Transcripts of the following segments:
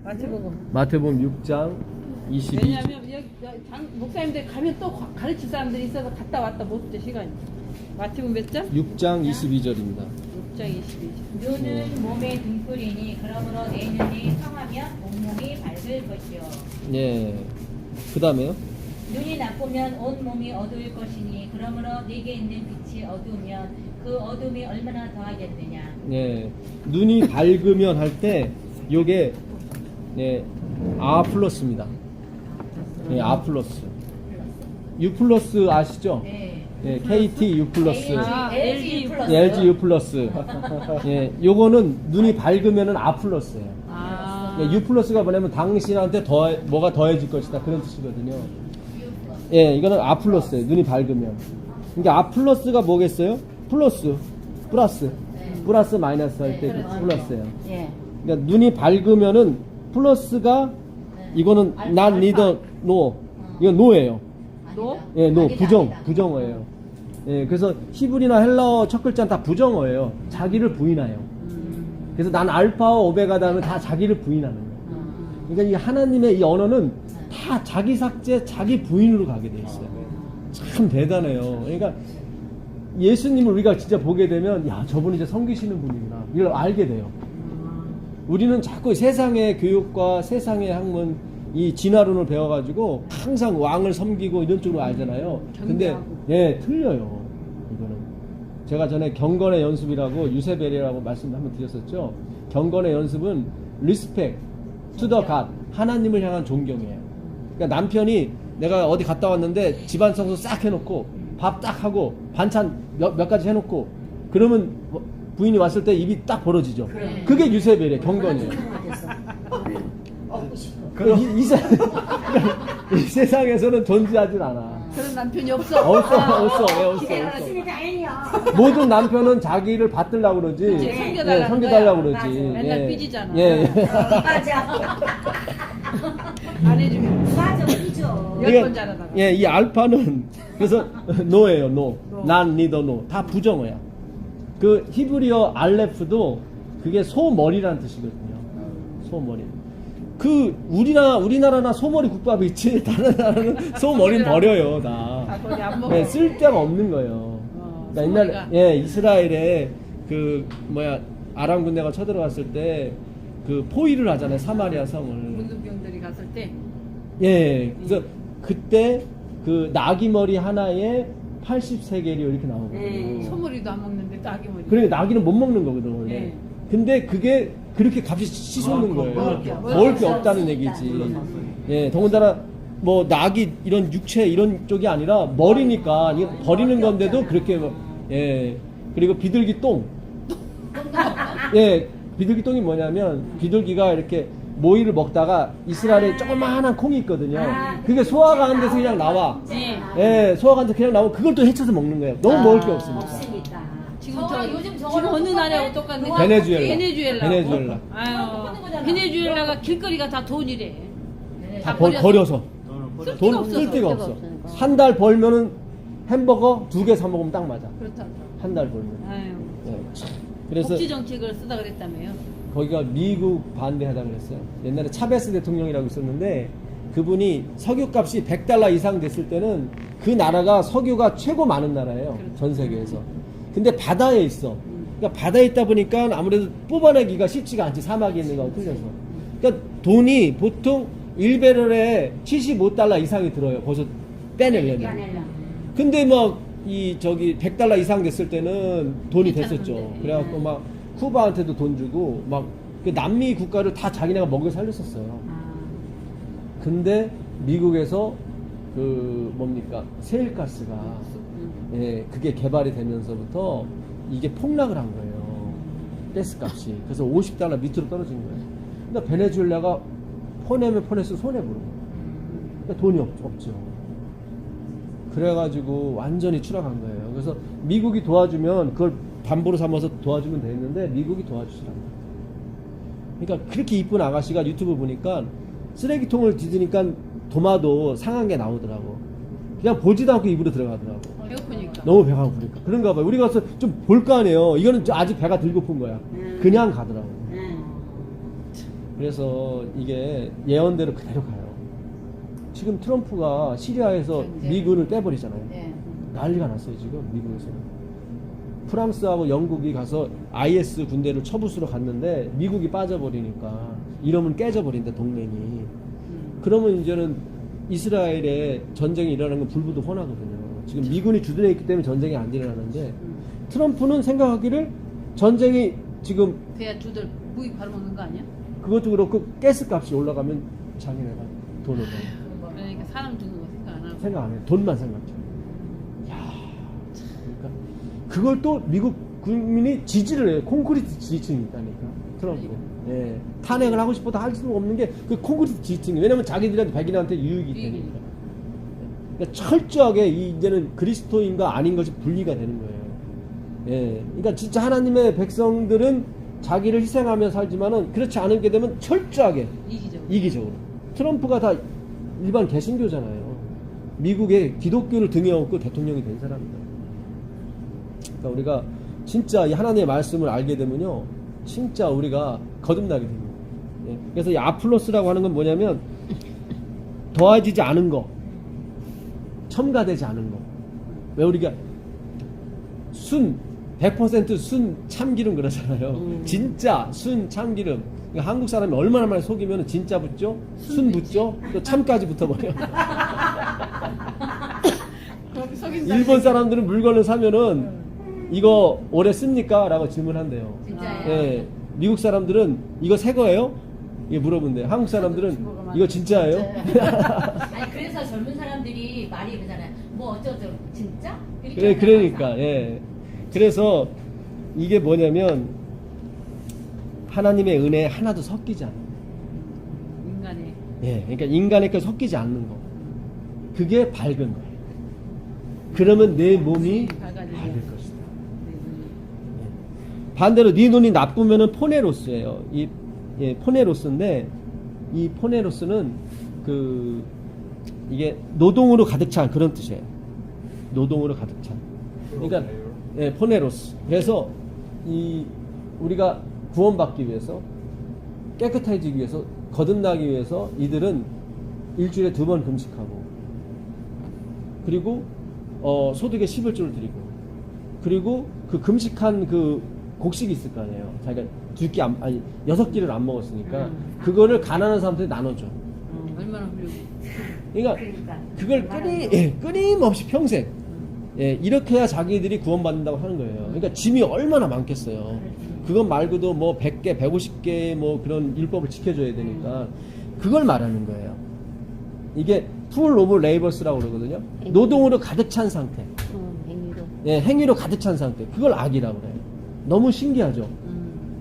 마태복음 6장 22절. 왜냐하면 여기 목사님들 가면 또 가르칠 사람들이 있어서 갔다 왔다 못 돼 시간이. 마태복음 몇 장? 6장 22절입니다. 6장 22절. 눈은 몸의 등불이니 그러므로 내 눈이 성하면 온몸이 밝을 것이요. 예. 그 다음에요? 눈이 나쁘면 온 몸이 어두울 것이니 그러므로 네게 있는 빛이 어두우면 그 어둠이 얼마나 더하겠느냐. 예. 눈이 밝으면 할 때 요게 예, 아 플러스입니다. 예, 아 플러스. U 플러스 아시죠? 네. 예, KT U 플러스. LG 플러스. LG U 플러스. 예, 요거는 눈이 밝으면은 A 플러스예요. 아. 예, U 플러스가 뭐냐면 당신한테 뭐가 더해질 것이다 그런 뜻이거든요. 예, 이거는 A 플러스예요. 눈이 밝으면. 그러니까 A 플러스가 뭐겠어요? 플러스, 플러스 마이너스 할 때 플러스예요. 예. 그러니까 눈이 밝으면은 플러스가 이거는 난 니더 노. 이건 노예요. 노? 예, 노 부정어예요. 예, 그래서 히브리나 헬라어 첫 글자는 다 부정어예요. 자기를 부인해요. 그래서 난 알파와 오메가다 하면 다 자기를 부인하는 거예요. 그러니까 이 하나님의 이 언어는 다 자기 삭제, 자기 부인으로 가게 돼 있어요. 참 대단해요. 그러니까 예수님을 우리가 진짜 보게 되면 야, 저분이 이제 섬기시는 분이구나. 이걸 알게 돼요. 우리는 자꾸 세상의 교육과 세상의 학문 이 진화론을 배워가지고 항상 왕을 섬기고 이런 쪽으로 알잖아요. 근데 경배하고. 예, 틀려요. 이거는 제가 전에 경건의 연습이라고 유세벨이라고 말씀 한번 드렸었죠. 경건의 연습은 리스펙 투 더 갓, 하나님을 향한 존경이에요. 그러니까 남편이 내가 어디 갔다 왔는데 집안 청소 싹 해놓고 밥 딱 하고 반찬 몇 가지 해놓고 그러면 부인이 왔을 때 입이 딱 벌어지죠. 그게 유세벨이에요. 경건이에요. 이 세상에서는 존재하진 않아. 그런 남편이 없어. 없어. 다행이야. 모든 남편은 자기를 받들라고 그러지. 그치, 섬겨달라는 섬겨달라고 거야. 그러지. 맞아. 맨날 삐지잖아. 예. 맞아. 안 해주면 맞아, 삐져. 열 번 잘하다가. 예, 이 알파는 그래서 노예요, 노. 노. 난 니더 노. 다 부정어야. 그 히브리어 알레프도 그게 소머리라는 뜻이거든요. 소머리. 그 우리나라나 소머리 국밥이 있지 다른 나라는 소머리는 버려요 다. 다 거기 안 먹어. 네, 쓸데가 없는 거예요. 그러니까 옛날에 소머리가. 예, 이스라엘에 그 아람 군대가 쳐들어갔을 때 그 포위를 하잖아요, 사마리아 성을. 문둥병들이 갔을 때 예, 그래서 그때 그 나귀 머리 하나에 80세겔이 이렇게 나오거든요. 소머리도 안 먹는데 딱이 머리. 그러니까 나귀는 못 먹는 거거든 원래. 네. 근데 그게 그렇게 값이 치솟는 거예요. 먹을 게 없다는 얘기지. 예, 더군다나 뭐 낙이 이런 육체 이런 쪽이 아니라 머리니까 이거 버리는 건데도 그렇게 예. 그리고 비둘기 똥. 예, 비둘기 똥이 뭐냐면 비둘기가 이렇게 모이를 먹다가 이스라엘에 조그마한 콩이 있거든요. 그게 소화가 안 돼서 그냥 나와. 예, 소화가 안 돼서 그냥 나오고 그걸 또 헤쳐서 먹는 거예요. 너무 먹을 게 없으니까. 지금 요즘 지금 어느 나라하고 똑같네. 베네수엘라. 아유, 베네수엘라가 길거리가 다 돈이래. 다 버려서. 쓸 데가 돈 없어서. 쓸 데가 없어. 한 달 벌면은 햄버거 2개 사 먹으면 딱 맞아. 그렇다고. 한 달 벌면. 아유. 예. 그래서 복지 정책을 쓰다 그랬다며요. 거기가 미국 반대하다 그랬어요. 옛날에 차베스 대통령이라고 있었는데 그분이 석유값이 $100 이상 됐을 때는 그 나라가 석유가 최고 많은 나라예요. 전 세계에서. 근데 바다에 있어. 그러니까 바다에 있다 보니까 아무래도 뽑아내기가 쉽지가 않지. 사막에 있는 거하고 틀려서. 그러니까 돈이 보통 1배럴에 $75 이상이 들어요. 거기서 빼내려면. 근데 막 $100 이상 됐을 때는 돈이 됐었죠. 그래갖고 막 쿠바한테도 돈 주고 막 그 남미 국가를 다 자기네가 먹여 살렸었어요. 근데 미국에서 그 뭡니까 세일가스가 예, 그게 개발이 되면서부터 이게 폭락을 한 거예요. 가스값이. 그래서 $50 밑으로 떨어진 거예요. 그러니까 베네수엘라가 퍼내면 퍼낼수록 손해보는 거예요. 그러니까 돈이 없죠. 그래가지고 완전히 추락한 거예요. 그래서 미국이 도와주면 그걸 담보로 삼아서 도와주면 되는데 미국이 도와주시란 말이에요. 그러니까 그렇게 이쁜 아가씨가 유튜브 보니까 쓰레기통을 뒤지니까 도마도 상한 게 나오더라고. 그냥 보지도 않고 입으로 들어가더라고. 배고프니까. 너무 배가 고프니까. 그런가 봐요. 우리 가서 좀 볼 거 아니에요. 이거는 아직 배가 덜 고픈 거야. 그냥 가더라고. 그래서 이게 예언대로 그대로 가요. 지금 트럼프가 시리아에서 전쟁. 미군을 떼버리잖아요. 예. 난리가 났어요 지금 미국에서는. 프랑스하고 영국이 가서 IS 군대를 처부수러 갔는데 미국이 빠져버리니까 이러면 깨져버린다 동맹이. 그러면 이제는 이스라엘에 전쟁이 일어나는 건 불보듯 뻔하거든요. 지금 미군이 주둔해 있기 때문에 전쟁이 안 일어나는데 트럼프는 생각하기를 전쟁이 지금 그야 주들 무기 바로 먹는 거 아니야? 그것도 그렇고 가스값이 올라가면 자기네가 돈을 벌어. 그러니까 사람 주는 거 생각 안 하고. 생각 안 해요. 돈만 생각해. 야, 그러니까 그걸 또 미국 국민이 지지를 해요. 콘크리트 지지층이 있다니까. 트럼프. 예. 탄핵을 하고 싶어도 할 수 없는 게 그 콘크리트 지지층이. 왜냐면 자기들한테 백인한테 유익이 되니까. 그러니까 철저하게 이제는 그리스도인과 아닌 것이 분리가 되는 거예요. 예. 그러니까 진짜 하나님의 백성들은 자기를 희생하며 살지만은 그렇지 않게 되면 철저하게 이기적으로. 트럼프가 다 일반 개신교잖아요. 미국의 기독교를 등에 업고 대통령이 된 사람입니다. 그러니까 우리가 진짜 이 하나님의 말씀을 알게 되면요, 진짜 우리가 거듭나게 됩니다. 예. 그래서 이 아플로스라고 하는 건 뭐냐면 더해지지 않은 거, 첨가되지 않은 거. 왜 우리가 100% 순 참기름 그러잖아요. 진짜 순 참기름. 그러니까 한국 사람이 얼마나 많이 속이면 진짜 붙죠? 순 붙죠? 또 참까지 붙어버려. 일본 사람들은 물건을 사면은 이거 오래 씁니까? 라고 질문한대요. 진짜예요? 예. 미국 사람들은 이거 새 거예요? 이게 물어본대요. 한국 사람들은 이거 진짜예요? 아니 그래서 젊은 사람들이 말이 그러잖아요. 뭐 어쩌고 진짜? 이렇게 그래, 하잖아요. 그러니까, 예. 그래서 이게 뭐냐면 하나님의 은혜에 하나도 섞이지 않는 거. 인간의 예. 그러니까 인간의 것 섞이지 않는 거. 그게 밝은 거예요. 그러면 내 몸이 밝을 것이다. 반대로 네 눈이 나쁘면은 포네로스예요. 포네로스인데 이 포네로스는 이게 노동으로 가득 찬 그런 뜻이에요. 노동으로 가득 찬. 그러니까 포네로스. 그래서 우리가 구원받기 위해서 깨끗해지기 위해서 거듭나기 위해서 이들은 일주일에 2번 금식하고 그리고 소득의 11조를 드리고 그리고 그 금식한 그 곡식이 있을 거 아니에요. 자기가 6끼를 안 먹었으니까 그거를 가난한 사람들이 나눠줘. 얼마나 훌륭해. 그러니까 그걸 끊임없이 평생 이렇게 해야 자기들이 구원받는다고 하는 거예요. 그러니까 짐이 얼마나 많겠어요. 그것 말고도 뭐 100개, 150개 뭐 그런 율법을 지켜줘야 되니까 그걸 말하는 거예요. 이게 풀 오브 레이버스라고 그러거든요. 노동으로 가득 찬 상태. 행위로. 예, 행위로 가득 찬 상태. 그걸 악이라고 그래요. 너무 신기하죠.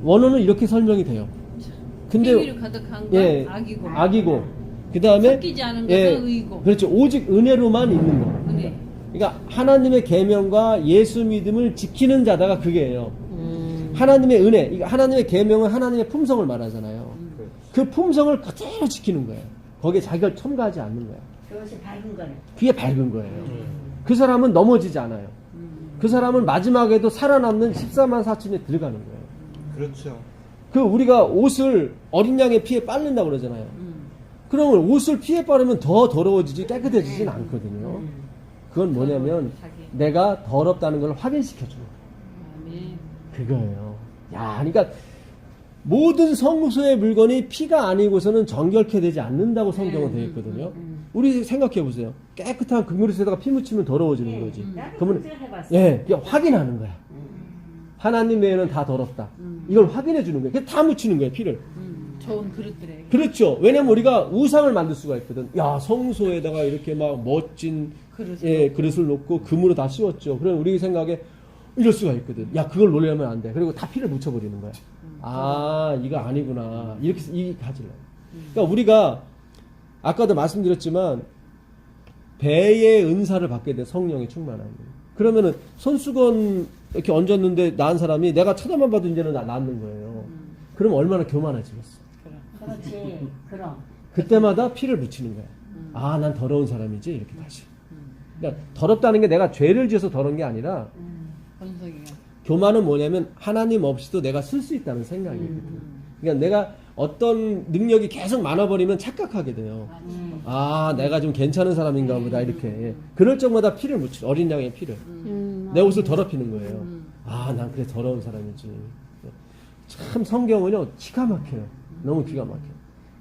원어는 이렇게 설명이 돼요. 근데 행위로 가득한 건 악이고. 악이고. 그다음에 섞이지 않은 것은 의고. 그렇죠. 오직 은혜로만 있는 거. 은혜. 그러니까 하나님의 계명과 예수 믿음을 지키는 자다가 그게예요. 하나님의 은혜, 하나님의 계명은 하나님의 품성을 말하잖아요. 그 품성을 그대로 지키는 거예요. 거기에 자기가 첨가하지 않는 거예요. 그것이 밝은 거네. 그게 밝은 거예요. 그 사람은 넘어지지 않아요. 그 사람은 마지막에도 살아남는 14만 4천에 들어가는 거예요. 그렇죠. 우리가 옷을 어린 양의 피에 빨른다고 그러잖아요. 그러면 옷을 피에 빠르면 더 더러워지지 깨끗해지진 않거든요. 그건 뭐냐면 내가 더럽다는 걸 확인시켜주는 거예요. 그거예요. 야, 그러니까 모든 성소의 물건이 피가 아니고서는 정결케 되지 않는다고 성경은 되어 있거든요. 우리 생각해 보세요. 깨끗한 금그릇에다가 피 묻히면 더러워지는 거지. 그러면 그냥 확인하는 거야. 하나님 외에는 다 더럽다. 이걸 확인해 주는 거예요. 그냥 다 묻히는 거예요, 피를. 좋은 그릇들에. 그렇죠. 왜냐면 우리가 우상을 만들 수가 있거든. 야, 성소에다가 이렇게 막 멋진 그릇을 놓고 금으로 다 씌웠죠. 그럼 우리 생각에 이럴 수가 있거든. 야, 그걸 놀려면 안 돼. 그리고 다 피를 묻혀버리는 거야. 아, 이거 아니구나. 이렇게 하질러. 그러니까 우리가 아까도 말씀드렸지만 배의 은사를 받게 돼. 성령의 충만함. 그러면은 손수건 이렇게 얹었는데 낳은 사람이 내가 쳐다만 봐도 이제는 낳는 거예요. 그럼 얼마나 교만해지겠어. 그렇지. 그럼. 그때마다 피를 묻히는 거야. 아, 난 더러운 사람이지. 이렇게 다시. 그러니까 더럽다는 게 내가 죄를 지어서 더러운 게 아니라 번성이가. 교만은 뭐냐면 하나님 없이도 내가 쓸 수 있다는 생각이거든. 그러니까 내가 어떤 능력이 계속 많아버리면 착각하게 돼요. 아, 내가 좀 괜찮은 사람인가 보다 이렇게. 그럴 적마다 피를 묻히죠. 어린 양의 피를. 내 옷을 더럽히는 거예요. 아, 난 그래 더러운 사람이지. 참 성경은요 기가 막혀요. 너무 기가 막혀요.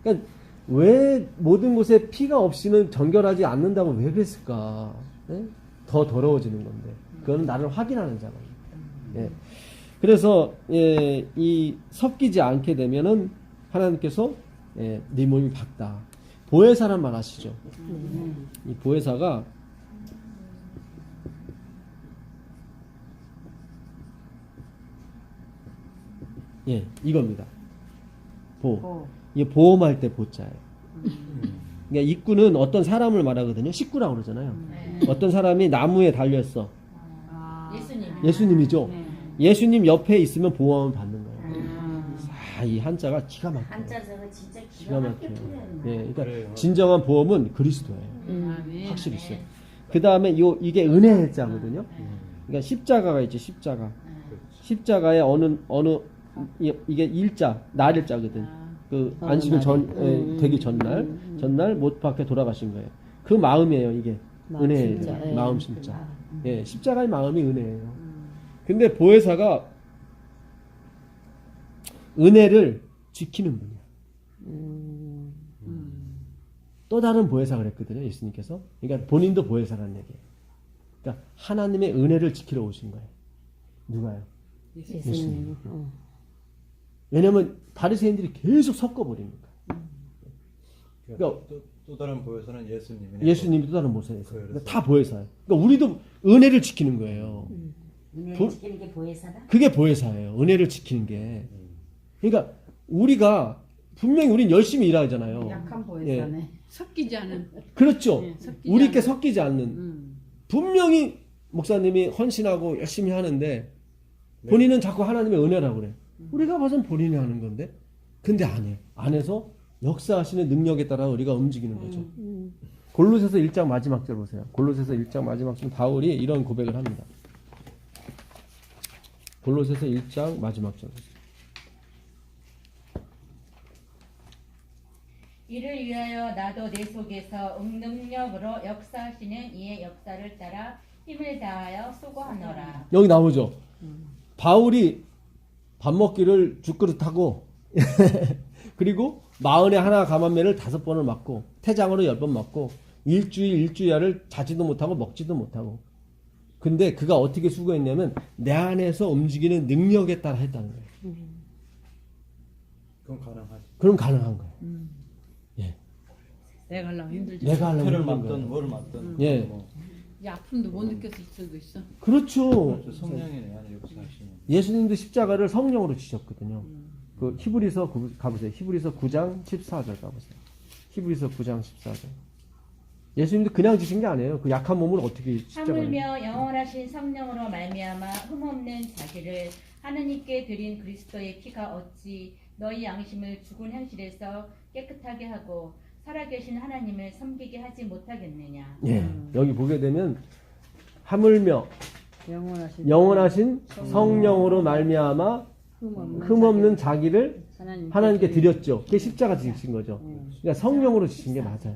그러니까 왜 모든 곳에 피가 없이는 정결하지 않는다고 왜 그랬을까? 네? 더 더러워지는 건데. 그거는 나를 확인하는 작업입니다. 예. 그래서 예, 이 섞이지 않게 되면은 하나님께서 예, 네 몸이 밝다. 보혜사란 말 아시죠? 이 보혜사가 예, 이겁니다. 이게 보험할 때 보자예요. 그러니까 입구는 어떤 사람을 말하거든요. 식구라고 그러잖아요. 어떤 사람이 나무에 달렸어. 예수님. 예수님이죠. 네. 예수님 옆에 있으면 보험을 받는 거예요. 아, 이 한자가 기가 막혀요. 한자서가 진짜 기가 기가 막히게 막혀요. 풀렸네. 예, 그러니까 그래요. 진정한 보험은 그리스도예요. 아멘. 확실히 있어요. 그 다음에 이게 은혜의 자거든요. 그러니까 십자가가 있죠. 십자가. 십자가에 이게 일자, 날일자거든. 그 안식일 되기 전날 못 박혀 돌아가신 거예요. 그 마음이에요. 이게 은혜예요. 마음 심자. 예, 십자가의 마음이 은혜예요. 근데 보혜사가 은혜를 지키는 분이야. 또 다른 보혜사가 그랬거든요. 예수님께서. 그러니까 본인도 보혜사라는 얘기예요. 그러니까 하나님의 은혜를 지키러 오신 거예요. 누가요? 예수님. 왜냐면 바리새인들이 계속 섞어버리니까. 그러니까 또 다른 보혜사는 예수님이네. 예수님이 또 다른 보혜사예요. 그래서. 그러니까 다 보혜사예요. 그러니까 우리도 은혜를 지키는 거예요. 은혜를 지키는 게 보혜사다? 그게 보혜사예요. 은혜를 지키는 게. 그러니까 우리가 분명히 우린 열심히 일하잖아요. 약한 보혜사네. 섞이지 않은. 그렇죠. 네, 섞이지 우리께 않은. 섞이지 않는. 분명히 목사님이 헌신하고 열심히 하는데 본인은 자꾸 하나님의 은혜라고 그래. 우리가 봐선 본인이 하는 건데. 근데 안 해요. 안 해서 역사하시는 능력에 따라 우리가 움직이는 거죠. 골로새서 1장 마지막 절 보세요. 골로새서 1장 마지막 절 바울이 이런 고백을 합니다. 골로새서 1장 마지막 절 보세요. 이를 위하여 나도 내 속에서 능력으로 역사하시는 이의 역사를 따라 힘을 다하여 수고하노라. 여기 나오죠. 바울이 밥 먹기를 죽그릇하고 그리고 마흔에 하나 감한매를 5번을 맞고 태장으로 10번 맞고 일주일야를 자지도 못하고 먹지도 못하고 근데 그가 어떻게 수고했냐면 내 안에서 움직이는 능력에 따라 했다는 거예요. 그건 가능하지. 그럼 가능한 거예요. 예. 내가 하려면 힘들지. 내가 하려면 태를 힘든 맞든 거예요. 뭘 맞든. 예. 뭐. 이 아픔도 못 느꼈을 수도 있어. 그렇죠. 성령이네 안에 역사하시는. 예수님도 십자가를 성령으로 지셨거든요. 그 히브리서 가보세요. 히브리서 9장 14절 가보세요. 히브리서 9장 14절. 예수님도 그냥 지신 게 아니에요. 그 약한 몸을 어떻게 십자가를. 하물며 영원하신 성령으로 말미암아 흠없는 자기를 하느님께 드린 그리스도의 피가 어찌 너희 양심을 죽은 현실에서 깨끗하게 하고 살아계신 하나님을 섬기게 하지 못하겠느냐. 예. 여기 보게 되면 하물며 영원하신 성령으로 말미암아 흠없는 자기를 하나님께 드렸죠. 그게 십자가 지신 거죠. 그러니까 성령으로 지신 게 맞아요.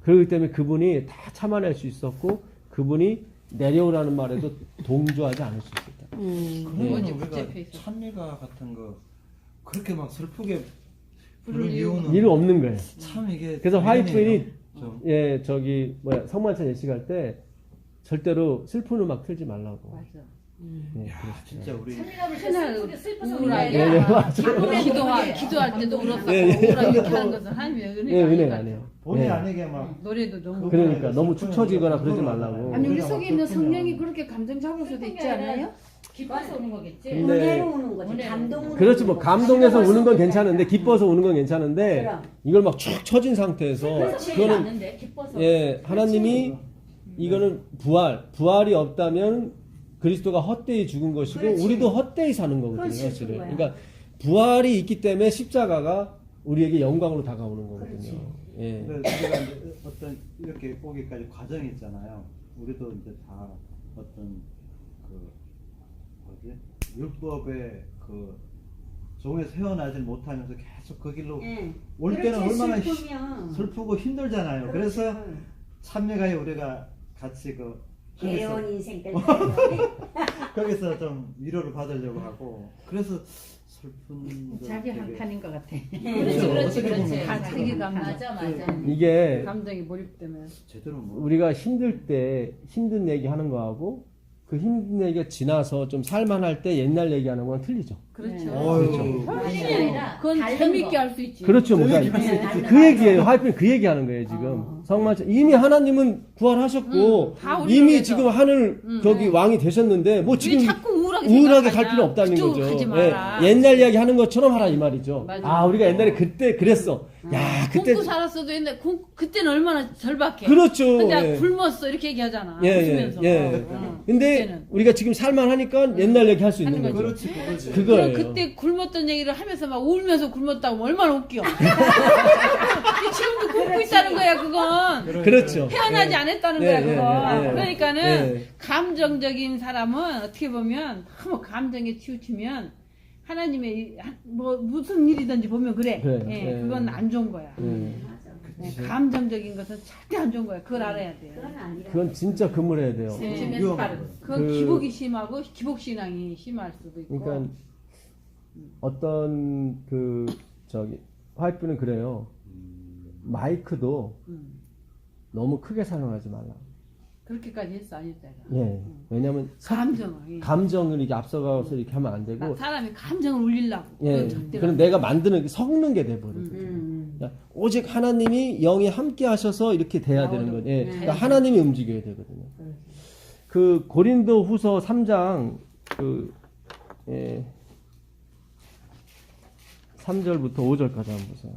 그렇기 때문에 그분이 다 참아낼 수 있었고 그분이 내려오라는 말에도 동조하지 않을 수 있었다. 그러면 어디 우리가 붙잡혀 있어. 찬미가 같은 거 그렇게 막 슬프게 부를 부를 이유는 일은 없는 거예요. 참 이게 그래서 화이트인이 좀 예 저기 성만찬 예식할 때 절대로 슬픈 음악 틀지 말라고. 맞아. 예, 야, 그랬어요. 진짜 우리 그날 슬퍼서 우울하게 울어야 네, 네, 맞아요. 기도할 때도 울었어. 네, 네. 우울하게 이렇게 하는 것은 하나님의 예, 은혜가 은혜가 아닐까. 아니에요. 본의 예. 아니게 막 노래도 너무 그러니까 너무 축 처지거나 그러지 말라고. 아니 우리 속에 있는 성령이 그렇게 감정 잡을 수도 있지 않아요? 기뻐서 우는 거겠지. 근데- 은혜로 우는 거지. 은혜로. 감동으로. 그렇지 뭐 우는 거지. 감동해서 우는 건 괜찮은데 기뻐서 우는 건 괜찮은데 그럼. 이걸 막 축 처진 상태에서 그렇지 그거는 않는데 기뻐서. 예 하나님이 이거는 부활이 없다면 그리스도가 헛되이 죽은 것이고 그렇지. 우리도 헛되이 사는 거거든요 그렇지, 사실은. 그거야. 그러니까 부활이 있기 때문에 십자가가 우리에게 영광으로 다가오는 거거든요. 그렇지. 예. 근데 우리가 이제 어떤 이렇게 오기까지 과정이 있잖아요. 우리도 이제 다 어떤 그 뭐지 율법의 그 종에서 헤어나질 못하면서 계속 그 길로 예. 올 때는 그렇게 얼마나 슬프면 슬프고 힘들잖아요. 그래서 그렇죠. 참여가에 우리가 같이 그 거기서, 개운 인생 때문에 거기서 좀 위로를 받으려고 하고 그래서 슬픈 자기 그 한 되게- 칸인 것 같아. 그렇지, 그렇지, 어떻게 그렇지. 보면 다 자기 감정. 맞아, 맞아. 이게 감정이 몰입되면. 제대로 뭐 우리가 힘들 때 힘든 얘기 하는 거하고 그 힘든 얘기가 지나서 좀 살만할 때 옛날 얘기하는 건 틀리죠. 그렇죠. 어휴. 훨씬 아니라 그건 다른 재밌게 거. 할 수 있지. 그렇죠, 목사님. 다른 그 얘기예요. 하여튼 그 얘기하는 거예요 지금. 어. 성만 이미 하나님은 부활하셨고 다 우리 이미 위해서. 지금 하늘 저기 왕이 되셨는데 뭐 왜 지금 자꾸 우울하게 우울하게 생각하냐. 갈 필요 없다는 그쪽으로 거죠. 가지 마라. 예, 옛날 이야기 하는 것처럼 하라 이 말이죠. 맞아. 아 우리가 옛날에 그때 그랬어. 야 그때 굶고 살았어도 옛날 그때는 얼마나 절박해. 그렇죠. 근데 예. 굶었어 이렇게 얘기하잖아. 예, 웃으면서. 예. 어. 근데 그때는. 우리가 지금 살만하니까 옛날 얘기 할 수 있는 하는 거죠. 거지. 그렇지 그거지. 그거예요. 그럼 그때 굶었던 얘기를 하면서 막 울면서 굶었다고 얼마나 웃겨. 지금도 굶고 있다는 거야 그건. 그렇죠. 태어나지 않았다는 예, 거야 예, 그건. 예, 예. 그러니까는 예. 감정적인 사람은 어떻게 보면 너무 감정에 치우치면 하나님의 뭐 무슨 일이든지 보면 그래. 그래, 예, 예. 그건 안 좋은 거야. 예. 예, 감정적인 것은 절대 안 좋은 거야. 그걸 알아야 돼요. 그건 아니라 그건 진짜 그물해야 돼요. 예. 주면서 빠르고. 그건 그- 기복이 심하고 기복신앙이 심할 수도 있고. 그러니까 어떤 그 저기 화이프는 그래요. 마이크도 음, 너무 크게 사용하지 말라. 그렇게까지 했어 아닐 때가. 예. 왜냐면 감정을. 감정을 이렇게 앞서가서 이렇게 하면 안 되고 사람이 감정을 울리려고. 예. 그건 절대로 그럼 안 내가 만드는 섞는 게 돼버려. 오직 하나님이 영이 함께 하셔서 이렇게 돼야 되는 거예요. 예. 그러니까 하나님이 움직여야 되거든요. 그 고린도 후서 3장 그 3절부터 5절까지 한번 보세요.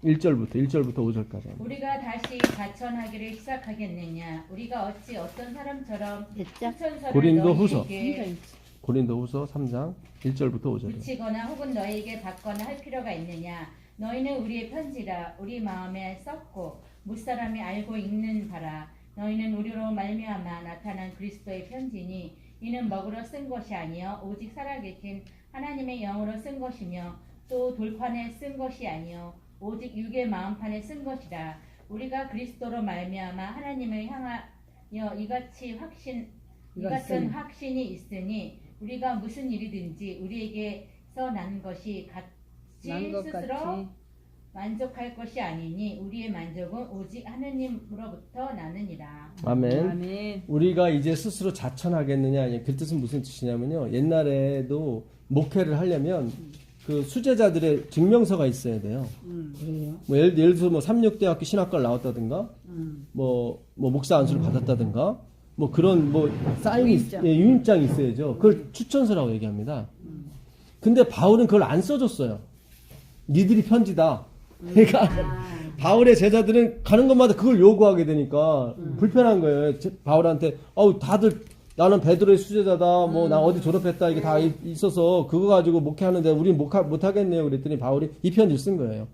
1절부터 5절까지 한번. 우리가 다시 자천하기를 시작하겠느냐? 우리가 어찌 어떤 사람처럼 추천서를 고린도 후서. 너희에게 고린도 후서 3장 1절부터 5절. 붙이거나 혹은 너희에게 받거나 할 필요가 있느냐? 너희는 우리의 편지라 우리 마음에 썼고 무사람이 알고 읽는 바라. 너희는 우리로 말미암아 나타난 그리스도의 편지니 이는 먹으러 쓴 것이 아니요 오직 살아계신 하나님의 영으로 쓴 것이며 또 돌판에 쓴 것이 아니요 오직 육의 마음판에 쓴 것이라. 우리가 그리스도로 말미암아 하나님을 향하여 이 같은 확신이 있으니 우리가 무슨 일이든지 우리에게서 난 것이 난 것 스스로 같이. 만족할 것이 아니니 우리의 만족은 오직 하느님으로부터 나느니라. 아멘. 아멘. 우리가 이제 스스로 자천하겠느냐. 그 뜻은 무슨 뜻이냐면요. 옛날에도 목회를 하려면 그 수제자들의 증명서가 있어야 돼요. 그래요. 뭐 예를 들어서 뭐 삼육대학교 신학과를 나왔다든가, 뭐 목사 안수를 받았다든가, 뭐 그런 뭐 사인이 유임장. 유임장이 있어야죠. 그걸 추천서라고 얘기합니다. 근데 바울은 그걸 안 써줬어요. 니들이 편지다. 그러니까 바울의 제자들은 가는 것마다 그걸 요구하게 되니까 불편한 거예요. 바울한테 다들 나는 베드로의 수제자다. 뭐 나 어디 졸업했다. 이게 다 있어서 그거 가지고 목회하는데 우린 못 하겠네요. 그랬더니 바울이 이 편지를 쓴 거예요.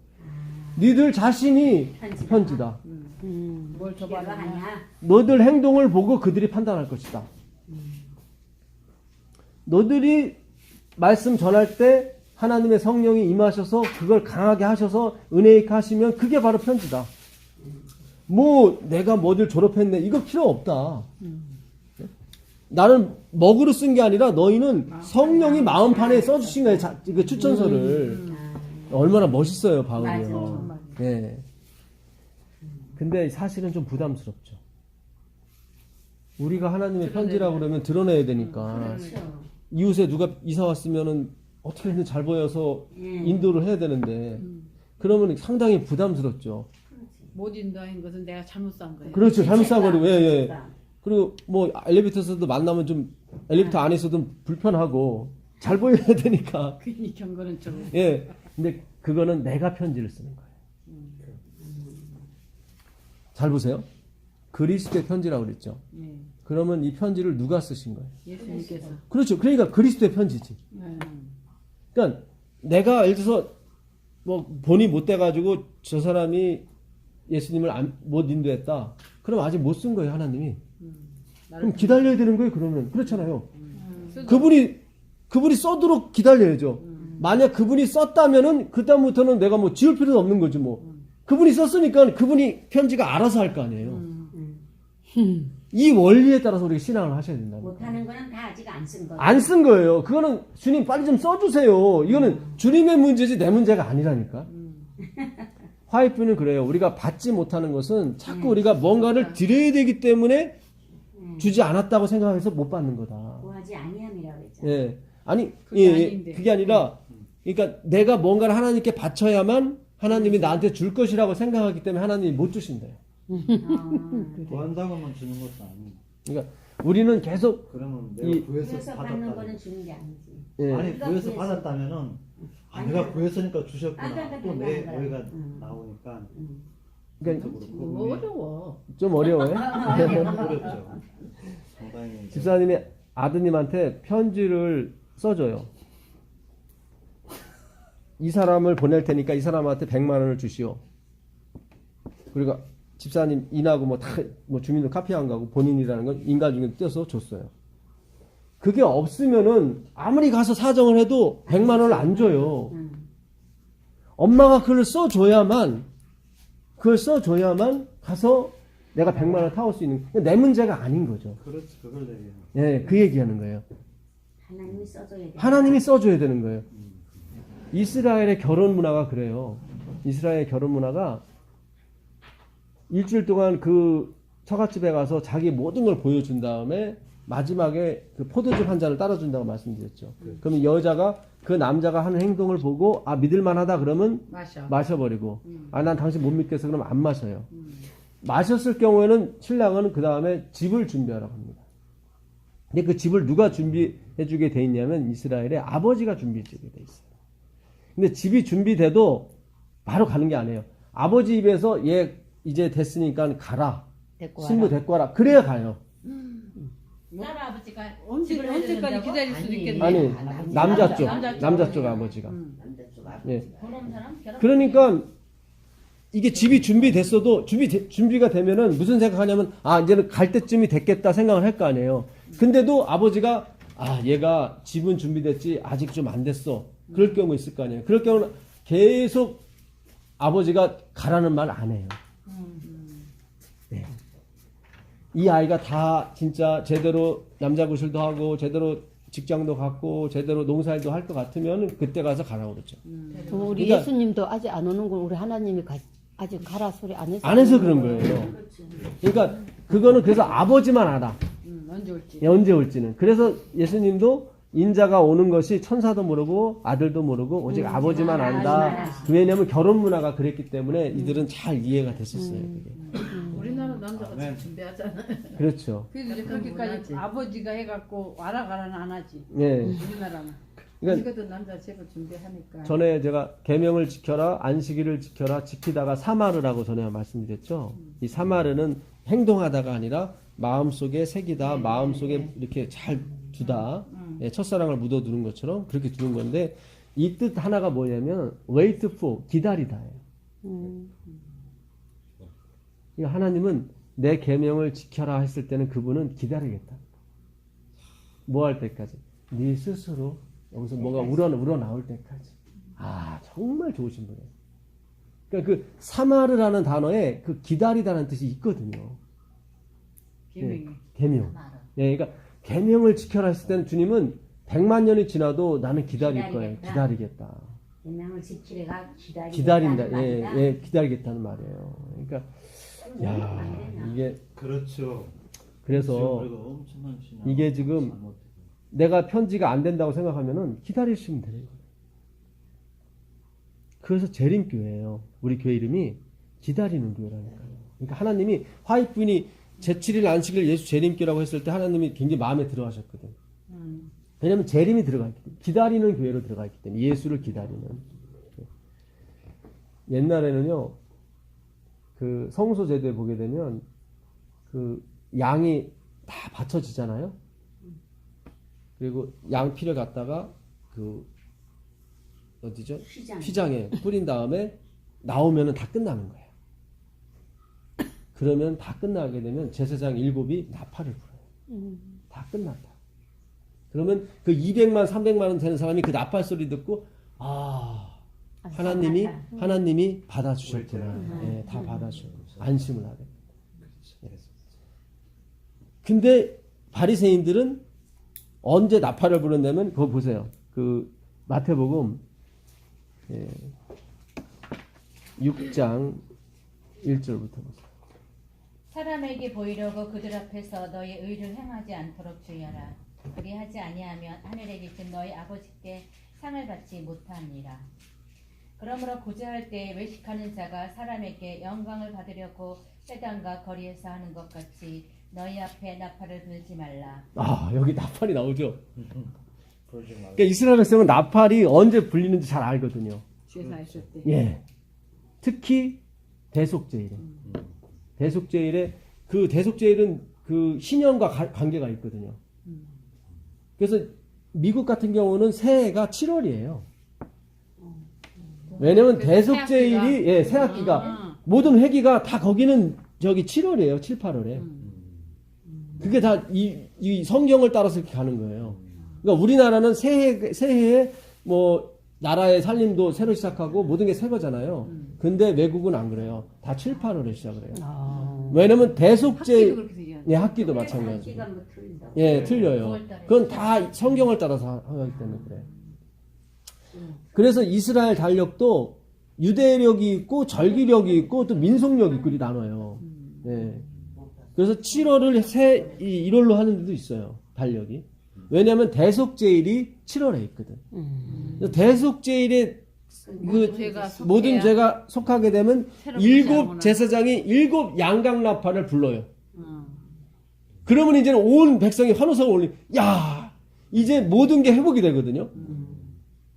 니들 자신이 편지다. 뭘 필요로 줘봐라. 하냐? 너들 행동을 보고 그들이 판단할 것이다. 너들이 말씀 전할 때 하나님의 성령이 임하셔서 그걸 강하게 하셔서 은혜있게 하시면 그게 바로 편지다. 뭐 내가 뭐들 졸업했네 이거 필요 없다. 나는 먹으로 쓴 게 아니라 너희는 성령이 마음판에 써주신 거예요. 그 추천서를. 얼마나 멋있어요 바울이요. 네. 근데 사실은 좀 부담스럽죠. 우리가 하나님의 편지라고 그러면 드러내야 되니까. 이웃에 누가 이사 왔으면은 어떻게든 잘 보여서 인도를 해야 되는데 그러면 상당히 부담스럽죠. 못 인도한 것은 내가 잘못 산 거예요. 그렇죠. 잘못 싸버리고 예. 그리고 뭐 엘리베이터에서도 만나면 좀 엘리베이터 안에서도 불편하고 잘 보여야 되니까. 괜히 경건은 좀. 예. 근데 그거는 내가 편지를 쓰는 거예요. 잘 보세요. 그리스도의 편지라고 그랬죠. 예. 그러면 이 편지를 누가 쓰신 거예요? 예수님께서. 그렇죠. 그러니까 그리스도의 편지지. 그러니까 내가 예를 들어서 뭐 본이 못 돼가지고 저 사람이 예수님을 못 인도했다. 그럼 아직 못 쓴 거예요 하나님이. 그럼 기다려야 되는 거예요 그러면. 그렇잖아요. 그분이 그분이 써도록 기다려야죠. 만약 그분이 썼다면은 그다음부터는 내가 뭐 지울 필요도 없는 거지 뭐. 그분이 썼으니까 그분이 편지가 알아서 할 거 아니에요. 이 원리에 따라서 우리가 신앙을 하셔야 된다. 못하는 거는 다 아직 안 쓴 거예요. 안 쓴 거예요. 그거는 주님 빨리 좀 써주세요. 이거는 주님의 문제지 내 문제가 아니라니까. 화이프는 그래요. 우리가 받지 못하는 것은 자꾸 우리가 뭔가를 드려야 되기 때문에 주지 않았다고 생각해서 못 받는 거다. 구하지 아니함이라고 했잖아. 예. 아니, 그게 예, 아닌데. 그게 아니라, 그러니까 내가 뭔가를 하나님께 바쳐야만 하나님이 나한테 줄 것이라고 생각하기 때문에 하나님이 못 주신대요. 구한다고만 주는 것도 아니고. 그러니까 우리는 계속, 그러면 내가 이- 구해서 그래서 받는 받았다. 거는 주는 게 아니지. 예. 아니 우리가 구해서 구해서. 받았다면은 아니야. 내가 구했으니까 주셨구나. 아까 또 내 달라는 거야. 오해가 음. 나오니까 그러니까 그것도 뭐 그렇고 어려워. 좀 어려워요. 어렵죠. 상당히 집사님이 아드님한테 편지를 써줘요. 이 사람을 보낼 테니까 이 사람한테 100만 원을 주시오. 그리고 집사님 인하고 뭐 다 뭐 주민등 카피 안 가고 본인이라는 건 인간중에 떼서 줬어요. 그게 없으면은 아무리 가서 사정을 해도 100만 원을 안 줘요. 엄마가 그걸 써줘야만 가서 내가 100만 원을 타올 수 있는 내 문제가 아닌 거죠. 그렇지 그걸 얘기해요. 예, 그 얘기하는 거예요. 하나님이 써줘야 돼. 하나님이 써줘야 되는 거예요. 이스라엘의 결혼 문화가 그래요. 이스라엘의 결혼 문화가 일주일 동안 그 처갓집에 가서 자기 모든 걸 보여준 다음에 마지막에 그 포도즙 한 잔을 따라준다고 말씀드렸죠. 그러면 여자가 그 남자가 하는 행동을 보고 아 믿을만하다 그러면 마셔버리고 아 난 당신 못 믿겠어 그러면 안 마셔요. 마셨을 경우에는 신랑은 그 다음에 집을 준비하라고 합니다. 근데 그 집을 누가 준비해주게 돼 있냐면 이스라엘의 아버지가 준비해주게 돼 있어요. 근데 집이 준비돼도 바로 가는 게 아니에요. 아버지 입에서 얘 이제 됐으니까 가라. 신부 데리고 와라. 그래야 가요. 딸 아버지가 언제까지 기다릴 수 있겠네. 아니 남자 쪽 남자 쪽. 남자 쪽 아버지가. 남자 쪽 아버지. 예. 돈 없는 사람 결혼. 그러니까 이게 집이 준비됐어도 준비가 되면은 무슨 생각하냐면 아 이제는 갈 때쯤이 됐겠다 생각을 할 거 아니에요. 근데도 아버지가 아 얘가 집은 준비됐지 아직 좀 안 됐어. 그럴 경우 있을 거 아니에요. 그럴 경우는 계속 아버지가 가라는 말 안 해요. 네. 이 아이가 다 진짜 제대로 남자 구실도 하고 제대로 직장도 갖고 제대로 농사일도 할 것 같으면 그때 가서 가라고 그러죠. 그럼 우리 그러니까- 예수님도 아직 안 오는 걸 우리 하나님이 아직 가라 소리 안 해서 안 해서 그런 거예요. 그러니까 그거는 그래서 아버지만 알아. 언제 올지. 언제 올지는. 그래서 예수님도 인자가 오는 것이 천사도 모르고 아들도 모르고 오직 아버지만 안다. 왜냐하면 결혼 문화가 그랬기 때문에 이들은 잘 이해가 됐었어요. 그게. 우리나라 남자가 네. 집 준비하잖아. 그렇죠. 그래도 이제 그렇게까지 아버지가 해갖고 와라 가라는 안 하지. 예. 우리나라는. 그러니까 이것도 남자 제법 준비하니까. 전에 제가 계명을 지켜라, 안식일을 지켜라, 지키다가 사마르라고 전에 말씀드렸죠. 이 사마르는 행동하다가 아니라 마음속에 새기다, 마음속에 이렇게 잘 두다, 예, 첫사랑을 묻어두는 것처럼 그렇게 두는 건데 이 뜻 하나가 뭐냐면 wait for, 기다리다예요. 그러니까 하나님은 내 계명을 지켜라 했을 때는 그분은 기다리겠다. 뭐 할 때까지? 네 스스로 여기서 뭐가 우러나올 때까지. 아 정말 좋으신 분이에요. 그러니까 그 사마르라는 단어에 그 기다리다는 뜻이 있거든요. 계명이. 예, 계명. 예, 그러니까 계명을 지켜라 했을 때는 주님은 100만 년이 지나도 나는 기다릴 거예요. 기다리겠다. 계명을 지키래가 기다린다. 예, 기다리겠다는 말이에요. 그러니까 야 이게 그렇죠. 그래서 우리가 엄청난 신앙. 이게 지금 잘못해서. 내가 편지가 안 된다고 생각하면은 기다리시면 돼요. 그래서 재림교회예요. 우리 교회 이름이 기다리는 교회라니까요. 그러니까 하나님이 화이트분이 제7일 안식일 예수 재림교라고 했을 때 하나님이 굉장히 마음에 들어 하셨거든. 왜냐면 재림이 들어가 있기 때문에 기다리는 교회로 들어가 있기 때문에 예수를 기다리는. 옛날에는요. 그 성소 제도에 보게 되면 그 양이 다 바쳐지잖아요. 그리고 양 피를 갖다가 그 어디죠? 휘장에 뿌린 다음에 나오면은 다 끝나는 거예요. 그러면 다 끝나게 되면 제사장 7이 나팔을 불어요. 다 끝났다. 그러면 그 200만, 300만 원 되는 사람이 그 나팔 소리 듣고 하나님이 받아주셨구나. 예, 다 받아주셨구나. 안심을 하게. 예. 근데 바리새인들은 언제 나팔을 부르냐면 그거 보세요. 그 마태복음 6장 1절부터 보세요. 사람에게 보이려고 그들 앞에서 너의 의를 행하지 않도록 주의하라. 그리하지 아니하면 하늘에 계신 너희 아버지께 상을 받지 못하니라. 그러므로 고자할 때 외식하는 자가 사람에게 영광을 받으려고 회당과 거리에서 하는 것 같이 너희 앞에 나팔을 불지 말라. 여기 나팔이 나오죠. 그러니까 이스라엘 백성은 나팔이 언제 불리는지 잘 알거든요. 제사했을 때. 예. 특히 대속제일에. 대속제일에 그 대속제일은 그 신년과 관계가 있거든요. 그래서 미국 같은 경우는 새해가 7월이에요. 왜냐면 대속제일이 새학기가 모든 회기가 다 거기는 저기 7월이에요. 7, 8월에. 그게 다 이 성경을 따라서 이렇게 가는 거예요. 그러니까 우리나라는 새해에 뭐 나라의 살림도 새로 시작하고 모든 게 새 거잖아요. 근데 외국은 안 그래요. 다 7, 8월에 시작을 해요. 왜냐면 대속제 학기도 마찬가지고. 기가 뭐 틀린다고. 예, 틀려요. 그건 다 성경을 따라서 하기 때문에 그래요. 그래서 이스라엘 달력도 유대력이 있고 절기력이 있고 또 민속력이 있고 이렇게 나눠요. 예. 그래서 7월을 1월로 하는 데도 있어요. 달력이. 왜냐하면 대속제일이 7월에 있거든. 그래서 대속제일에 모든 죄가 속하게 되면 7 제사장이 7 양강나팔을 불러요. 그러면 이제는 온 백성이 환호성을 올리. 야, 이제 모든 게 회복이 되거든요.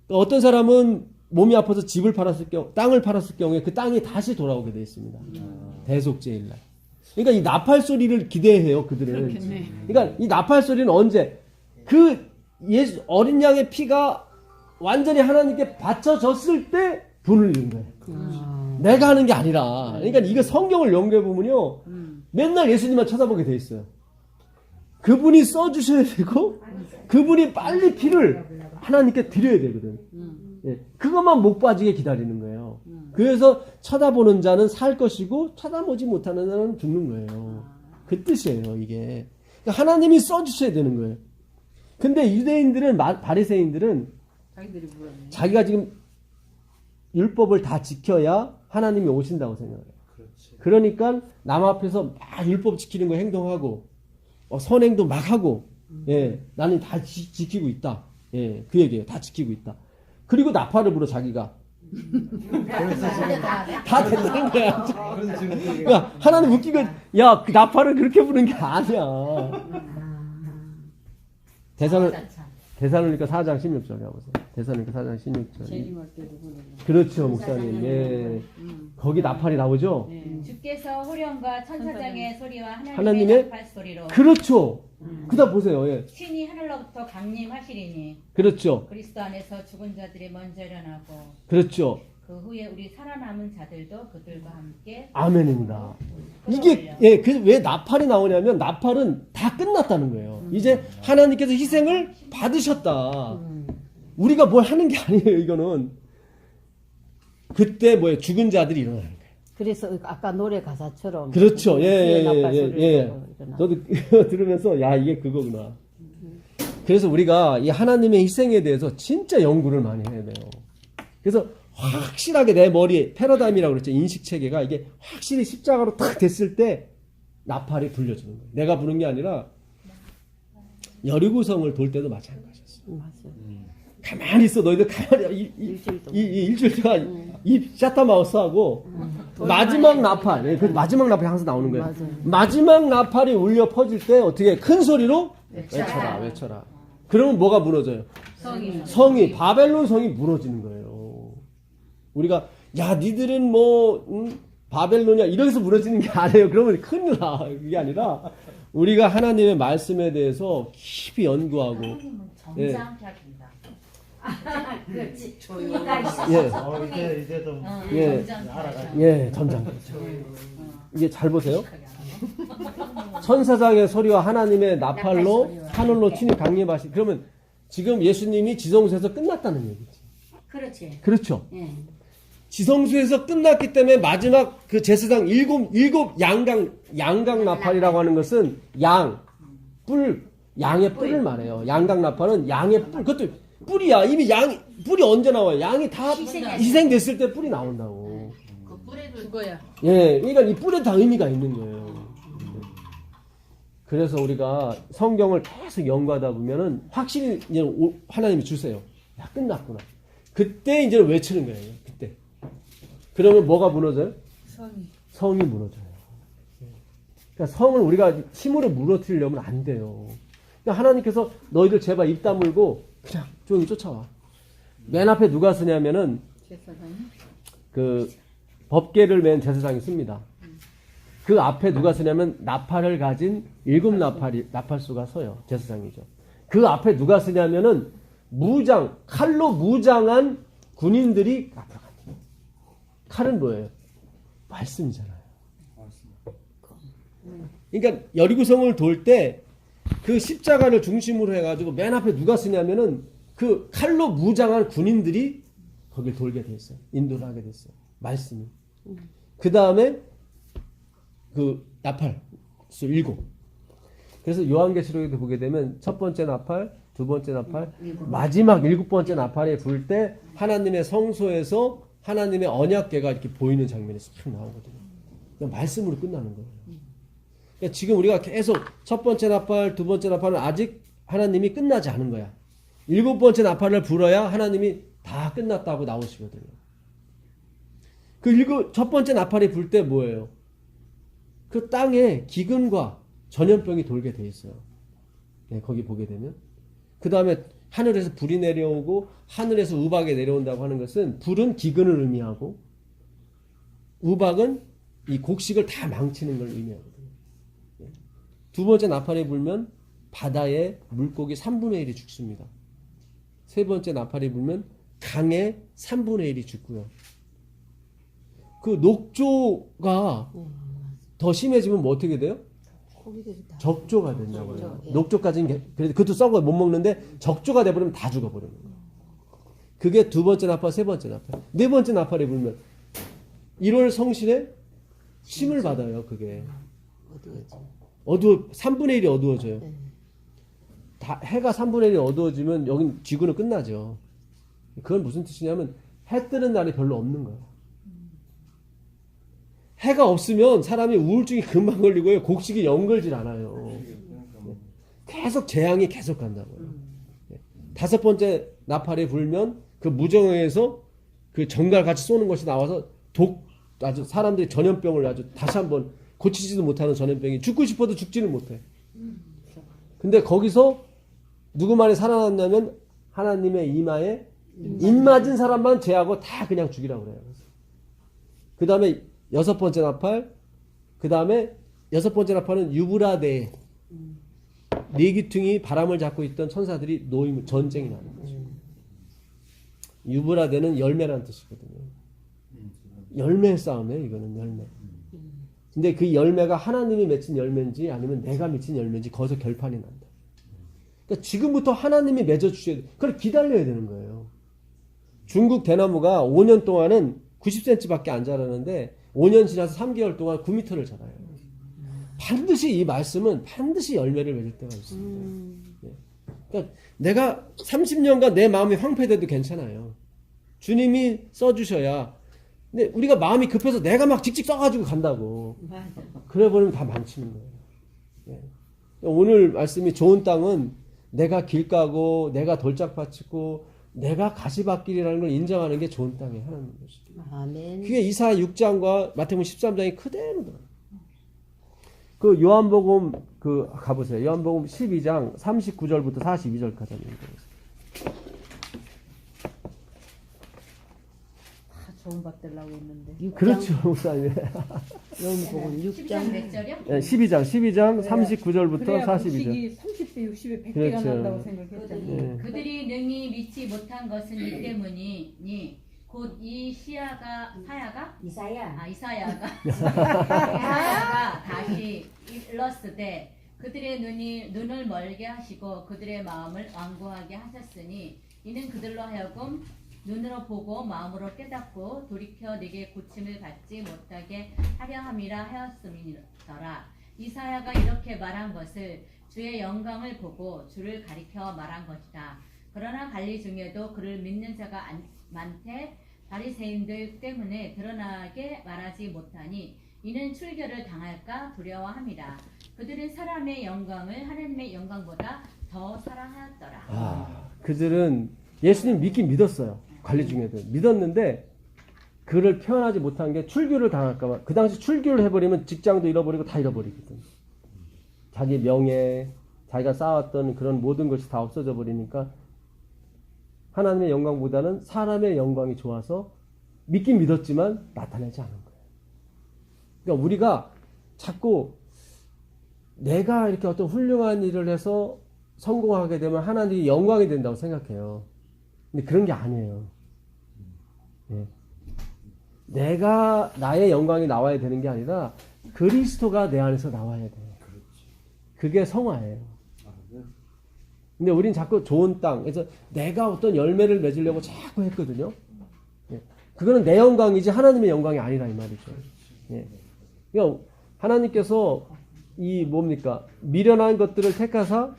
어떤 사람은 몸이 아파서 집을 팔았을 경우, 땅을 팔았을 경우에 그 땅이 다시 돌아오게 되어 있습니다. 대속제일날. 그러니까 이 나팔 소리를 기대해요, 그들은. 그렇겠네. 그러니까 이 나팔 소리는 언제? 그 예수 어린 양의 피가 완전히 하나님께 바쳐졌을 때 분을 이룬 거예요. 내가 하는 게 아니라. 그러니까 이거 성경을 연구해 보면요, 맨날 예수님만 쳐다보게 돼 있어요. 그분이 써주셔야 되고, 그분이 빨리 피를 하나님께 드려야 되거든. 예, 그것만 못 빠지게 기다리는 거예요. 그래서 쳐다보는 자는 살 것이고 쳐다보지 못하는 자는 죽는 거예요. 그 뜻이에요, 이게. 그러니까 하나님이 써주셔야 되는 거예요. 근데 유대인들은, 바리새인들은 자기들이 물었네. 자기가 지금 율법을 다 지켜야 하나님이 오신다고 생각해요. 그러니까 남 앞에서 막 율법 지키는 거 행동하고 선행도 막 하고, 예, 나는 다 지키고 있다. 예, 그 얘기예요. 다 지키고 있다. 그리고 나팔을 불어 자기가. 다 된다는 거야. 그래서 지금 그러니까 하나님 웃기고, 야, 그 나팔을 그렇게 부는 게 아니야. 데살로니가 4장 16절 가보세요. 데살로니가 4장 16절. 재림할 때도 그러네. 그렇죠, 목사님. 예. 거기 나팔이 나오죠? 주께서 호령과 천사장의 소리와 하나님의 하나님의 나팔 소리로 그렇죠. 그다 보세요. 예. 친히 하늘로부터 강림하시리니 그렇죠. 그리스도 안에서 죽은 자들이 먼저 일어나고 그렇죠. 그 후에 우리 살아남은 자들도 그들과 함께 아멘입니다. 이게, 예, 왜 나팔이 나오냐면, 나팔은 다 끝났다는 거예요. 이제 하나님께서 희생을 받으셨다. 우리가 뭘 하는 게 아니에요, 이거는. 그때 죽은 자들이 일어나는 거예요. 그래서 아까 노래 가사처럼 그렇죠. 예. 일어나. 저도 들으면서, 야, 이게 그거구나. 그래서 우리가 이 하나님의 희생에 대해서 진짜 연구를 많이 해야 돼요. 그래서 확실하게 내 머리에 패러다임이라고 그랬죠. 인식 체계가 이게 확실히 십자가로 딱 됐을 때 나팔이 불려주는 거예요. 내가 부는 게 아니라 여리고성을 돌 때도 마찬가지였어요. 맞아요. 가만히 있어. 너희들 가만히 일주일 동안 이 샤타마우스하고 마지막 나팔, 그 마지막 나팔이 항상 나오는 거예요. 맞아요. 마지막 나팔이 울려 퍼질 때 어떻게 큰 소리로 외쳐라. 그러면 뭐가 무너져요? 성이 바벨론 성이 무너지는 거예요. 우리가 야 니들은 바벨론이야 이러면서 무너지는 게 아니에요. 그러면 큰일 나. 그게 아니라 우리가 하나님의 말씀에 대해서 깊이 연구하고 하나님은 점잖게 하신다. 그렇지. 이제 좀 예. 점잖게 예, 점장. 이게 잘 보세요. 천사장의 소리와 하나님의 나팔로 나팔 소리와 하늘로 함께. 친히 강림하시. 그러면 지금 예수님이 지성소에서 끝났다는 얘기지. 그렇지. 그렇죠. 예. 지성소에서 끝났기 때문에 마지막 그 제사장 일곱 양강 나팔이라고 하는 것은 양의 뿔을 말해요. 양강 나팔은 양의 뿔. 그것도 뿔이야. 이미 뿔이 언제 나와요? 양이 다 희생됐을 때 뿔이 나온다고. 그 뿔에도 그거야. 예, 그러니까 이 뿔에 다 의미가 있는 거예요. 그래서 우리가 성경을 계속 연구하다 보면은 확실히 이제 하나님이 주세요. 야, 끝났구나. 그때 이제 외치는 거예요. 그때. 그러면 뭐가 무너져요? 성이 무너져요. 그러니까 성을 우리가 힘으로 무너뜨리려면 안 돼요. 그러니까 하나님께서 너희들 제발 입 다물고 그냥 조용히 쫓아와. 맨 앞에 누가 쓰냐면은 제사장이? 그 법궤를 맨 제사장이 씁니다. 그 앞에 누가 쓰냐면 나팔을 가진 7 나팔수가 서요. 제사장이죠. 그 앞에 누가 쓰냐면은 칼로 무장한 군인들이 앞에 가요. 칼은 뭐예요? 말씀이잖아요. 그러니까 여리고성을 돌 때 그 십자가를 중심으로 해가지고 맨 앞에 누가 쓰냐면은 그 칼로 무장한 군인들이 거길 돌게 돼 있어요. 인도를 하게 됐어요. 말씀이. 그 다음에 그 나팔수 7. 그래서 요한계시록에도 보게 되면 첫 번째 나팔, 두 번째 나팔, 마지막 7번째 나팔에 불 때 하나님의 성소에서 하나님의 언약궤가 이렇게 보이는 장면이 싹 나오거든요. 그냥 말씀으로 끝나는 거예요. 그러니까 지금 우리가 계속 첫 번째 나팔, 두 번째 나팔은 아직 하나님이 끝나지 않은 거야. 7번째 나팔을 불어야 하나님이 다 끝났다고 나오시거든요. 첫 번째 나팔이 불 때 뭐예요? 그 땅에 기근과 전염병이 돌게 돼 있어요. 네, 거기 보게 되면. 그 다음에 하늘에서 불이 내려오고 하늘에서 우박이 내려온다고 하는 것은 불은 기근을 의미하고 우박은 이 곡식을 다 망치는 걸 의미하거든요. 두 번째 나팔이 불면 바다의 물고기 3분의 1이 죽습니다. 세 번째 나팔이 불면 강의 3분의 1이 죽고요. 그 녹조가 더 심해지면 뭐 어떻게 돼요? 적조가 된다고요. 녹조까지는 그래도 그것도 썩어 못 먹는데 적조가 돼버리면 다 죽어버리는 거예요. 그게 두 번째 나팔, 세 번째 나팔. 네 번째 나팔이 불면 1월 성신에 심을 받아요. 그게 어두워 3분의 1이 어두워져요. 해가 3분의 1이 어두워지면 여긴 지구는 끝나죠. 그건 무슨 뜻이냐면 해 뜨는 날이 별로 없는 거예요. 해가 없으면 사람이 우울증이 금방 걸리고요. 곡식이 연걸질 않아요. 계속 재앙이 계속 간다고요. 다섯 번째 나팔이 불면 그 무정에서 그 정갈같이 쏘는 것이 나와서 아주 사람들이 전염병을 아주 다시 한번 고치지도 못하는 전염병이 죽고 싶어도 죽지는 못해. 근데 거기서 누구만이 살아났냐면 하나님의 이마에 인 맞은 사람만 제하고 다 그냥 죽이라고 그래요. 그 다음에 여섯 번째 나팔, 그 다음에 여섯 번째 나팔은 유브라데 네 귀퉁이 바람을 잡고 있던 천사들이 전쟁이 나는 거죠. 유브라데는 열매라는 뜻이거든요. 열매의 싸움이에요. 이거는 열매. 근데 그 열매가 하나님이 맺힌 열매인지 아니면 내가 맺힌 열매인지 거기서 결판이 난다. 그러니까 지금부터 하나님이 맺어주셔야 돼. 그걸 기다려야 되는 거예요. 중국 대나무가 5년 동안은 90cm밖에 안 자라는데 5년 지나서 3개월 동안 9m를 자라요. 반드시 이 말씀은 반드시 열매를 맺을 때가 있습니다. 그러니까 내가 30년간 내 마음이 황폐돼도 괜찮아요. 주님이 써주셔야. 근데 우리가 마음이 급해서 내가 막 직직 써가지고 간다고. 그래 버리면 다 망치는 거예요. 오늘 말씀이 좋은 땅은 내가 길 까고 내가 돌짝밭 치고 내가 가시밭길이라는 걸 인정하는 게 좋은 땅이에요. 하나님 것이죠. 아멘. 그게 이사야 6장과 마태복음 13장이 그대로 들어요. 그 요한복음 가보세요. 요한복음 12장 39절부터 42절까지 한번 읽어보세요. 다 좋은 밥 되려고 했는데. 그렇죠, 목사님. 요한복음 12장 6장 몇 절이요? 12장 39절부터 그래야 42절. 곡식이 30대 60에 100대가 그렇죠. 난다고 생각했잖아요. 네. 그들이 능히 믿지 못한 것은 이 때문이니 곧 이 사야가 이사야. 이사야가 이사야가 다시 일렀으되 그들의 눈을 멀게 하시고 그들의 마음을 완고하게 하셨으니 이는 그들로 하여금 눈으로 보고 마음으로 깨닫고 돌이켜 내게 고침을 받지 못하게 하려 함이라 하였음이더라. 이사야가 이렇게 말한 것을 주의 영광을 보고 주를 가리켜 말한 것이다. 그러나 관리 중에도 그를 믿는 자가 많되 바리새인들 때문에 드러나게 말하지 못하니 이는 출교를 당할까 두려워함이라. 그들은 사람의 영광을 하나님의 영광보다 더 사랑하였더라. 그들은 예수님 믿긴 믿었어요. 관리 중에도 믿었는데 그를 표현하지 못한 게 출교를 당할까봐. 그 당시 출교를 해버리면 직장도 잃어버리고 다 잃어버리거든. 자기 명예, 자기가 쌓았던 그런 모든 것이 다 없어져 버리니까 하나님의 영광보다는 사람의 영광이 좋아서 믿긴 믿었지만 나타내지 않은 거예요. 그러니까 우리가 자꾸 내가 이렇게 어떤 훌륭한 일을 해서 성공하게 되면 하나님이 영광이 된다고 생각해요. 근데 그런 게 아니에요. 예. 내가 나의 영광이 나와야 되는 게 아니라 그리스도가 내 안에서 나와야 돼요. 그게 성화예요. 근데 우린 자꾸 좋은 땅, 그래서 내가 어떤 열매를 맺으려고 자꾸 했거든요. 예. 그거는 내 영광이지 하나님의 영광이 아니라 이 말이죠. 예. 그러니까 하나님께서 이 뭡니까? 미련한 것들을 택하사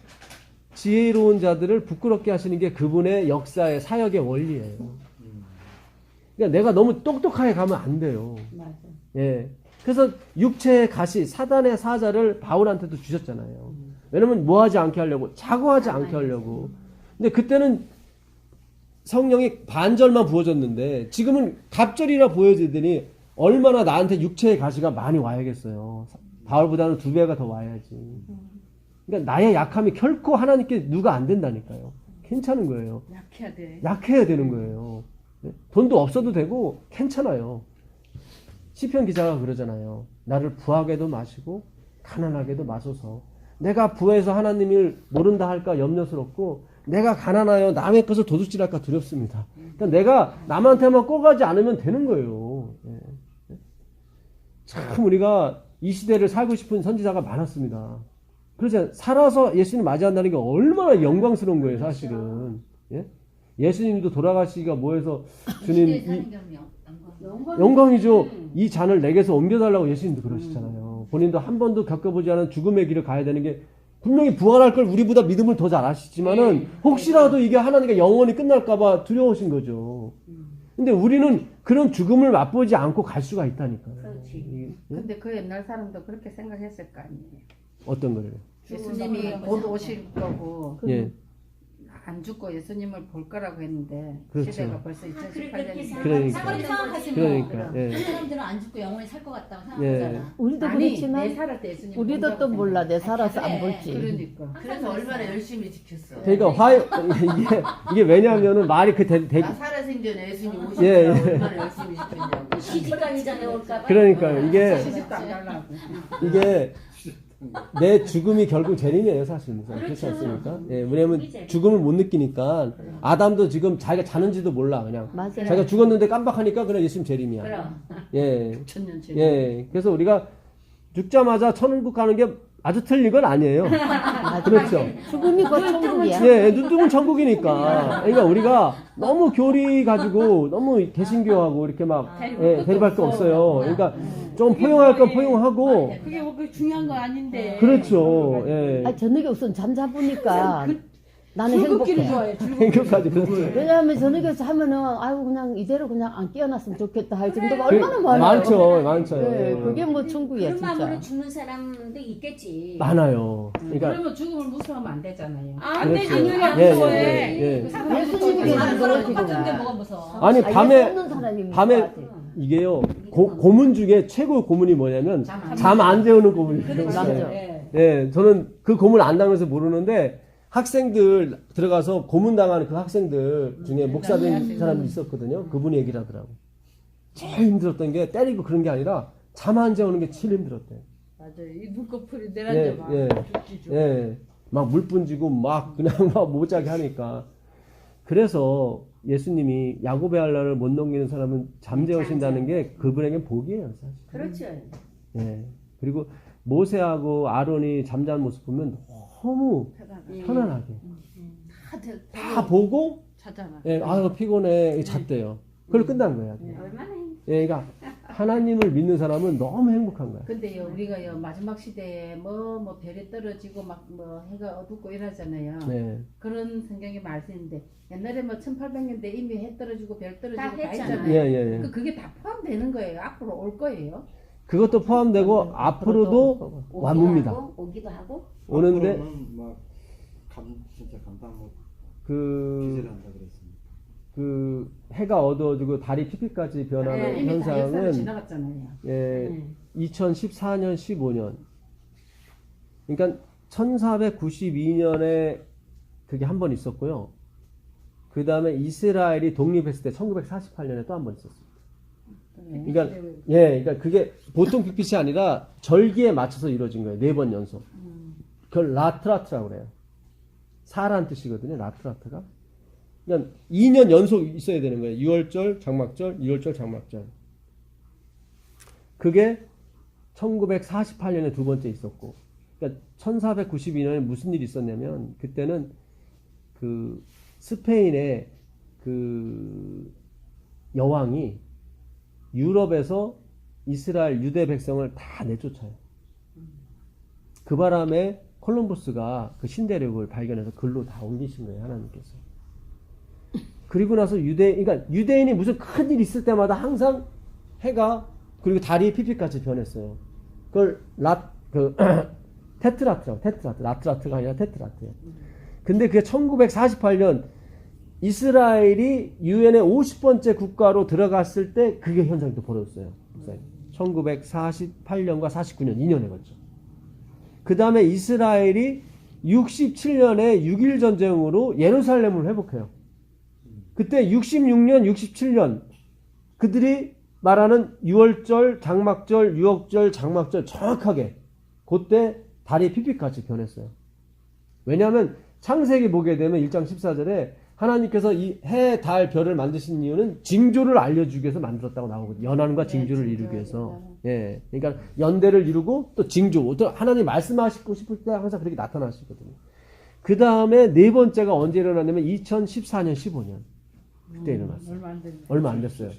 지혜로운 자들을 부끄럽게 하시는 게 그분의 역사의 사역의 원리예요. 그러니까 내가 너무 똑똑하게 가면 안 돼요. 맞아. 예. 그래서 육체의 가시, 사단의 사자를 바울한테도 주셨잖아요. 왜냐면 뭐 하지 않게 하려고, 자고하지 않게 하려고. 근데 그때는 성령이 반절만 부어졌는데 지금은 갑절이라 보여지더니 얼마나 나한테 육체의 가시가 많이 와야겠어요. 바울보다는 2배가 더 와야지. 그러니까 나의 약함이 결코 하나님께 누가 안 된다니까요. 괜찮은 거예요. 약해야 돼. 약해야 되는 거예요. 돈도 없어도 되고 괜찮아요. 시편 기자가 그러잖아요. 나를 부하게도 마시고 가난하게도 마소서. 내가 부해서 하나님을 모른다 할까 염려스럽고 내가 가난하여 남의 것을 도둑질할까 두렵습니다. 그러니까 내가 남한테만 꼬가지 않으면 되는 거예요. 참 우리가 이 시대를 살고 싶은 선지자가 많았습니다. 그래서 살아서 예수님 맞이한다는 게 얼마나 영광스러운 거예요, 사실은. 예? 예수님도 돌아가시기가 뭐해서 주님 영광이죠. 이 잔을 내게서 옮겨달라고 예수님도 그러시잖아요. 본인도 한 번도 겪어보지 않은 죽음의 길을 가야 되는 게 분명히 부활할 걸 우리보다 믿음을 더 잘 아시지만은 혹시라도 이게 하나님과 영원히 끝날까봐 두려우신 거죠. 근데 우리는 그런 죽음을 맛보지 않고 갈 수가 있다니까요. 그렇지. 예? 근데 그 옛날 사람도 그렇게 생각했을 거 아니에요. 어떤 거를? 예수님이 곧 오실 거고 예. 안 죽고 예수님을 볼 거라고 했는데 그렇죠. 시대가 벌써 그렇게 2018년이니까. 그러니까. 사람들이 생각하시면 그러니까. 예. 그 사람들은 안 죽고 영원히 살 것 같다고 예. 생각하잖아. 우리도 아니 내 그렇지만 살을 때 예수님 우리도 본다고 또 몰라. 생각해. 내 살아서 안 그래. 볼지. 그러니까. 그래서 얼마나 열심히 지켰어. 그러니까 이게 왜냐하면은 말이 나 살아생전에 예수님 오실 예, 때 예. 얼마나 열심히 지켰냐고. 시집가기 전에 올까봐. 그러니까 이게 시집도 안 가려고. 내 죽음이 결국 재림이에요, 사실은. 그렇지 않습니까? 예, 왜냐면 죽음을 못 느끼니까 아담도 지금 자기가 자는지도 몰라, 그냥. 맞아요. 자기가 죽었는데 깜박하니까 그냥 예수님 재림이야. 그럼. 예. 천년 전. 예. 그래서 우리가 죽자마자 천국 가는 게 아주 틀린 건 아니에요. 그렇죠. 죽음이 곧 천국이야. 예, 눈뜨면 천국이니까. 그러니까 우리가 너무 교리 가지고 너무 개신교하고 이렇게 막 대립할 거 없어요. 그러니까 좀 포용할 건 포용하고. 그게 뭐 그 중요한 거 아닌데. 그렇죠. 예. 아, 저녁에 우선 잠자보니까 나는 줄긋기를 행복해. 좋아해. 행복하지, 그렇죠. 왜냐하면 저녁에서 하면은 아이고 그냥 이대로 그냥 안 깨어났으면 좋겠다 할 정도가 얼마나 많아요. 많죠, 많죠. 네, 그게 뭐 천국이야 그런 마음으로 진짜. 죽는 사람도 있겠지. 많아요. 그러니까 그러면 죽음을 무서워하면 안 되잖아요. 안 그렇죠. 되지. 우리가 예, 무서워해. 예, 예. 예수님이 계신 거는 똑같은데 지금. 뭐가 무서워? 아니 밤에 없는 사람이 밤에 이게요 고문 중에 최고 고문이 뭐냐면 잠 안 재우는 고문이 맞아. 예, 저는 그 고문 안 당해서 모르는데 학생들 들어가서 고문 당하는 그 학생들 중에 목사된 사람이 있었거든요. 그분이 얘기를 하더라고. 제일 힘들었던 게 때리고 그런 게 아니라 잠 안 재우는 게 제일 힘들었대. 맞아요. 이 눈꺼풀이 예, 내려앉아 막 예, 죽지. 예, 막 물 뿜지고 막 그냥 막 못 자게 하니까. 그래서 예수님이 야곱의 알라를 못 넘기는 사람은 잠재우신다는 게 그분에겐 복이에요, 사실. 그렇죠. 예. 그리고 모세하고 아론이 잠자는 모습 보면 너무 편안하게 다 보고 찾아나. 예, 아유 피곤해 잤대요. 그걸 끝난 거예요. 얼마나 예, 그러니까 하나님을 믿는 사람은 너무 행복한 거야. 근데요, 우리가요, 마지막 시대에 뭐 별이 떨어지고 막 뭐 해가 어둡고 이러잖아요. 네. 그런 성경에 말씀인데, 옛날에 뭐 1800년대 이미 해 떨어지고 별 떨어지고 다 다 했잖아요. 했잖아요. 예, 예, 예. 그게 다 포함되는 거예요. 앞으로 올 거예요. 그것도 포함되고 앞으로도 완무입니다. 오기도 하고. 오는데 앞으로는 진짜 감당 못 그 기재를 한다 그랬습니다. 그 해가 어두워지고 달이 피피까지 변하는 이미 다 역사를 현상은 지나갔잖아요. 예, 2014년, 15년. 그러니까 1492년에 그게 한 번 있었고요. 그 다음에 이스라엘이 독립했을 때 1948년에 또 한 번 있었어요. 그러니까 그러니까 그게 보통 빅빛이 아니라 절기에 맞춰서 이루어진 거예요. 4번 연속. 그걸 라트라트라고 그래요. 사라는 뜻이거든요. 라트라트가. 그러니까 2년 연속 있어야 되는 거예요. 6월절, 장막절, 2월절, 장막절. 그게 1948년에 두 번째 있었고, 그러니까 1492년에 무슨 일이 있었냐면, 그때는 그 스페인의 그 여왕이 유럽에서 이스라엘 유대 백성을 다 내쫓아요. 그 바람에 콜럼버스가 그 신대륙을 발견해서 글로 다 옮기신 거예요, 하나님께서. 그리고 나서 그러니까 유대인이 무슨 큰일 있을 때마다 항상 해가 그리고 달이 피피같이 변했어요. 그걸 테트라트라고, 라트라트가 아니라 테트라트예요. 근데 그게 1948년 이스라엘이 유엔의 50번째 국가로 들어갔을 때 그게 현상이 또 벌어졌어요. 1948년과 49년 2년에 걸쳐. 그 다음에 이스라엘이 67년에 6.1 전쟁으로 예루살렘을 회복해요. 그때 66년, 67년 그들이 말하는 6월절, 장막절, 6월절, 장막절 정확하게 그때 달이 피피같이 변했어요. 왜냐하면 창세기 보게 되면 1장 14절에 하나님께서 이 해, 달, 별을 만드신 이유는 징조를 알려주기 위해서 만들었다고 나오거든요. 연한과 징조를 이루기 위해서. 예. 그러니까 연대를 이루고 또 징조. 또 하나님 말씀하시고 싶을 때 항상 그렇게 나타나시거든요. 그 다음에 네 번째가 언제 일어났냐면 2014년, 15년. 그때 일어났어요. 얼마 안 됐어요.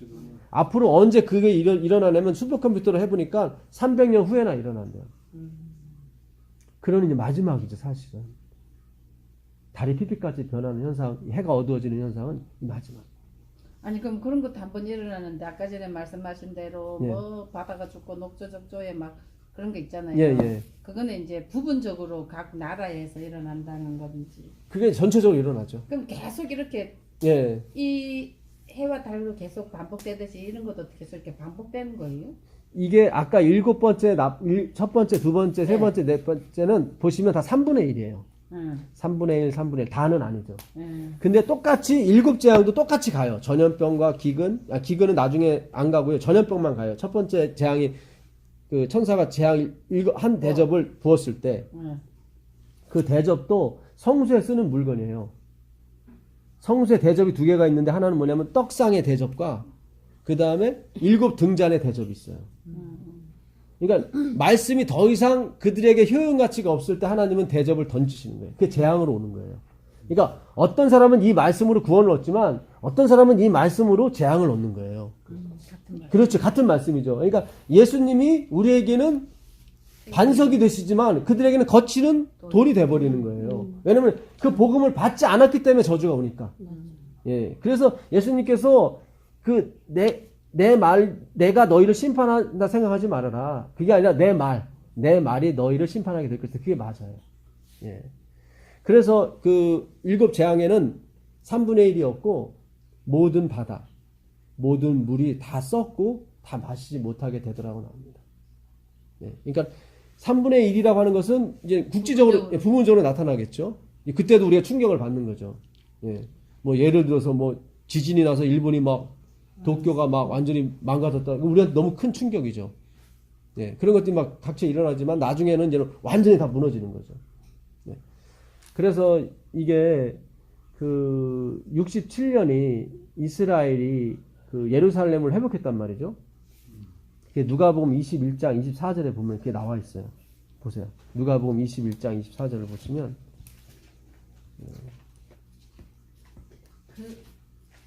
앞으로 언제 그게 일어나냐면 슈퍼컴퓨터로 해보니까 300년 후에나 일어난대요. 그러니 이제 마지막이죠, 사실은. 달이 피피까지 변하는 현상, 해가 어두워지는 현상은 이 마지막. 아니 그럼 그런 것도 한번 일어나는데 아까 전에 말씀하신 대로 예. 뭐 바다가 죽고 녹조적조에 막 그런 거 있잖아요. 예, 예. 그거는 이제 부분적으로 각 나라에서 일어난다는 거든지. 그게 전체적으로 일어나죠. 그럼 계속 이렇게 예. 이 해와 달로 계속 반복되듯이 이런 것도 계속 이렇게 반복되는 거예요? 이게 아까 첫 번째, 두 번째, 세 번째, 네 번째는 보시면 다 3분의 1이에요. 3분의 1, 3분의 1. 다는 아니죠. 근데 똑같이 7재앙도 똑같이 가요. 전염병과 기근은 나중에 안 가고요. 전염병만 가요. 첫 번째 재앙이 그 천사가 한 대접을 부었을 때 그 대접도 성수에 쓰는 물건이에요. 성수에 대접이 2개가 있는데 하나는 뭐냐면 떡상의 대접과 그 다음에 7 등잔의 대접이 있어요. 그러니까 말씀이 더 이상 그들에게 효용 가치가 없을 때 하나님은 대접을 던지시는 거예요. 그게 재앙으로 오는 거예요. 그러니까 어떤 사람은 이 말씀으로 구원을 얻지만 어떤 사람은 이 말씀으로 재앙을 얻는 거예요. 그렇죠. 같은 말씀이죠. 그러니까 예수님이 우리에게는 반석이 되시지만 그들에게는 거치는 돌이 돼버리는 거예요. 왜냐하면 그 복음을 받지 않았기 때문에 저주가 오니까. 예. 그래서 예수님께서 내가 너희를 심판한다 생각하지 말아라. 그게 아니라 내 말이 너희를 심판하게 될 것이다. 그게 맞아요. 예. 그래서 그 7 재앙에는 3분의 1이었고, 모든 바다, 모든 물이 다 썩고, 다 마시지 못하게 되더라고 나옵니다. 예. 그러니까 3분의 1이라고 하는 것은 이제 국지적으로, 부분적으로 나타나겠죠. 그때도 우리가 충격을 받는 거죠. 예. 뭐 예를 들어서 뭐 지진이 나서 일본이 막 도쿄가 막 완전히 망가졌다. 우리한테 너무 큰 충격이죠. 예, 그런 것들이 막 각처에 일어나지만 나중에는 이제 완전히 다 무너지는 거죠. 예. 그래서 이게 그 67년이 이스라엘이 그 예루살렘을 회복했단 말이죠. 그게 누가복음 21장 24절에 보면 그게 나와 있어요. 보세요. 누가복음 21장 24절을 보시면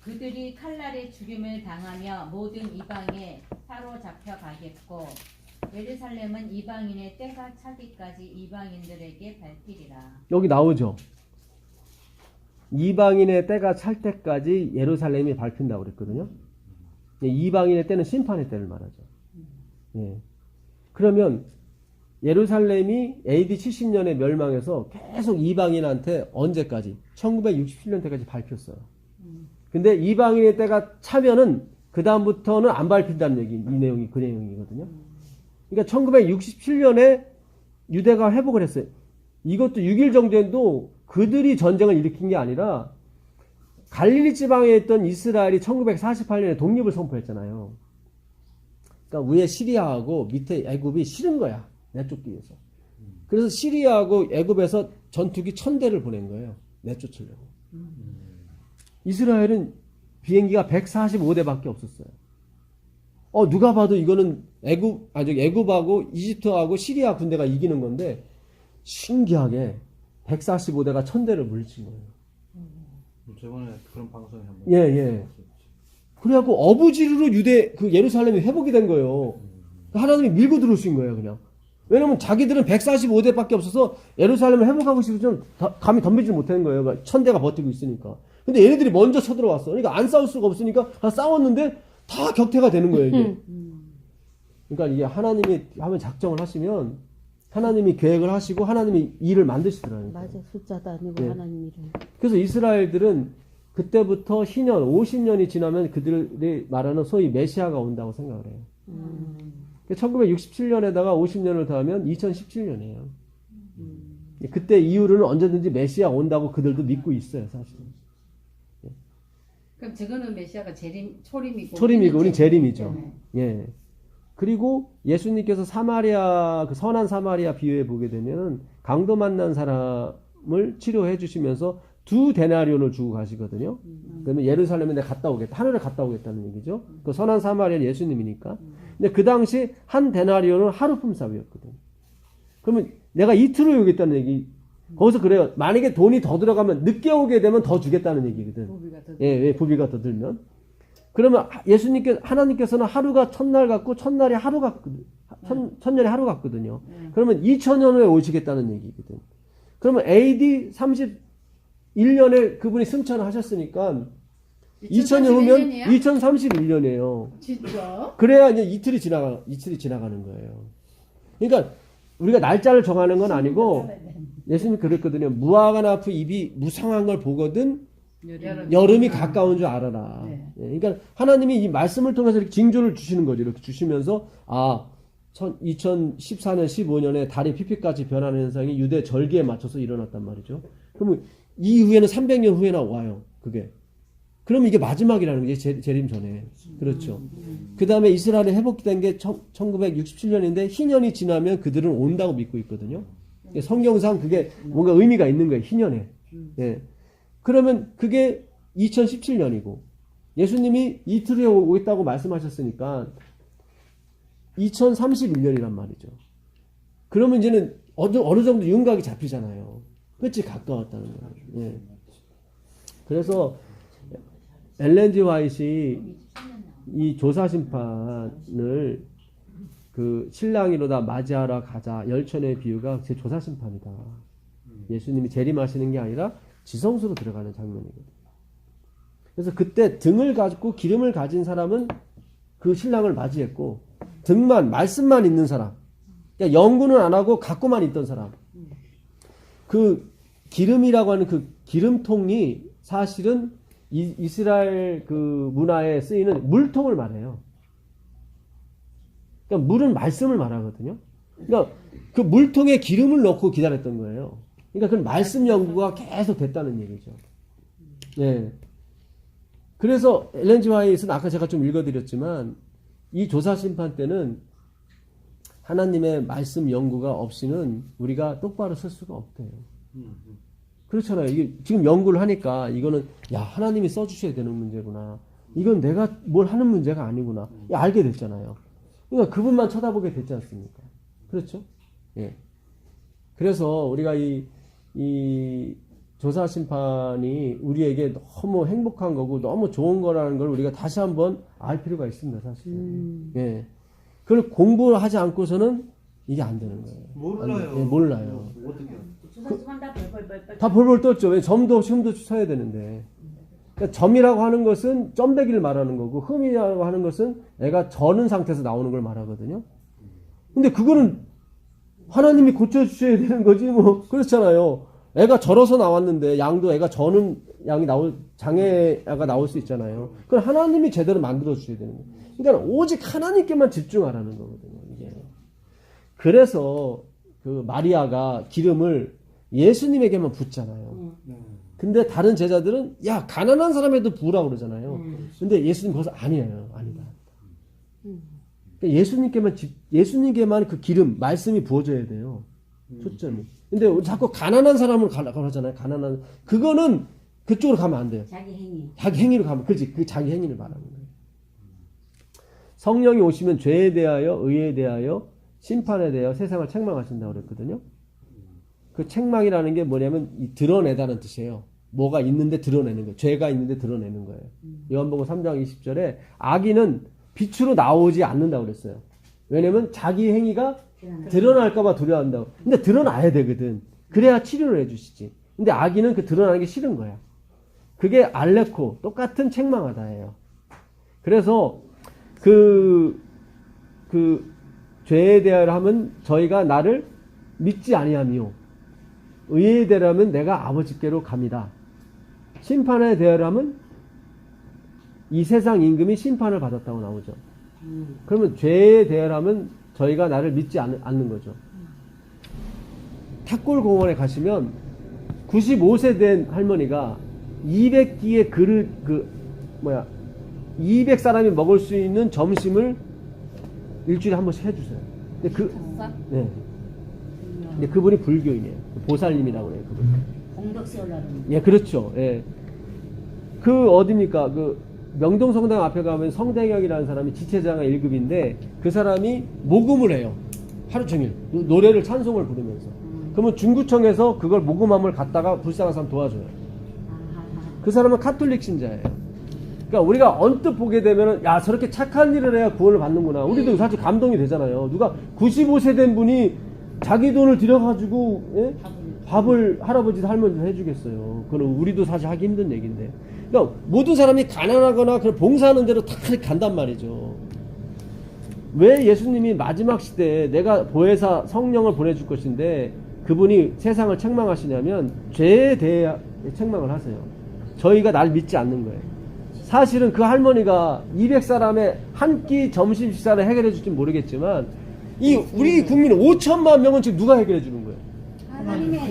그들이 칼날의 죽임을 당하며 모든 이방에 사로잡혀 가겠고 예루살렘은 이방인의 때가 차기까지 이방인들에게 밟히리라. 여기 나오죠. 이방인의 때가 찰 때까지 예루살렘이 밟힌다고 그랬거든요. 이방인의 때는 심판의 때를 말하죠. 예. 그러면 예루살렘이 AD 70년에 멸망해서 계속 이방인한테 언제까지? 1967년 때까지 밟혔어요. 근데 이방인의 때가 차면은 그 다음부터는 안 밟힌다는 얘기, 이 내용이 그 내용이거든요. 그러니까 1967년에 유대가 회복을 했어요. 이것도 6.1 정전도 그들이 전쟁을 일으킨 게 아니라 갈릴리 지방에 있던 이스라엘이 1948년에 독립을 선포했잖아요. 그러니까 위에 시리아하고 밑에 애굽이 싫은 거야. 내쫓기 위해서. 그래서 시리아하고 애굽에서 전투기 1000대를 보낸 거예요. 내쫓으려고. 이스라엘은 비행기가 145대밖에 없었어요. 누가 봐도 이거는 애굽하고 이집트하고 시리아 군대가 이기는 건데 신기하게 145대가 1000대를 물리친 거예요. 저번에 그런 방송에 한번 예. 그래갖고 어부지르로 그 예루살렘이 회복이 된 거예요. 하나님이 밀고 들어오신 거예요, 그냥. 왜냐면 자기들은 145대밖에 없어서 예루살렘을 회복하고 싶으면 감히 덤비지 못하는 거예요. 1000대가 버티고 있으니까. 근데 얘네들이 먼저 쳐들어왔어. 그러니까 안 싸울 수가 없으니까 다 싸웠는데 다 격퇴가 되는 거예요, 이게. 그러니까 이게 하나님이 하면 작정을 하시면 하나님이 계획을 하시고 하나님이 일을 만드시더라고요. 맞아. 숫자도 아니고 네. 하나님 이름. 그래서 이스라엘들은 그때부터 희년 50년이 지나면 그들이 말하는 소위 메시아가 온다고 생각을 해요. 1967년에다가 50년을 더하면 2017년이에요. 그때 이후로는 언제든지 메시아 온다고 그들도 믿고 있어요, 사실은. 그럼 저거는 메시아가 초림이고 초림이고 우린 재림이죠. 네. 예. 그리고 예수님께서 사마리아 그 선한 사마리아 비유에 보게 되면 강도 만난 사람을 치료해 주시면서 2데나리온을 주고 가시거든요. 그러면 예루살렘에 내가 갔다 오겠다. 하늘에 갔다 오겠다는 얘기죠. 그 선한 사마리아는 예수님이니까. 근데 그 당시 1데나리온은 하루 품삯이었거든요. 그러면 내가 이틀을 오겠다는 얘기. 거기서 그래요. 만약에 돈이 더 들어가면 늦게 오게 되면 더 주겠다는 얘기거든. 예, 부비가 더 들면. 그러면 하나님께서는 하루가 천날 같고 천날이 하루 같거든. 천년이 하루 같거든요. 그러면 2000년 후에 오시겠다는 얘기거든. 그러면 AD 31년에 그분이 승천을 하셨으니까 2000년 후면 2031년이에요. 진짜? 그래야 이제 이틀이 지나가는 거예요. 그러니까 우리가 날짜를 정하는 건 아니고 예수님이 그랬거든요. 무화과 나무 잎이 무성한 걸 보거든 여름이 가까운 줄 알아라. 네. 예, 그러니까 하나님이 이 말씀을 통해서 이렇게 징조를 주시는 거죠. 이렇게 주시면서 2014년 15년에 달이 피피까지 변하는 현상이 유대 절기에 맞춰서 일어났단 말이죠. 그러면 이후에는 300년 후에나 와요. 그게. 그럼 이게 마지막이라는 게 재림 전에. 그렇죠. 그 다음에 이스라엘이 회복된 게 1967년인데 희년이 지나면 그들은 온다고 믿고 있거든요. 성경상 그게 뭔가 의미가 있는 거예요. 희년에. 예. 그러면 그게 2017년이고 예수님이 이틀 후에 오겠다고 말씀하셨으니까 2031년이란 말이죠. 그러면 이제는 어느 정도 윤곽이 잡히잖아요. 끝이 가까웠다는 거예요. 예. 그래서 엘렌 G 화이트이 이 조사 심판을 그 신랑이로다 맞이하러 가자 열천의 비유가 제 조사 심판이다. 예수님이 재림하시는 게 아니라 지성소로 들어가는 장면이거든요. 그래서 그때 등을 가지고 기름을 가진 사람은 그 신랑을 맞이했고 말씀만 있는 사람, 그러니까 연구는 안 하고 갖고만 있던 사람, 그 기름이라고 하는 그 기름통이 사실은 이스라엘 그 문화에 쓰이는 물통을 말해요. 그러니까 물은 말씀을 말하거든요. 그러니까 그 물통에 기름을 넣고 기다렸던 거예요. 그러니까 그건 말씀 연구가 계속 됐다는 얘기죠. 네. 그래서 엘렌 G 화이트는 아까 제가 좀 읽어드렸지만 이 조사 심판 때는 하나님의 말씀 연구가 없이는 우리가 똑바로 설 수가 없대요. 그렇잖아요. 이게 지금 연구를 하니까 이거는 야 하나님이 써주셔야 되는 문제구나. 이건 내가 뭘 하는 문제가 아니구나. 알게 됐잖아요. 그러니까 그분만 쳐다보게 됐지 않습니까? 그렇죠? 예. 그래서 우리가 이 조사 심판이 우리에게 너무 행복한 거고 너무 좋은 거라는 걸 우리가 다시 한번 알 필요가 있습니다, 사실. 예. 그걸 공부를 하지 않고서는 이게 안 되는 거예요. 몰라요. 예, 몰라요. 어떻게? 조사수만 다 벌벌벌벌. 다 벌벌 떴죠. 왜 점도 흠도 쳐야 되는데. 그러니까 점이라고 하는 것은 점배기를 말하는 거고 흠이라고 하는 것은 애가 저는 상태에서 나오는 걸 말하거든요. 근데 그거는 하나님이 고쳐주셔야 되는 거지 뭐 그렇잖아요. 애가 절어서 나왔는데 양도 애가 저는 양이 장애가 나올 수 있잖아요. 그걸 하나님이 제대로 만들어 주셔야 되는 거예요. 그러니까 오직 하나님께만 집중하라는 거거든요. 이게. 그래서 그 마리아가 기름을 예수님에게만 붓잖아요. 근데 다른 제자들은 야 가난한 사람에도 부으라고 그러잖아요. 근데 예수님 거기서 아니에요. 아니다. 그러니까 예수님께만 그 기름 말씀이 부어져야 돼요. 초점이. 근데 우리 자꾸 가난한 사람을 가라고 하잖아요. 가난한 그거는 그쪽으로 가면 안 돼요. 자기 행위. 자기 행위로 가면 그렇지. 그 자기 행위를 말하는 거예요. 성령이 오시면 죄에 대하여 의에 대하여 심판에 대하여 세상을 책망하신다고 그랬거든요. 그 책망이라는 게 뭐냐면 드러내다는 뜻이에요. 뭐가 있는데 드러내는 거예요. 죄가 있는데 드러내는 거예요. 요한복음 3장 20절에 악인은 빛으로 나오지 않는다고 그랬어요. 왜냐면 자기 행위가 드러날까봐 두려워한다고. 근데 드러나야 되거든. 그래야 치료를 해주시지. 근데 악인은 그 드러나는 게 싫은 거야. 그게 알레코 똑같은 책망하다예요. 그래서 그 죄에 대하여 하면 저희가 나를 믿지 아니하며 의에 대하면 내가 아버지께로 갑니다. 심판에 대하여 하면 이 세상 임금이 심판을 받았다고 나오죠. 그러면 죄에 대하여 하면 저희가 나를 믿지 않는 거죠. 탁골공원에 가시면 95세 된 할머니가 200끼의 그릇 200사람이 먹을 수 있는 점심을 일주일에 한 번씩 해주세요. 근데 근데 그분이 불교인이에요. 보살님이라고 해요. 그분. 공덕 세우려는. 예, 그렇죠. 예. 그 어디입니까? 그 명동성당 앞에 가면 성대경이라는 사람이 지체장애 1급인데 그 사람이 모금을 해요. 하루 종일 노래를 찬송을 부르면서. 그러면 중구청에서 그걸 모금함을 갖다가 불쌍한 사람 도와줘요. 그 사람은 카톨릭 신자예요. 그러니까 우리가 언뜻 보게 되면은 야 저렇게 착한 일을 해야 구원을 받는구나. 우리도 사실 감동이 되잖아요. 누가 95세 된 분이 자기 돈을 들여가지고 예? 밥을 할아버지 할머니도 해주겠어요. 그건 우리도 사실 하기 힘든 얘기인데. 그러니까 모든 사람이 가난하거나 그런 봉사하는 대로 다 간단 말이죠. 왜 예수님이 마지막 시대에 내가 보혜사 성령을 보내줄 것인데 그분이 세상을 책망하시냐면 죄에 대해 책망을 하세요. 저희가 날 믿지 않는 거예요. 사실은 그 할머니가 200사람의 한 끼 점심 식사를 해결해 줄지 모르겠지만 우리 국민 5천만 명은 지금 누가 해결해 주는 거예요?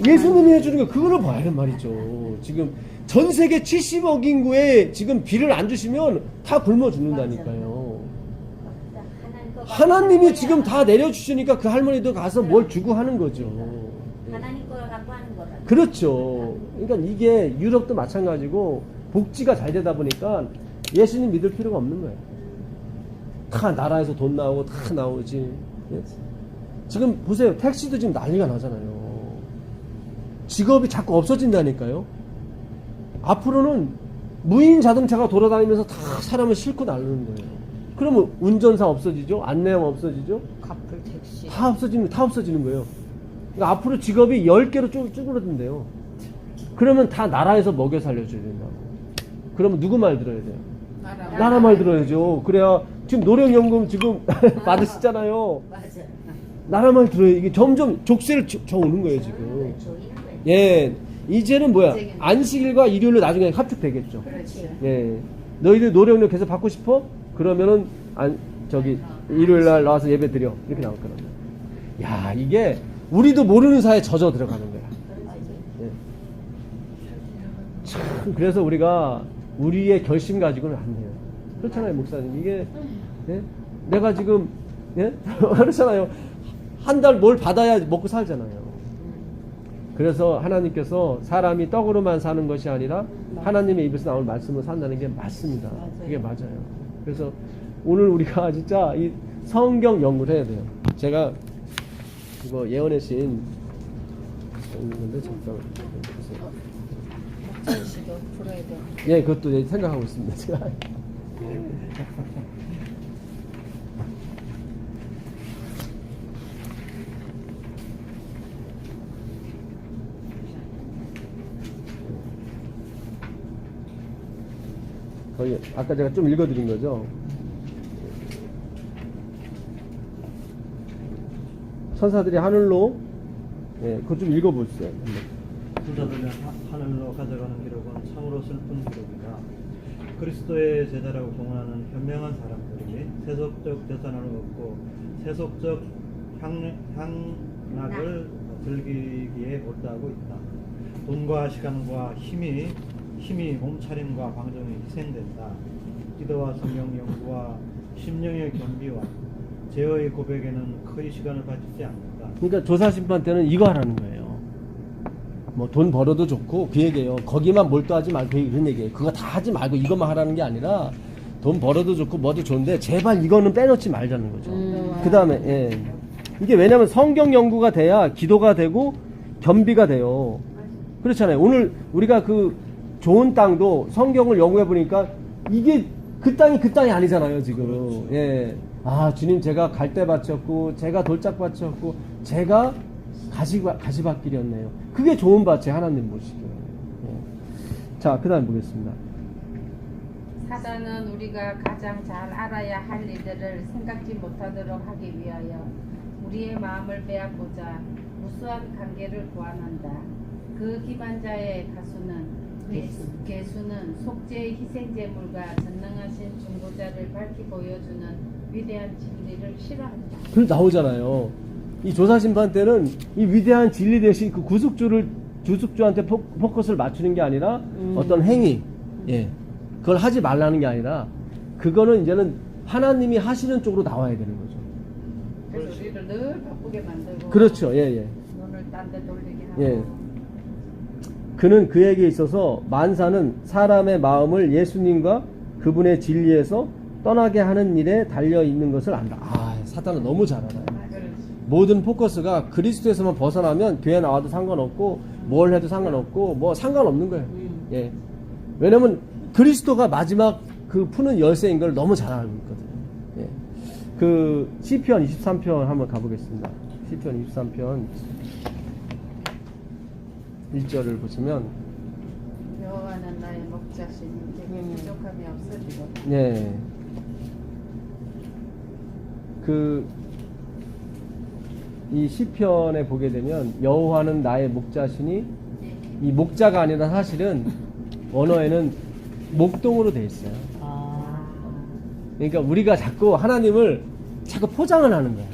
예수님이 해주는 거 그거를 봐야 하는 말이죠. 지금 전 세계 70억 인구에 지금 비를 안 주시면 다 굶어 죽는다니까요. 하나님이 지금 다 내려주시니까 그 할머니도 가서 뭘 주고 하는 거죠. 하나님 걸 갖고 하는 거다. 그렇죠. 그러니까 이게 유럽도 마찬가지고 복지가 잘 되다 보니까 예수님 믿을 필요가 없는 거예요. 다 나라에서 돈 나오고 다 나오지. 지금 보세요. 택시도 지금 난리가 나잖아요. 직업이 자꾸 없어진다니까요. 앞으로는 무인 자동차가 돌아다니면서 다 사람을 싣고 나르는 거예요. 그러면 운전사 없어지죠? 안내원 없어지죠? 카풀 택시. 다 없어지는 거예요. 그러니까 앞으로 직업이 10개로 쭈그러든대요. 그러면 다 나라에서 먹여 살려줘야 된다고. 그러면 누구 말 들어야 돼요? 나라 말 들어야죠. 그래야 지금 노령연금 지금 받으시잖아요. 맞아. 나라 말 들어야 이게 점점 족쇄를 쳐 오는 거예요 지금. 예, 이제는 뭐야? 안식일과 일요일로 나중에 합축되겠죠. 그렇지. 예, 너희들 노령연 계속 받고 싶어? 그러면은 일요일 날 나와서 예배 드려 이렇게 나올 거란 말이야. 야, 이게 우리도 모르는 사이에 젖어 들어가는 거야. 예. 참 그래서 우리가 우리의 결심 가지고는 안 돼요. 그렇잖아요, 목사님. 이게 예? 내가 지금 그렇잖아요. 한 달 뭘 받아야 먹고 살잖아요. 그래서 하나님께서 사람이 떡으로만 사는 것이 아니라 하나님의 입에서 나올 말씀으로 산다는 게 맞습니다. 그게 맞아요. 그래서 오늘 우리가 진짜 이 성경 연구를 해야 돼요. 제가 이거 예언의 신 있는 건데 잠깐 보세요. 목장 씨도 풀어야 돼. 예, 그것도 이제 생각하고 있습니다. 제가. 거기 아까 제가 좀 읽어드린 거죠. 천사들이 하늘로, 예, 그거 좀 읽어보세요. 부자들을 하늘로 가져가는 기록은 참으로 슬픈 기록이다. 그리스도의 제자라고 공언하는 현명한 사람들이 세속적 재산을 얻고 세속적 향락을 즐기기에 몰두하고 있다. 돈과 시간과 힘이 몸차림과 방종에 희생된다. 기도와 성경 연구와 심령의 겸비와 제어의 고백에는 거의 시간을 바치지 않는다. 그러니까 조사심판 때는 이거 하라는 거예요. 뭐 돈 벌어도 좋고 그 얘기예요. 거기만 몰두하지 말고 이런 얘기예요. 그거 다 하지 말고 이것만 하라는 게 아니라 돈 벌어도 좋고 뭐도 좋은데 제발 이거는 빼놓지 말자는 거죠. 그 다음에 예. 이게 왜냐면 성경 연구가 돼야 기도가 되고 겸비가 돼요. 그렇잖아요. 오늘 우리가 그 좋은 땅도 성경을 연구해 보니까 이게 그 땅이 아니잖아요 지금. 예. 아 주님 제가 갈대밭이었고 제가 돌짝밭이었고 제가 가시밭길이었네요. 그게 좋은 밭이 하나님 보시기에. 예. 자, 그 다음 보겠습니다. 사단은 우리가 가장 잘 알아야 할 일들을 생각지 못하도록 하기 위하여 우리의 마음을 빼앗고자 무수한 관계를 고안한다. 그 기반자의 개수는 속죄의 희생제물과 전능하신 중보자를 밝히 보여주는 위대한 진리를 싫어한다. 그 나오잖아요. 이 조사심판 때는 이 위대한 진리 대신 그 구속주한테 포커스를 맞추는 게 아니라 어떤 행위, 예, 그걸 하지 말라는 게 아니라 그거는 이제는 하나님이 하시는 쪽으로 나와야 되는 거죠. 그래서 우리를 늘 바쁘게 만들고 그렇죠, 예. 눈을 딴 데 돌리게 하고. 예. 그는 그에게 있어서 만사는 사람의 마음을 예수님과 그분의 진리에서 떠나게 하는 일에 달려 있는 것을 안다. 아, 사탄은 너무 잘 알아요. 모든 포커스가 그리스도에서만 벗어나면 교회 나와도 상관없고 뭘 해도 상관없고 뭐 상관없는 거예요. 예. 왜냐면 그리스도가 마지막 그 푸는 열쇠인 걸 너무 잘 알고 있거든요. 예. 그 시편 23편 한번 가보겠습니다. 시편 23편 1절을 보시면 여호와는 나의 목자시니 내게 부족함이 없으리로다. 예. 이 시편에 보게 되면 여호와는 나의 목자시니 이 목자가 아니라 사실은 언어에는 목동으로 돼 있어요. 그러니까 우리가 자꾸 하나님을 자꾸 포장을 하는 거야.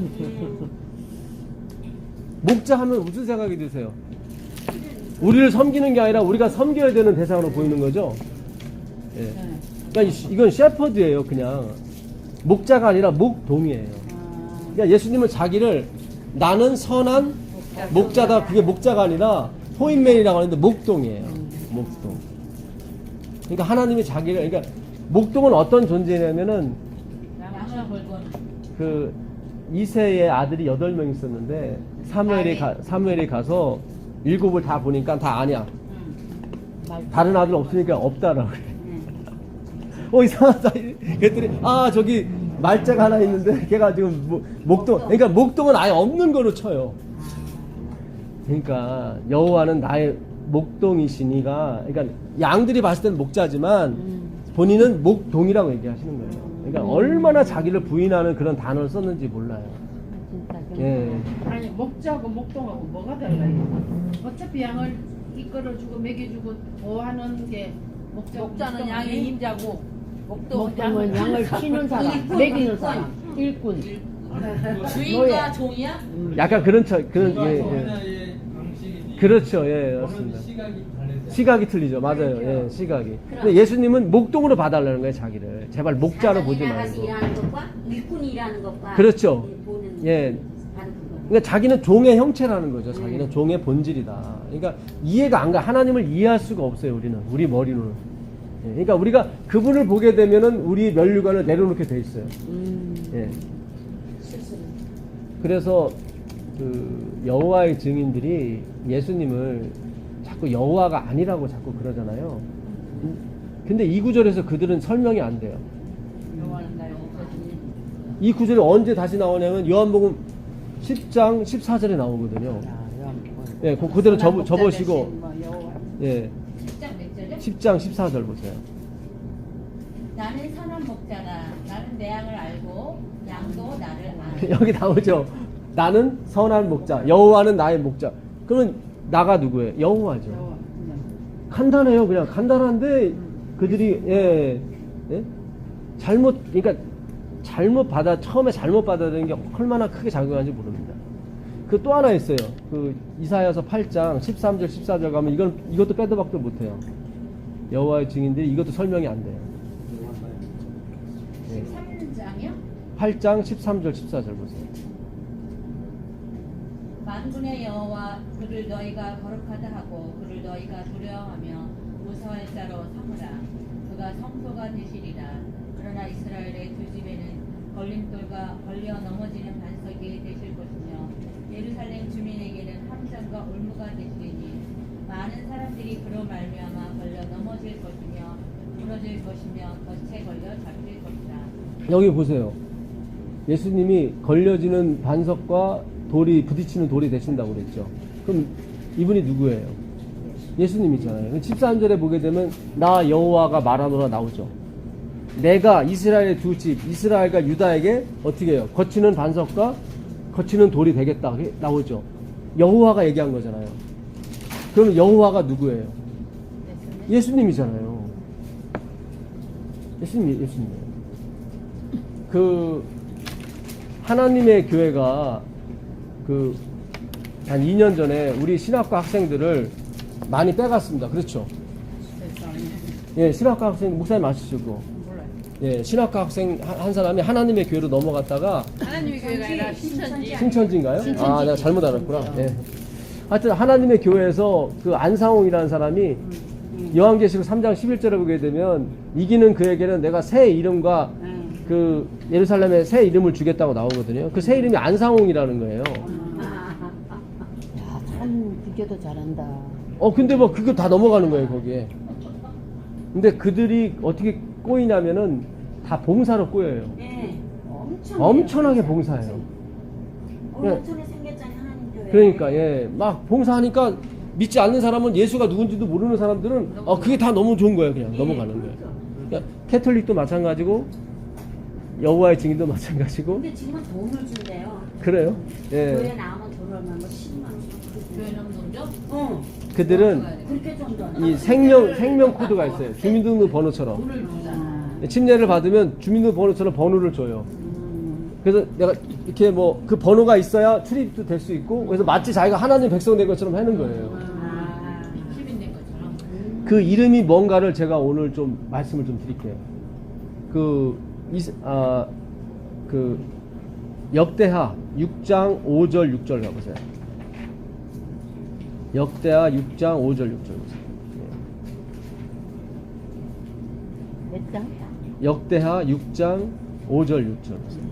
목자 하면 무슨 생각이 드세요? 우리를 섬기는 게 아니라 우리가 섬겨야 되는 대상으로 보이는 거죠. 예. 그러니까 이건 셰퍼드예요. 그냥 목자가 아니라 목동이에요. 그러니까 예수님은 자기를 나는 선한 목자다. 그게 목자가 아니라 포인맨이라고 하는데 목동이에요. 목동. 그러니까 하나님이 자기를, 그러니까 목동은 어떤 존재냐면은 그 이새의 아들이 8명 있었는데 사무엘이 가서 7을 다 보니까 다 아니야. 다른 아들 없으니까 없다라고 그래. 이상하다. 그랬더니 저기 말자가 하나 있는데 걔가 지금 목동, 그러니까 목동은 아예 없는 거로 쳐요. 그러니까 여호와는 나의 목동이시니가, 그러니까 양들이 봤을 때는 목자지만 본인은 목동이라고 얘기하시는 거예요. 그러니까 얼마나 자기를 부인하는 그런 단어를 썼는지 몰라요. 예. 아니 목자하고 목동하고 뭐가 달라요? 어차피 양을 이끌어주고 먹여주고 보호하는 게 목자는 양의 임자고 목동은 양을 치는 사람, 먹이는 사람, 일꾼. 주인과 종이야? 약간 그런 그렇죠. 예, 맞습니다. 시각이 틀리죠. 맞아요. 예, 시각이. 근데 예수님은 목동으로 봐달라는 거예요, 자기를. 제발 목자로 보지 말고. 일하는 것과 일꾼이 일하는 것과 그렇죠. 보는 예. 다른 그러니까 자기는 종의 형체라는 거죠. 자기는 종의 본질이다. 그러니까 이해가 안 가. 하나님을 이해할 수가 없어요. 우리 머리로는. 예, 그러니까 우리가 그분을 보게 되면은 우리 면류관을 내려놓게 돼 있어요. 예. 그래서 그 여호와의 증인들이 예수님을 자꾸 여호와가 아니라고 자꾸 그러잖아요. 근데 이 구절에서 그들은 설명이 안 돼요. 여호와는 나의 목자시니. 이 구절이 언제 다시 나오냐면 요한복음 10장 14절에 나오거든요. 예, 그대로 접으시고 뭐 여호와. 예, 10장 몇 절에? 10장 14절 보세요. 나는 선한 목자다. 나는 내 양을 알고 양도 나를 아네. 여기 나오죠. 나는 선한 목자, 여호와는 나의 목자. 그러면 나가 누구예요? 여호와죠. 여호와. 그냥. 간단해요. 그냥 간단한데 그들이 그러니까 처음에 잘못 받아들인 게 얼마나 크게 작용하는지 모릅니다. 그 또 하나 있어요. 그 이사야서 8장 13절 14절 가면 이것도 빼도 박도 못해요. 여호와의 증인들이 이것도 설명이 안 돼요. 13장이요? 8장 13절 14절 보세요. 만군의 여호와 그를 너희가 거룩하다 하고 그를 너희가 두려워하며 무서워할 자로 삼으라. 그가 성소가 되시리라. 그러나 이스라엘의 두 집에는 걸림돌과 걸려 넘어지는 반석이 되실 것이며 예루살렘 주민에게는 함정과 올무가 되시리니 많은 사람들이 그로 말미암아 걸려 넘어질 것이며 부러질 것이며 덫에 걸려 잡힐 것이다. 여기 보세요. 예수님이 걸려지는 반석과 돌이 부딪히는 돌이 되신다고 그랬죠. 그럼 이분이 누구예요? 예수님이잖아요. 13절에 보게 되면 나 여호와가 말하노라 나오죠. 내가 이스라엘의 두 집, 이스라엘과 유다에게 어떻게 해요? 거치는 반석과 거치는 돌이 되겠다 나오죠. 여호와가 얘기한 거잖아요. 그러면 여호와가 누구예요? 예수님이잖아요. 예수님. 그 하나님의 교회가 그 한 2년 전에 우리 신학과 학생들을 많이 빼갔습니다. 그렇죠? 예, 신학과 학생 목사님 아시죠? 몰라요. 예, 신학과 학생 한 사람이 하나님의 교회로 넘어갔다가 하나님의 교회가 아니라 신천지. 신천지인가요? 아, 내가 잘못 알았구나. 예. 하여튼 하나님의 교회에서 그 안상홍이라는 사람이 요한계시록 3장 11절에 보게 되면 이기는 그에게는 내가 새 이름과 그 예루살렘에 새 이름을 주겠다고 나오거든요. 그 새 이름이 안상홍이라는 거예요. 야, 참 비교도 잘한다. 근데 뭐 그거 다 넘어가는 거예요, 거기에. 근데 그들이 어떻게 꼬이냐면은 다 봉사로 꼬여요. 네. 엄청나게 봉사해요. 엄청나게 생겼잖아요, 하나님 교회. 그러니까 예, 막 봉사하니까 믿지 않는 사람은 예수가 누군지도 모르는 사람들은 그게 다 너무 좋은 거예요. 그냥 넘어가는 거예요. 그러니까 캐톨릭도 마찬가지고 여호와의 증인도 마찬가지고. 근데 지금은 돈을 준대요. 그래요? 교회 예. 나오면 돈 얼마, 뭐 10만 원. 교회는 돈죠? 어, 그들은 그렇게 정도. 이 생명 코드가 있어요. 주민등록 번호처럼. 돈을 주잖아. 침례를 받으면 주민등록 번호처럼 번호를 줘요. 그래서 내가 이렇게 뭐 그 번호가 있어야 출입도 될 수 있고, 그래서 마치 자기가 하나님 백성 된 것처럼 하는 거예요. 시민 된 것처럼. 그 이름이 뭔가를 제가 오늘 좀 말씀을 좀 드릴게요. 그 역대하 6장 5절 6절 가보세요. 역대하 6장 5절 6절 보세요. 몇 장? 역대하 6장 5절 6절 보세요.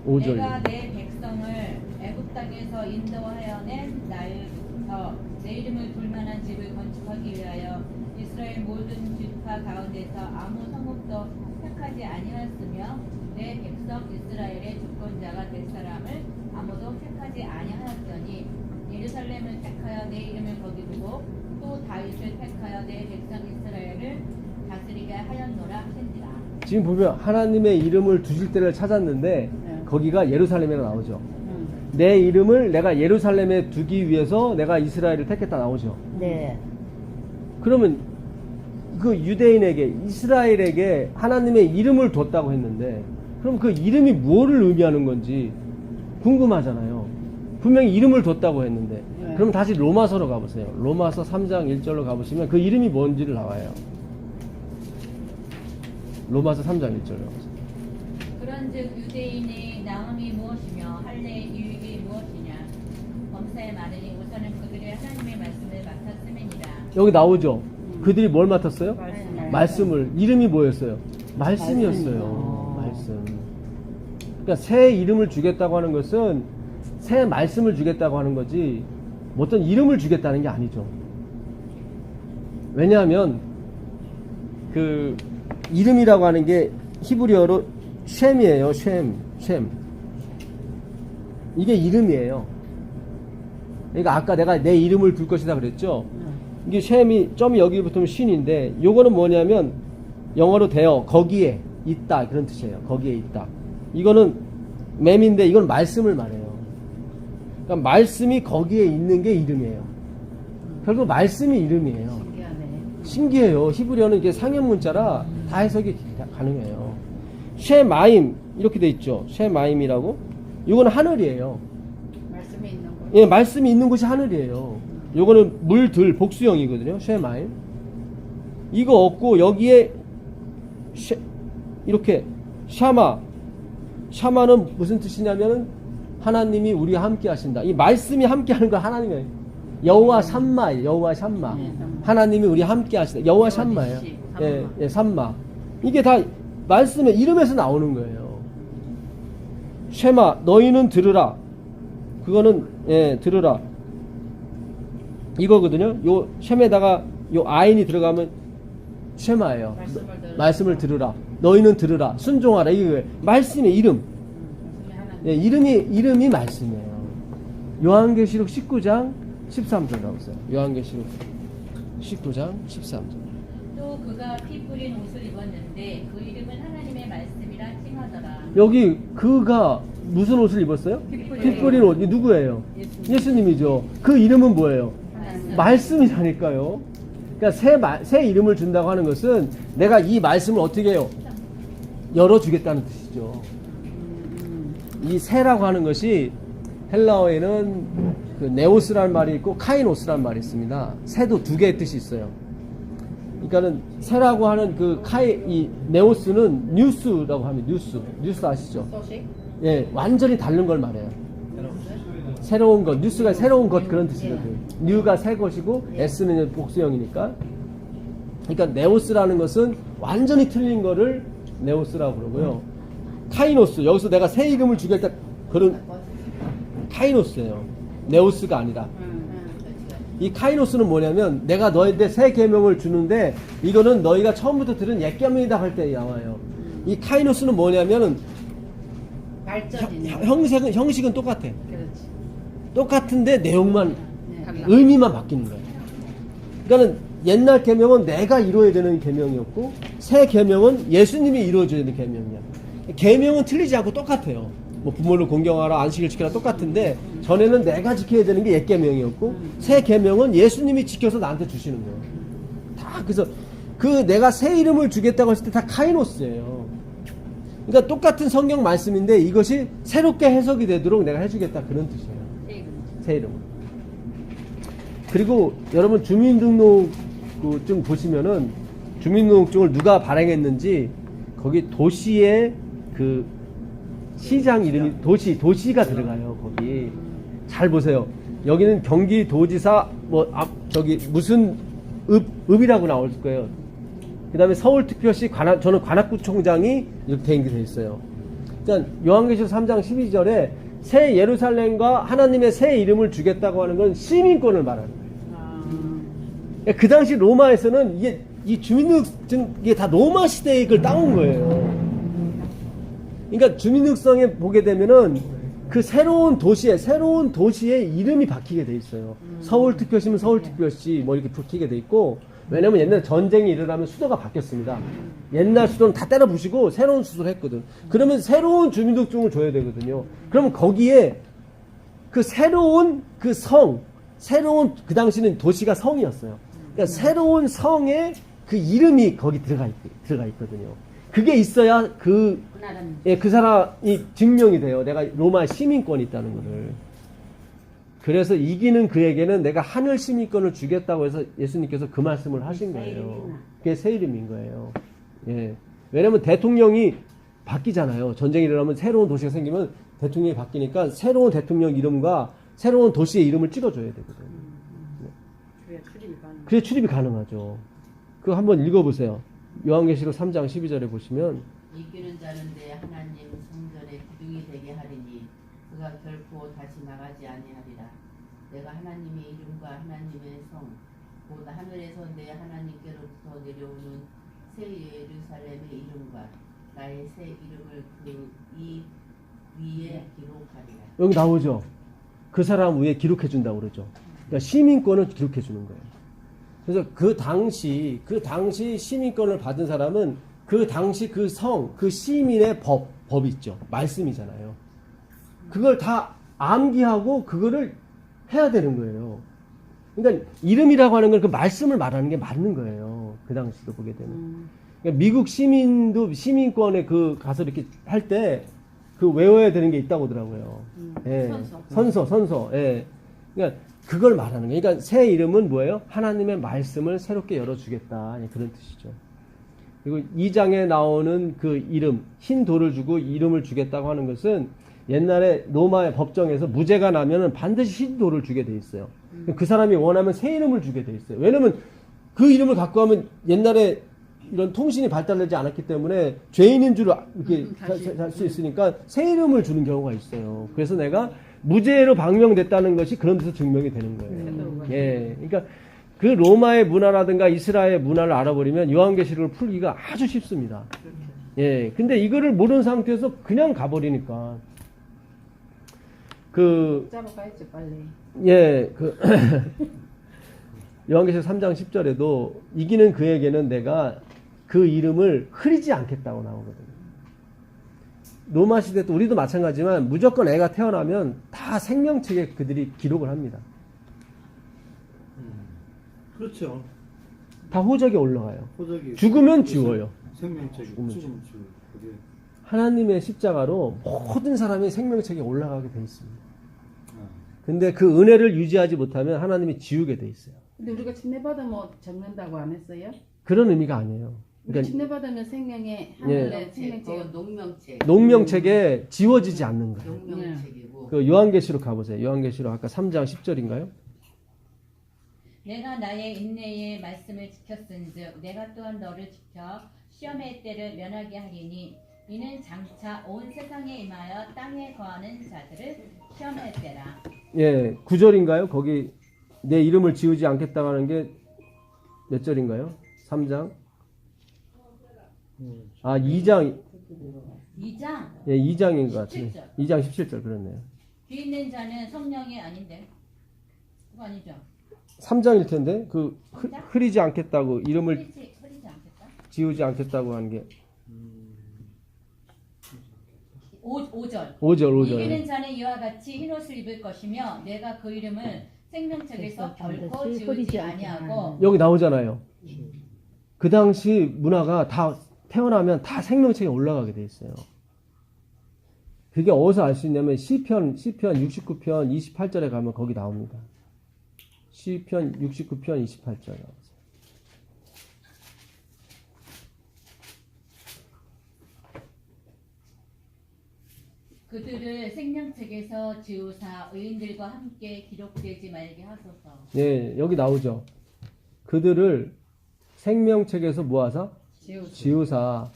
내가 내 백성을 애굽 땅에서 인도하여 낸 날부터 내 이름을 둘만한 집을 건축하기 위하여 이스라엘 모든 지파 가운데서 아무 성읍도 택하지 아니하였으며 내 백성 이스라엘의 주권자가 될 사람을 아무도 택하지 아니하였더니 예루살렘을 택하여 내 이름을 거기 두고 또 다윗을 택하여 내 백성 이스라엘을 다스리게 하였노라 하신지라. 지금 보면 하나님의 이름을 두실 때를 찾았는데 거기가 예루살렘에 나오죠. 내 이름을 내가 예루살렘에 두기 위해서 내가 이스라엘을 택했다 나오죠. 네. 그러면 그 유대인에게 이스라엘에게 하나님의 이름을 뒀다고 했는데 그럼 그 이름이 무엇을 의미하는 건지 궁금하잖아요. 분명히 이름을 뒀다고 했는데. 네. 그럼 다시 로마서로 가보세요. 로마서 3장 1절로 가보시면 그 이름이 뭔지를 나와요. 로마서 3장 1절로 가보세요. 그런즉 유대인의 나음이 무엇이며 할례의 유익이 무엇이냐 범사에 많으니 우선은 그들이 하나님의 말씀을 맡았음이니라. 여기 나오죠. 그들이 뭘 맡았어요? 말씀. 말씀을. 이름이 뭐였어요? 말씀이었어요. 말씀. 그러니까 새 이름을 주겠다고 하는 것은 새 말씀을 주겠다고 하는 거지 어떤 이름을 주겠다는 게 아니죠. 왜냐하면 그 이름이라고 하는 게 히브리어로 쉔이에요. 쉔. 이게 이름이에요. 그러니까 아까 내가 내 이름을 둘 것이다 그랬죠. 이게 쉔이 점이 여기 붙으면 쉰인데 요거는 뭐냐면 영어로 되어 거기에 있다 그런 뜻이에요. 거기에 있다. 이거는 맴인데 이건 말씀을 말해요. 그러니까 말씀이 거기에 있는 게 이름이에요. 결국 말씀이 이름이에요. 신기하네. 신기해요. 히브리어는 이게 상형 문자라 다 해석이 가능해요. 쉐마임 이렇게 돼 있죠. 쉐마임이라고. 이거는 하늘이에요. 말씀에 있는 거. 예, 말씀이 있는 곳이 하늘이에요. 요거는 물들 복수형이거든요. 쉐마임. 이거 없고 여기에 이렇게 샤마는 무슨 뜻이냐면은 하나님이 우리와 함께 하신다. 이 말씀이 함께 하는 건 하나님이에요. 여호와 샴마예요. 여호와 샴마. 하나님이 우리 함께 하신다. 여호와 샴마예요. 예, 샴마. 이게 다 말씀의 이름에서 나오는 거예요. 쉐마 너희는 들으라. 그거는 들으라. 이거거든요. 요 쉔에다가 요 아인이 들어가면 쉐마예요. 말씀을 들으라. 너희는 들으라. 순종하라. 이게 말씀의 이름. 예, 이름이 말씀이에요. 요한계시록 19장 13절 나오세요. 요한계시록 19장 13절. 또 그가 피 뿌린 옷을 입었는데 그 이름은 하나님의 말씀이라 칭하더라. 여기 그가 무슨 옷을 입었어요? 피 뿌린 옷. 이 누구예요? 예수님이죠. 그 이름은 뭐예요? 말씀이라니까요. 그러니까 새 이름을 준다고 하는 것은 내가 이 말씀을 어떻게 해요? 열어주겠다는 뜻이죠. 이 새라고 하는 것이 헬라어에는 그 네오스라는 말이 있고 카이노스라는 말이 있습니다. 새도 두 개의 뜻이 있어요. 그러니까는 새라고 하는 이 네오스는 뉴스라고 합니다. 뉴스 아시죠? 소식? 예, 완전히 다른 걸 말해요. 새로운 것, 뉴스가 새로운 것 그런 뜻이거든요. 뉴가 새 것이고 S는 복수형이니까. 그러니까 네오스라는 것은 완전히 틀린 거를 네오스라고 그러고요. 카이노스, 여기서 내가 새 이름을 주겠다 그런 카이노스예요. 네오스가 아니라. 이 카이노스는 뭐냐면 내가 너희한테 새 계명을 주는데 이거는 너희가 처음부터 들은 옛 계명이다 할 때 나와요. 이 카이노스는 뭐냐면은 형식은 똑같아. 그렇지. 똑같은데 내용만 의미만 바뀌는 거예요. 그러니까는 옛날 계명은 내가 이루어야 되는 계명이었고 새 계명은 예수님이 이루어줘야 되는 계명이야. 계명은 틀리지 않고 똑같아요. 뭐 부모를 공경하라, 안식을 지켜라 똑같은데 전에는 내가 지켜야 되는 게 옛 계명이었고 새 계명은 예수님이 지켜서 나한테 주시는 거예요. 다 그래서 그 내가 새 이름을 주겠다고 했을 때 다 카이노스예요. 그러니까 똑같은 성경 말씀인데 이것이 새롭게 해석이 되도록 내가 해주겠다 그런 뜻이에요. 새 이름. 그리고 여러분 주민등록증 보시면은 주민등록증을 누가 발행했는지 거기 도시의 그 시장 이름이 도시가 들어가요. 거기 잘 보세요. 여기는 경기도지사 무슨 읍이라고 나올 거예요. 그 다음에 서울특별시 저는 관악구청장이 이렇게 돼 있어요. 일단 요한계시록 3장 12절에 새 예루살렘과 하나님의 새 이름을 주겠다고 하는 건 시민권을 말하는 거예요. 그 당시 로마에서는 이 주민등록증 이게 다 로마 시대의 걸 따온 거예요. 그러니까 주민등록성에 보게 되면은 그 새로운 도시의 이름이 바뀌게 돼 있어요. 서울특별시면 서울특별시 뭐 이렇게 바뀌게 돼 있고, 왜냐면 옛날에 전쟁이 일어나면 수도가 바뀌었습니다. 옛날 수도는 다 때려 부시고 새로운 수도를 했거든. 그러면 새로운 주민등록증을 줘야 되거든요. 그러면 거기에 그 새로운 새로운 그 당시는 도시가 성이었어요. 그러니까 새로운 성의 그 이름이 거기 들어가 있거든요. 그게 있어야 그 사람이 증명이 돼요. 내가 로마 시민권이 있다는 거를. 그래서 이기는 그에게는 내가 하늘 시민권을 주겠다고 해서 예수님께서 그 말씀을 하신 새 거예요. 이름이구나. 그게 새 이름인 거예요. 예. 왜냐면 대통령이 바뀌잖아요. 전쟁이 일어나면 새로운 도시가 생기면 대통령이 바뀌니까 새로운 대통령 이름과 새로운 도시의 이름을 찍어줘야 되거든요. 그래 출입이 가능하죠. 그거 한번 읽어보세요. 요한계시록 3장 12절에 보시면 이기는 자는 내 하나님 성전의 기둥이 되게 하리니 그가 결코 다시 나가지 아니하리라. 내가 하나님의 이름과 하나님의 성 곧 하늘에서 내 하나님께로부터 내려오는 새 예루살렘의 이름과 나의 새 이름을 그 이 위에 기록하리라. 여기 나오죠. 그 사람 위에 기록해 준다고 그러죠. 그러니까 시민권을 기록해 주는 거예요. 그래서 그 당시 시민권을 받은 사람은 그 당시 그 성, 그 시민의 법이 있죠. 말씀이잖아요. 그걸 다 암기하고 그거를 해야 되는 거예요. 그러니까 이름이라고 하는 건 그 말씀을 말하는 게 맞는 거예요. 그 당시도 보게 되면. 그러니까 미국 시민도 시민권에 그 가서 이렇게 할 때 그 외워야 되는 게 있다고 하더라고요. 예. 선서. 예. 그러니까 그걸 말하는 거예요. 그러니까 새 이름은 뭐예요? 하나님의 말씀을 새롭게 열어주겠다. 그런 뜻이죠. 그리고 2장에 나오는 그 이름, 흰 돌을 주고 이름을 주겠다고 하는 것은 옛날에 로마의 법정에서 무죄가 나면은 반드시 흰 돌을 주게 돼 있어요. 그 사람이 원하면 새 이름을 주게 돼 있어요. 왜냐면 그 이름을 갖고 하면 옛날에 이런 통신이 발달되지 않았기 때문에 죄인인 줄 이렇게 할 수 있으니까 새 이름을 주는 경우가 있어요. 그래서 내가 무죄로 방명됐다는 것이 그런 데서 증명이 되는 거예요. 예. 그러니까 그 로마의 문화라든가 이스라엘의 문화를 알아버리면 요한계시록을 풀기가 아주 쉽습니다. 예. 근데 이거를 모르는 상태에서 그냥 가버리니까 짜로 가야지 빨리. 요한계시록 3장 10절에도 이기는 그에게는 내가 그 이름을 흐리지 않겠다고 나오거든요. 로마 시대 때 우리도 마찬가지지만 무조건 애가 태어나면 다 생명책에 그들이 기록을 합니다. 그렇죠. 다 호적에 올라가요. 호적이 죽으면 지워요. 생명책이 죽으면 죽으면 지워. 그게 하나님의 십자가로 모든 사람이 생명책에 올라가게 돼 있습니다. 근데 그 은혜를 유지하지 못하면 하나님이 지우게 돼 있어요. 근데 우리가 침례받으면 적는다고 안 했어요? 그런 의미가 아니에요. 우리 그러니까 침례받으면 생명의 예. 하늘의 생명책. 농명책. 농명책에 지워지지 않는 거예요. 농명책이고. 그 요한계시록 가보세요. 요한계시록 아까 3장 10절인가요? 내가 나의 인내의 말씀을 지켰은즉 내가 또한 너를 지켜 시험의 때를 면하게 하리니 이는 장차 온 세상에 임하여 땅에 거하는 자들을 시험할 때라. 예, 9절인가요? 거기 내 이름을 지우지 않겠다고 하는 게 몇 절인가요? 3장? 2장. 2장. 예, 2장인 것 같아요. 17절. 2장 17절 그렇네요. 뒤 있는 자는 성령이 아닌데. 그거 아니죠? 3장일 텐데 그 흐리지 않겠다고 이름을 흐리지 않겠다. 지우지 않겠다고 하는 게 5절. 5절. 이기는 자는 이와 같이 흰 옷을 입을 것이며 내가 그 이름을 생명책에서 결코 지우지 아니하고. 여기 나오잖아요. 그 당시 문화가 다 태어나면 다 생명책에 올라가게 돼 있어요. 그게 어디서 알 수 있냐면 시편 69편 28절에 가면 거기 나옵니다. 시편 69편 28절 나오세요. 그들을 생명책에서 지우사 의인들과 함께 기록되지 말게 하소서. 네, 여기 나오죠. 그들을 생명책에서 모아서 지우사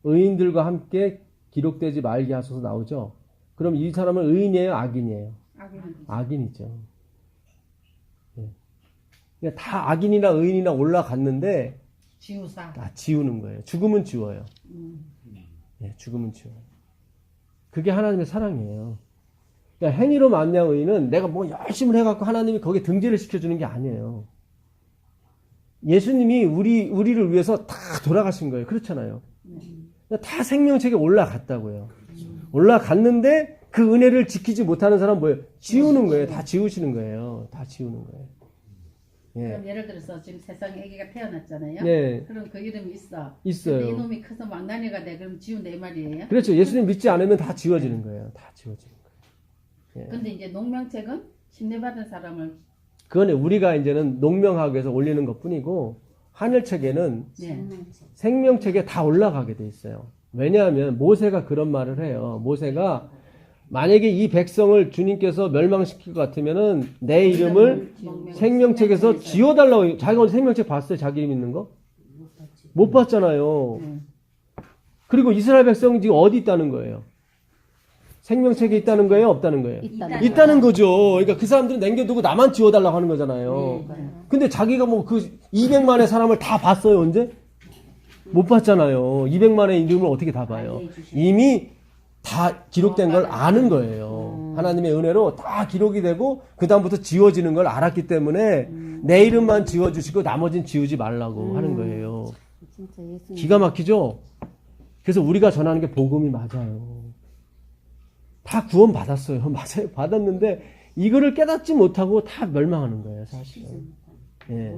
의인들과 함께 기록되지 말게 하소서 나오죠. 그럼 이 사람은 의인이에요, 악인이에요? 악인이죠. 네. 그러니까 다 악인이나 의인이나 올라갔는데 다 지우는 거예요. 죽으면 지워요. 네, 죽으면 지워요. 그게 하나님의 사랑이에요. 그러니까 행위로 만난 의인은 내가 뭐 열심히 해갖고 하나님이 거기에 등재를 시켜주는 게 아니에요. 예수님이 우리를 위해서 다 돌아가신 거예요. 그렇잖아요. 다 생명책에 올라갔다고요. 올라갔는데 그 은혜를 지키지 못하는 사람은 뭐예요? 지우는 거예요. 다 지우시는 거예요. 다 지우는 거예요. 예. 그럼 예를 들어서 지금 세상에 아기가 태어났잖아요. 네. 그럼 그 이름이 있어. 있어요. 근데 이놈이 커서 망나니가 돼. 그럼 지운다 이 말이에요? 그렇죠. 예수님 믿지 않으면 다 지워지는 거예요. 다 지워지는 거예요. 예. 근데 이제 농명책은 신뢰받은 사람을 그건 우리가 이제는 농명하기 위해서 올리는 것 뿐이고, 하늘책에는 네. 생명책에 다 올라가게 돼 있어요. 왜냐하면 모세가 그런 말을 해요. 모세가 만약에 이 백성을 주님께서 멸망시킬 것 같으면은 내 이름을 생명책에서 지워달라고. 자기가 생명책 봤어요? 자기 이름 있는 거? 못 봤잖아요. 그리고 이스라엘 백성이 지금 어디 있다는 거예요? 생명책에 있다는 거예요? 없다는 거예요? 있다는 거죠. 그러니까 그 사람들은 남겨두고 나만 지워달라고 하는 거잖아요. 근데 자기가 뭐 그 200만의 사람을 다 봤어요, 언제? 못 봤잖아요. 200만의 이름을 어떻게 다 봐요? 이미 다 기록된 걸 아는 거예요. 하나님의 은혜로 다 기록이 되고 그다음부터 지워지는 걸 알았기 때문에 내 이름만 지워주시고 나머지는 지우지 말라고 하는 거예요. 진짜 예수님. 기가 막히죠? 그래서 우리가 전하는 게 복음이 맞아요. 다 구원 받았어요. 맞아요. 받았는데 이거를 깨닫지 못하고 다 멸망하는 거예요, 사실은. 예.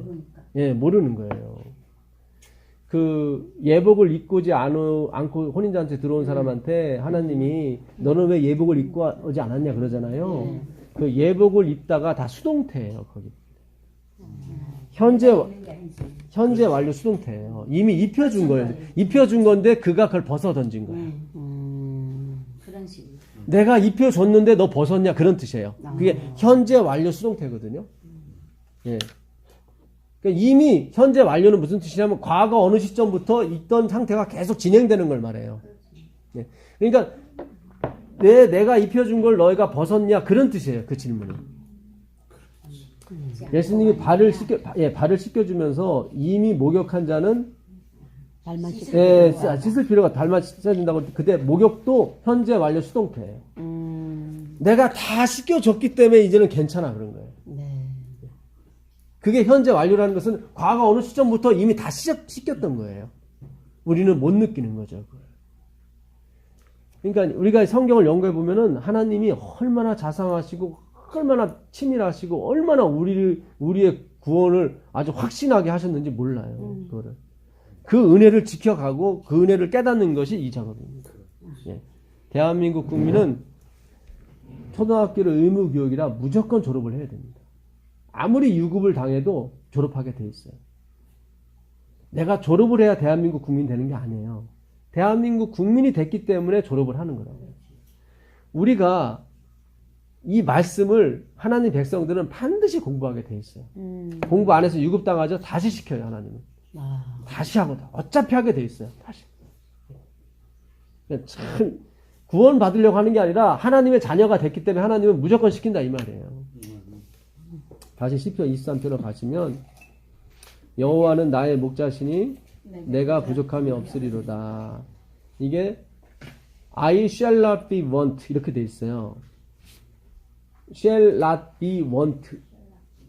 예, 모르는 거예요. 그 예복을 입고지 않고 혼인잔치에 들어온 사람한테 하나님이 너는 왜 예복을 입고 오지 않았냐 그러잖아요. 그 예복을 입다가 다 수동태예요, 거기. 현재 완료 수동태예요. 이미 입혀준 거예요. 입혀준 건데 그가 그걸 벗어 던진 거예요. 그런 식으로. 내가 입혀줬는데 너 벗었냐 그런 뜻이에요. 그게 현재 완료 수동태거든요. 예. 그러니까 이미 현재 완료는 무슨 뜻이냐면 과거 어느 시점부터 있던 상태가 계속 진행되는 걸 말해요. 예. 그러니까 내가 입혀준 걸 너희가 벗었냐 그런 뜻이에요. 그 질문이. 예수님이 발을 씻겨주면서 이미 목욕한 자는 발만 씻 씻을 필요가 발만 씻어야 된다고. 그때 목욕도 현재 완료 수동태예요. 내가 다 씻겨줬기 때문에 이제는 괜찮아 그런 거예요. 네. 그게 현재 완료라는 것은 과거 어느 시점부터 이미 다 씻겼던 거예요. 우리는 못 느끼는 거죠. 그러니까 우리가 성경을 연구해 보면은 하나님이 얼마나 자상하시고 얼마나 치밀하시고 얼마나 우리의 구원을 아주 확신하게 하셨는지 몰라요. 그거를. 그 은혜를 지켜가고 그 은혜를 깨닫는 것이 이 작업입니다. 예. 대한민국 국민은 초등학교를 의무교육이라 무조건 졸업을 해야 됩니다. 아무리 유급을 당해도 졸업하게 돼 있어요. 내가 졸업을 해야 대한민국 국민이 되는 게 아니에요. 대한민국 국민이 됐기 때문에 졸업을 하는 거라고요. 우리가 이 말씀을 하나님 백성들은 반드시 공부하게 돼 있어요. 공부 안 해서 유급당하죠? 다시 시켜요, 하나님은. 다시 하고, 어차피 하게 돼 있어요. 다시. 참, 구원 받으려고 하는 게 아니라 하나님의 자녀가 됐기 때문에 하나님은 무조건 시킨다, 이 말이에요. 다시 시편 23편으로 가시면, 여호와는 나의 목자시니 내가 부족함이 없으리로다. 이게 I shall not be want 이렇게 돼 있어요. shall not be want.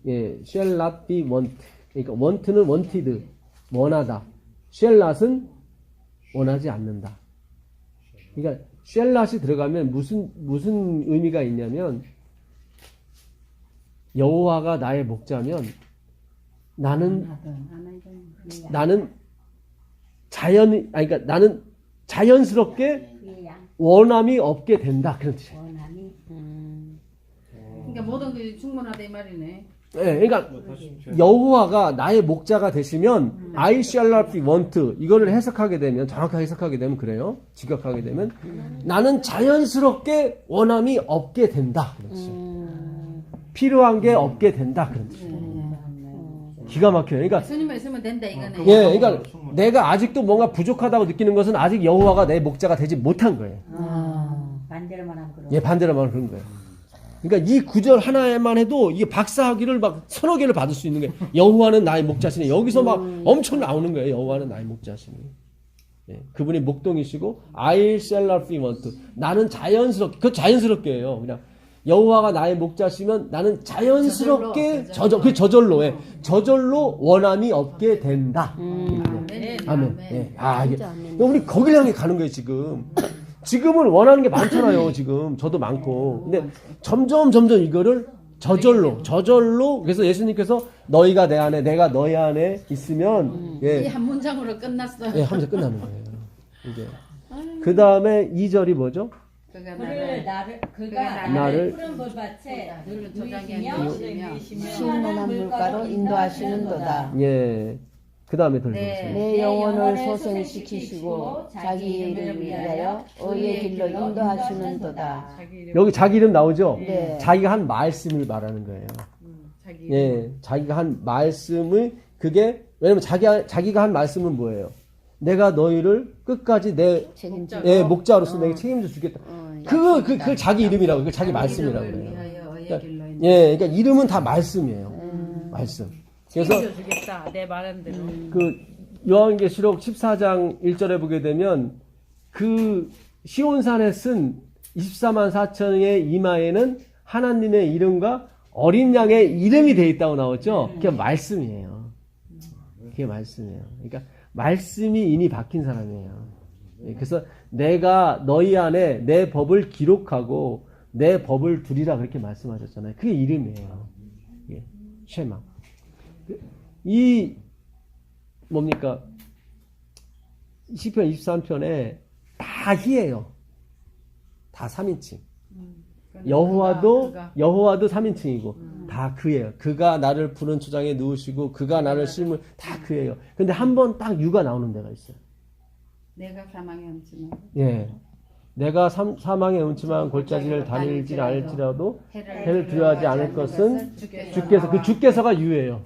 예, shall not be want. 그러니까 want는 wanted, 원하다. shall not은 원하지 않는다. 그러니까 shall not이 들어가면 무슨 의미가 있냐면 여호와가 나의 목자면 나는 그러니까 나는 자연스럽게 원함이 없게 된다 그런 뜻이에요. 그러니까 모든 것이 충분하다 이 말이네. 네, 그러니까 여호와가 나의 목자가 되시면 I shall not be want 이거를 해석하게 되면 정확하게 해석하게 되면 그래요. 직역하게 되면 나는 자연스럽게 원함이 없게 된다 그런 뜻이에요. 필요한 게 없게 된다 그런 뜻이에요. 기가 막혀요. 그러니까 예수님만 있으면 된다 이거네. 예, 그러니까 내가 아직도 뭔가 부족하다고 느끼는 것은 아직 여호와가 내 목자가 되지 못한 거예요. 반대로만 하면 그런. 예, 반대로만 그런 거예요. 그러니까 이 구절 하나에만 해도 이게 박사학위를 막 서너 개를 받을 수 있는 게 여호와는 나의 목자시니 여기서 막 엄청 나오는 거예요. 여호와는 나의 목자시니. 예, 그분이 목동이시고 I shall not be want. 나는 자연스럽게 해요. 그냥 여호와가 나의 목자시면 나는 자연스럽게 저절로 원함이 없게 된다. 아멘. 예. 이게 우리 거기를 향해 가는 거예요 지금. 지금은 원하는 게 많잖아요. 지금 저도 많고. 근데 점점 이거를 저절로 그래서 예수님께서 너희가 내 안에 내가 너희 안에 있으면 이 한 문장으로 끝났어. 하면서 끝나는 거예요. 이제 그 다음에 2절이 뭐죠? 그가 나를 푸른 물밭에 누이시며 누이시며 시원한 물가로 인도하시는도다. 예. 그 다음에 더 네. 읽어보세요. 내 영혼을 소생시키시고 자기 이름을 위하여 의의 길로 인도하시는도다. 여기 자기 이름 나오죠? 네. 자기가 한 말씀을 말하는 거예요. 자기 예, 자기가 한 말씀을 그게 왜냐면 자기가 한 말씀은 뭐예요? 내가 너희를 끝까지 내 책임져. 목자로서 내가 책임져 주겠다. 그 자기 이름이라고, 그 자기 말씀이라고 그래요. 예, 그러니까 이름은 다 말씀이에요. 말씀. 그래서 주겠다. 내 말한 대로. 그 요한계시록 14장 1절에 보게 되면 그 시온산에 쓴 24만 4천의 이마에는 하나님의 이름과 어린 양의 이름이 돼 있다고 나오죠. 그게 말씀이에요. 그게 말씀이에요. 그러니까 말씀이 이미 박힌 사람이에요. 그래서 내가 너희 안에 내 법을 기록하고 내 법을 두리라 그렇게 말씀하셨잖아요. 그게 이름이에요. 예, 쉐마. 이 뭡니까? 시편 23편에 다 희예요. 다 3인칭. 여호와도 3인칭이고 다 그예요. 그가 나를 푸른 초장에 누우시고 그가 나를 심을 다 그예요. 근데 한 번 딱 유가 나오는 데가 있어요. 내가 사망의 음침한 예. 내가 사망의 음침한 골짜기를 다닐지 않을지라도 해를 두려워하지 않을 것은 주께서, 그 주께서가 유예요.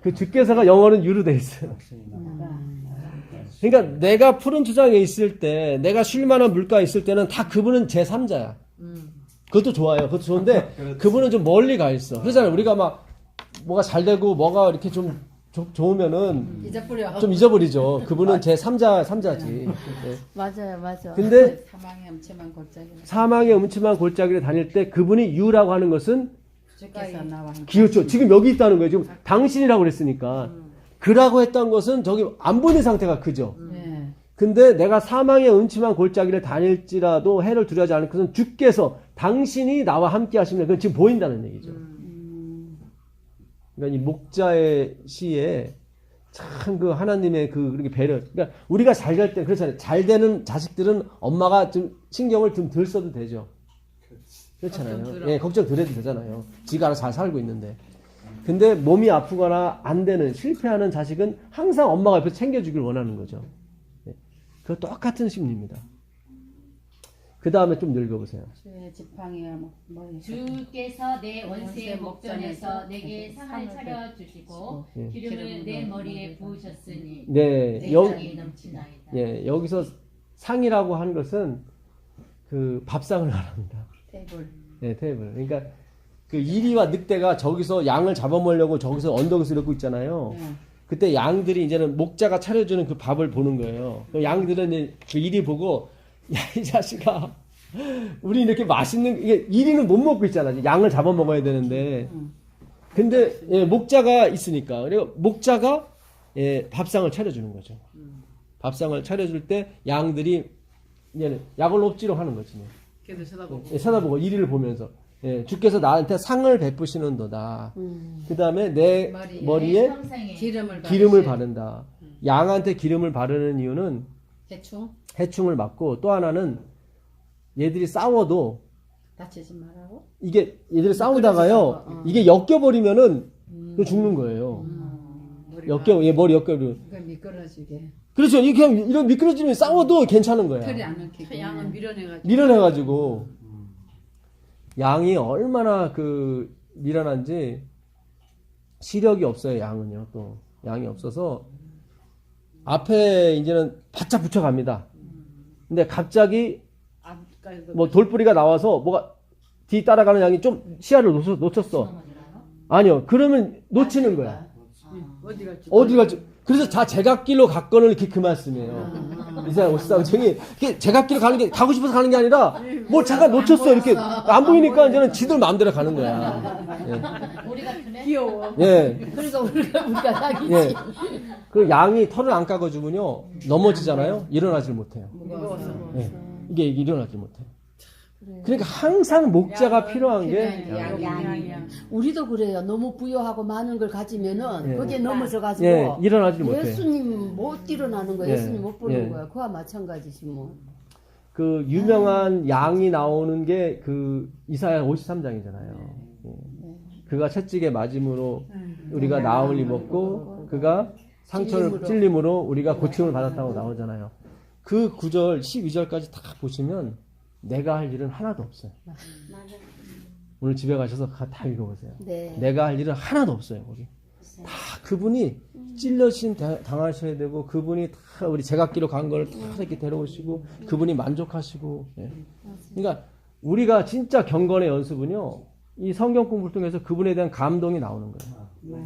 그 주께서가 영어는 유로 돼 있어요. 그러니까 내가 푸른 초장에 있을 때, 내가 쉴 만한 물가에 있을 때는 다 그분은 제3자야. 그것도 좋아요. 그것도 좋은데 그분은 좀 멀리 가 있어. 그러잖아요. 우리가 막 뭐가 잘 되고 뭐가 이렇게 좀 좋으면은 좀 잊어버리죠. 그분은 제3자지. 네. 맞아요, 맞아. 근데 사망의 음침한 골짜기 사망의 음침한 골짜기를 다닐 때 그분이 유라고 하는 것은 주께서 나와 함께 기었죠. 지금 여기 있다는 거예요. 지금 당신이라고 그랬으니까. 그라고 했던 것은 저기 안 보이는 상태가 그죠. 네. 근데 내가 사망의 음침한 골짜기를 다닐지라도 해를 두려워하지 않을 것은 주께서 당신이 나와 함께 하시면 그건 지금 보인다는 얘기죠. 그러니까 이 목자의 시에 참 그 하나님의 그렇게 배려. 그러니까 우리가 잘 될 때 그렇잖아요. 잘 되는 자식들은 엄마가 좀 신경을 좀 덜 써도 되죠. 그렇잖아요. 예, 걱정 덜 해도 되잖아요. 지가 알아서 잘 살고 있는데. 근데 몸이 아프거나 안 되는 실패하는 자식은 항상 엄마가 옆에서 챙겨주길 원하는 거죠. 예. 그 똑같은 심리입니다. 그 다음에 좀 읽어보세요. 주의 지팡이와 머리 주께서 내 원수의 목전에서 내게 상을 차려 주시고 예. 기름을 내 머리에 부으셨으니 네, 내 여기, 장이 넘치나이다. 예, 여기서 상이라고 한 것은 그 밥상을 말합니다. 테이블 네, 테이블. 그러니까 그 이리와 늑대가 저기서 양을 잡아먹으려고 저기서 언덕에서 이러고 있잖아요. 그때 양들이 이제는 목자가 차려주는 그 밥을 보는 거예요. 그럼 양들은 이제 그 이리 보고 야, 이 자식아, 우리 이렇게 맛있는, 이게 이리는 못 먹고 있잖아. 양을 잡아먹어야 되는데. 근데, 예, 목자가 있으니까. 그리고 목자가, 예, 밥상을 차려주는 거죠. 밥상을 차려줄 때 양들이, 이제는 약을 옵지로 하는 거지. 걔도 쳐다보고. 예, 쳐다보고 이리를 보면서. 예, 주께서 나한테 상을 베푸시는도다. 그 다음에 내 머리에 평생에 기름을 바른다. 양한테 기름을 바르는 이유는 대충 해충을 막고 또 하나는 얘들이 싸워도 다치지 말라고 이게 얘들이 싸우다가요 이게 엮여버리면은 그 죽는 거예요. 머리 엮여버리면. 그걸 미끄러지게 그렇죠. 이게 그냥 이런 미끄러지면 싸워도 괜찮은 거야. 털이 안 엉키고 양은 밀어내가지고. 밀어내가지고 양이 얼마나 그 미련한지 시력이 없어요. 양은요. 또 양이 없어서 앞에 이제는 바짝 붙여갑니다. 근데 갑자기 뭐 돌뿌리가 나와서 뭐가 뒤 따라가는 양이 좀 시야를 놓쳤어. 아니요. 그러면 놓치는 거야. 어디 갈지. 그래서 다 제갓길로 갔거늘 이렇게 그 말씀이에요. 이 사람 오시사오정이 제갓길로 가는 게 가고 싶어서 가는 게 아니라 뭐 잠깐 놓쳤어 이렇게 안 보이니까 이제는 지들 마음대로 가는 거야. 우리 같으면 귀여워. 예. 그러니까 우리가 사기지. 예. 그 양이 털을 안 까가지고요 넘어지잖아요. 일어나질 못해요. 무거워서. 예. 이게 일어나질 못해요. 그러니까 항상 목자가 필요한 게 양이야. 우리도 그래요. 너무 부여하고 많은 걸 가지면은 예. 거기에 넘어져가지고 예, 일어나질 못해요. 예수님 못 일어나는 거예요. 예. 예수님 못 보는 예. 거야. 그와 마찬가지지 뭐. 그 유명한 양이 나오는 게 그 이사야 53장이잖아요. 그가 채찍에 맞음으로 우리가 나음을 입었고 그가 상처를 찔림으로 우리가 고침을 받았다고 나오잖아요. 그 구절 12절까지 다 보시면 내가 할 일은 하나도 없어요. 오늘 집에 가셔서 다 읽어보세요. 네. 내가 할 일은 하나도 없어요. 거기 다 그분이 찔러신 당하셔야 되고 그분이 다 우리 제각기로 간 걸 다 이렇게 데려오시고 그분이 만족하시고. 예. 그러니까 우리가 진짜 경건의 연습은요, 이 성경 공부를 통해서 그분에 대한 감동이 나오는 거예요.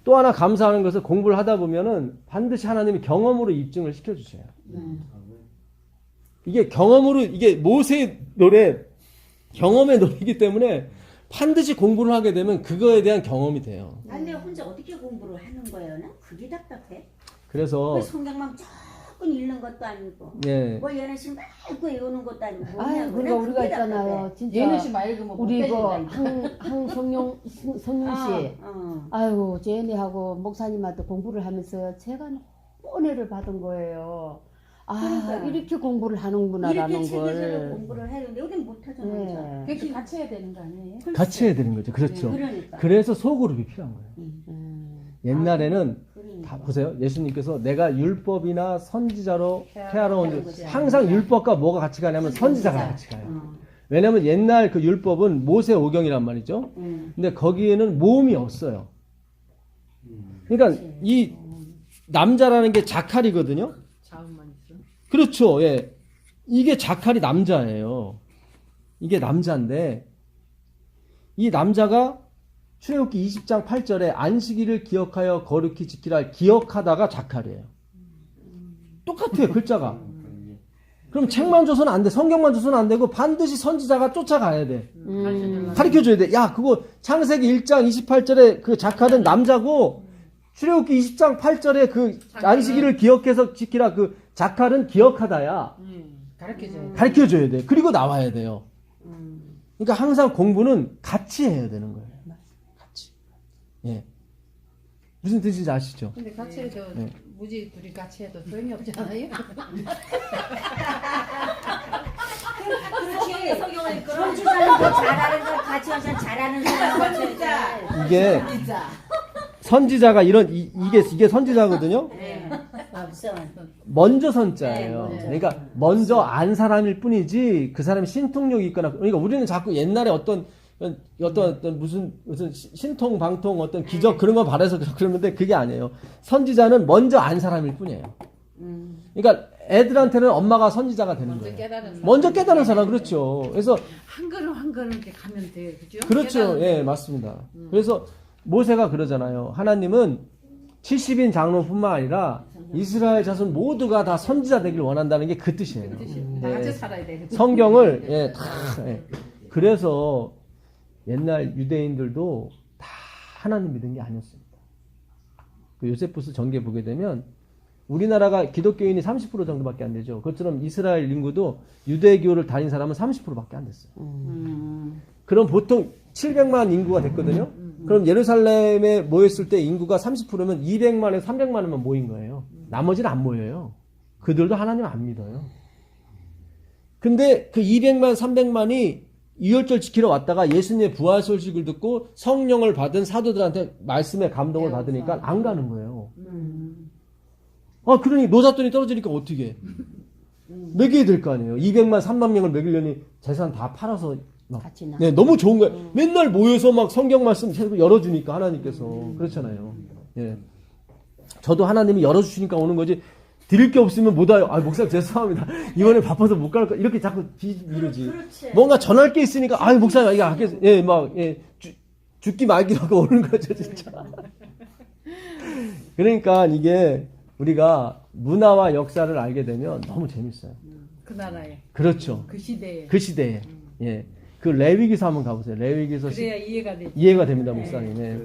또 하나 감사하는 것은 공부를 하다 보면은 반드시 하나님이 경험으로 입증을 시켜주셔요. 이게 경험으로, 이게 모세의 노래, 경험의 노래이기 때문에 반드시 공부를 하게 되면 그거에 대한 경험이 돼요. 아니 내가 혼자 어떻게 공부를 하는 거예요? 난 그게 답답해. 그래서, 그 성경만 조금 읽는 것도 아니고 예. 뭐 연애식 말고 외우는 것도 아니고 아유, 뭐냐고. 그러니까 난 우리가 그게 있잖아요. 답답해. 진짜 예능시 맑으면 우리 그 못해진다니까. 항성용 성윤 씨. 어. 아유, 제니하고 목사님한테 공부를 하면서 제가 너무 은혜를 받은 거예요. 아, 그러니까. 이렇게 공부를 하는구나라는 이렇게 체계적으로 걸. 공부를 해야 되는데 우린 못하잖아. 네. 혼자. 그렇게 같이 해야 되는 거 아니에요? 같이 해야 되는 거죠. 그렇죠. 그러니까. 그래서 소그룹이 필요한 거예요. 옛날에는 그러니까. 다 보세요. 예수님께서 내가 율법이나 선지자로 태하러 온 줄, 거지. 항상 율법과 뭐가 같이 가냐면 선지자가 같이 가요. 어. 왜냐면 옛날 그 율법은 모세 오경이란 말이죠. 근데 거기에는 모음이 없어요. 그러니까 이 남자라는 게 자칼이거든요. 자음만 있어. 그렇죠. 예. 이게 자칼이 남자예요. 이게 남자인데 이 남자가 출애굽기 20장 8절에 안식일을 기억하여 거룩히 지키라 기억하다가 자칼이에요. 똑같아요. 글자가. 그럼 책만 줘서는 안 돼. 성경만 줘서는 안 되고 반드시 선지자가 쫓아가야 돼. 가르쳐줘야 돼. 야, 그거 창세기 1장 28절에 그 자칼은 남자고 출애굽기 20장 8절에 그 안식일을 기억해서 지키라 그 자칼은 기억하다야. 가르쳐줘요. 가르쳐줘야 돼. 그리고 나와야 돼요. 그러니까 항상 공부는 같이 해야 되는 거예요. 같이. 예. 무슨 뜻인지 아시죠? 근데 같이 해도 네. 무지 둘이 같이 해도 소용이 없잖아요. 그렇지. 선지자는 더 잘하는 걸 같이 하면 잘하는 사람 선지자. 이게 선지자가 이게 선지자거든요. 네. 없어. 먼저 선자예요. 네, 먼저. 그러니까 먼저 안 사람일 뿐이지 그 사람이 신통력이 있거나 그러니까 우리는 자꾸 옛날에 어떤 무슨 신통 방통 어떤 기적 그런 거 바라서 그러는데 그게 아니에요. 선지자는 먼저 안 사람일 뿐이에요. 그러니까 애들한테는 엄마가 선지자가 되는 거예요. 먼저 깨달은 사람 그렇죠. 그래서 한 걸음 한 걸음 이렇게 가면 돼, 그죠? 그렇죠. 깨달은 예, 대로. 맞습니다. 그래서 모세가 그러잖아요. 하나님은 70인 장로뿐만 아니라 이스라엘 자손 모두가 다 선지자 되길 원한다는 게 그 뜻이에요. 다 같이 살아야 돼. 그죠? 성경을 예, 다 그래서 옛날 유대인들도 다 하나님 믿은 게 아니었습니다. 그 요세푸스 전개 보게 되면 우리나라가 기독교인이 30% 정도밖에 안 되죠. 그것처럼 이스라엘 인구도 유대교를 다닌 사람은 30%밖에 안 됐어요. 그럼 보통 700만 인구가 됐거든요. 그럼 예루살렘에 모였을 때 인구가 30%면 200만에서 300만원만 모인 거예요. 나머지는 안 모여요. 그들도 하나님 안 믿어요. 근데 그 200만, 300만이 유월절 지키러 왔다가 예수님의 부활 소식을 듣고 성령을 받은 사도들한테 말씀의 감동을 받으니까 안 가는 거예요. 아, 그러니 노잣돈이 떨어지니까 어떻게 해? 먹여야 될 거 아니에요. 200만, 3만 명을 먹이려니 재산 다 팔아서 같이 나. 네, 너무 좋은 거예요. 맨날 모여서 막 성경 말씀 계속 열어주니까 하나님께서 그렇잖아요. 예, 저도 하나님이 열어주시니까 오는 거지. 드릴 게 없으면 못 와요. 아, 목사님 죄송합니다. 이번에 바빠서 못 갈 거 이렇게 자꾸 미루지. 뭔가 전할 게 있으니까 아, 목사님 이게 아껴 예, 막 예, 죽기 말기라고 오는 거죠, 진짜. 그러니까 이게 우리가 문화와 역사를 알게 되면 너무 재밌어요. 그 나라에, 그렇죠. 그 시대에. 그 시대에. 예. 그 레위기서 한번 가보세요. 레위기서 그래야 이해가 되지. 이해가 됩니다, 목사님. 예.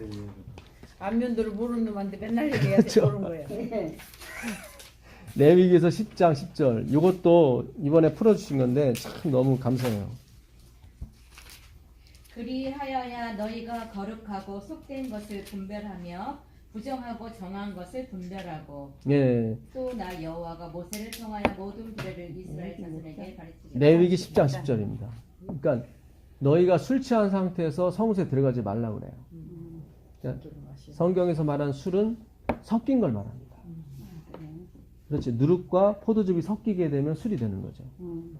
안면도를 모르는 놈한테 맨날 얘기해야 그렇죠. 돼, 모르는 거야. 레위기서 10장 10절. 이것도 이번에 풀어주신 건데 참 너무 감사해요. 그리하여야 너희가 거룩하고 속된 것을 분별하며 부정하고 정한 것을 분별하고 예. 또 나 여호와가 모세를 통하여 모든 규례를 이스라엘 자손에게 가르치리라. 레위기 10장 10절입니다. 그러니까 너희가 술 취한 상태에서 성소에 들어가지 말라고 그래요. 그러니까 성경에서 말한 술은 섞인 걸 말합니다. 그렇지. 누룩과 포도즙이 섞이게 되면 술이 되는 거죠.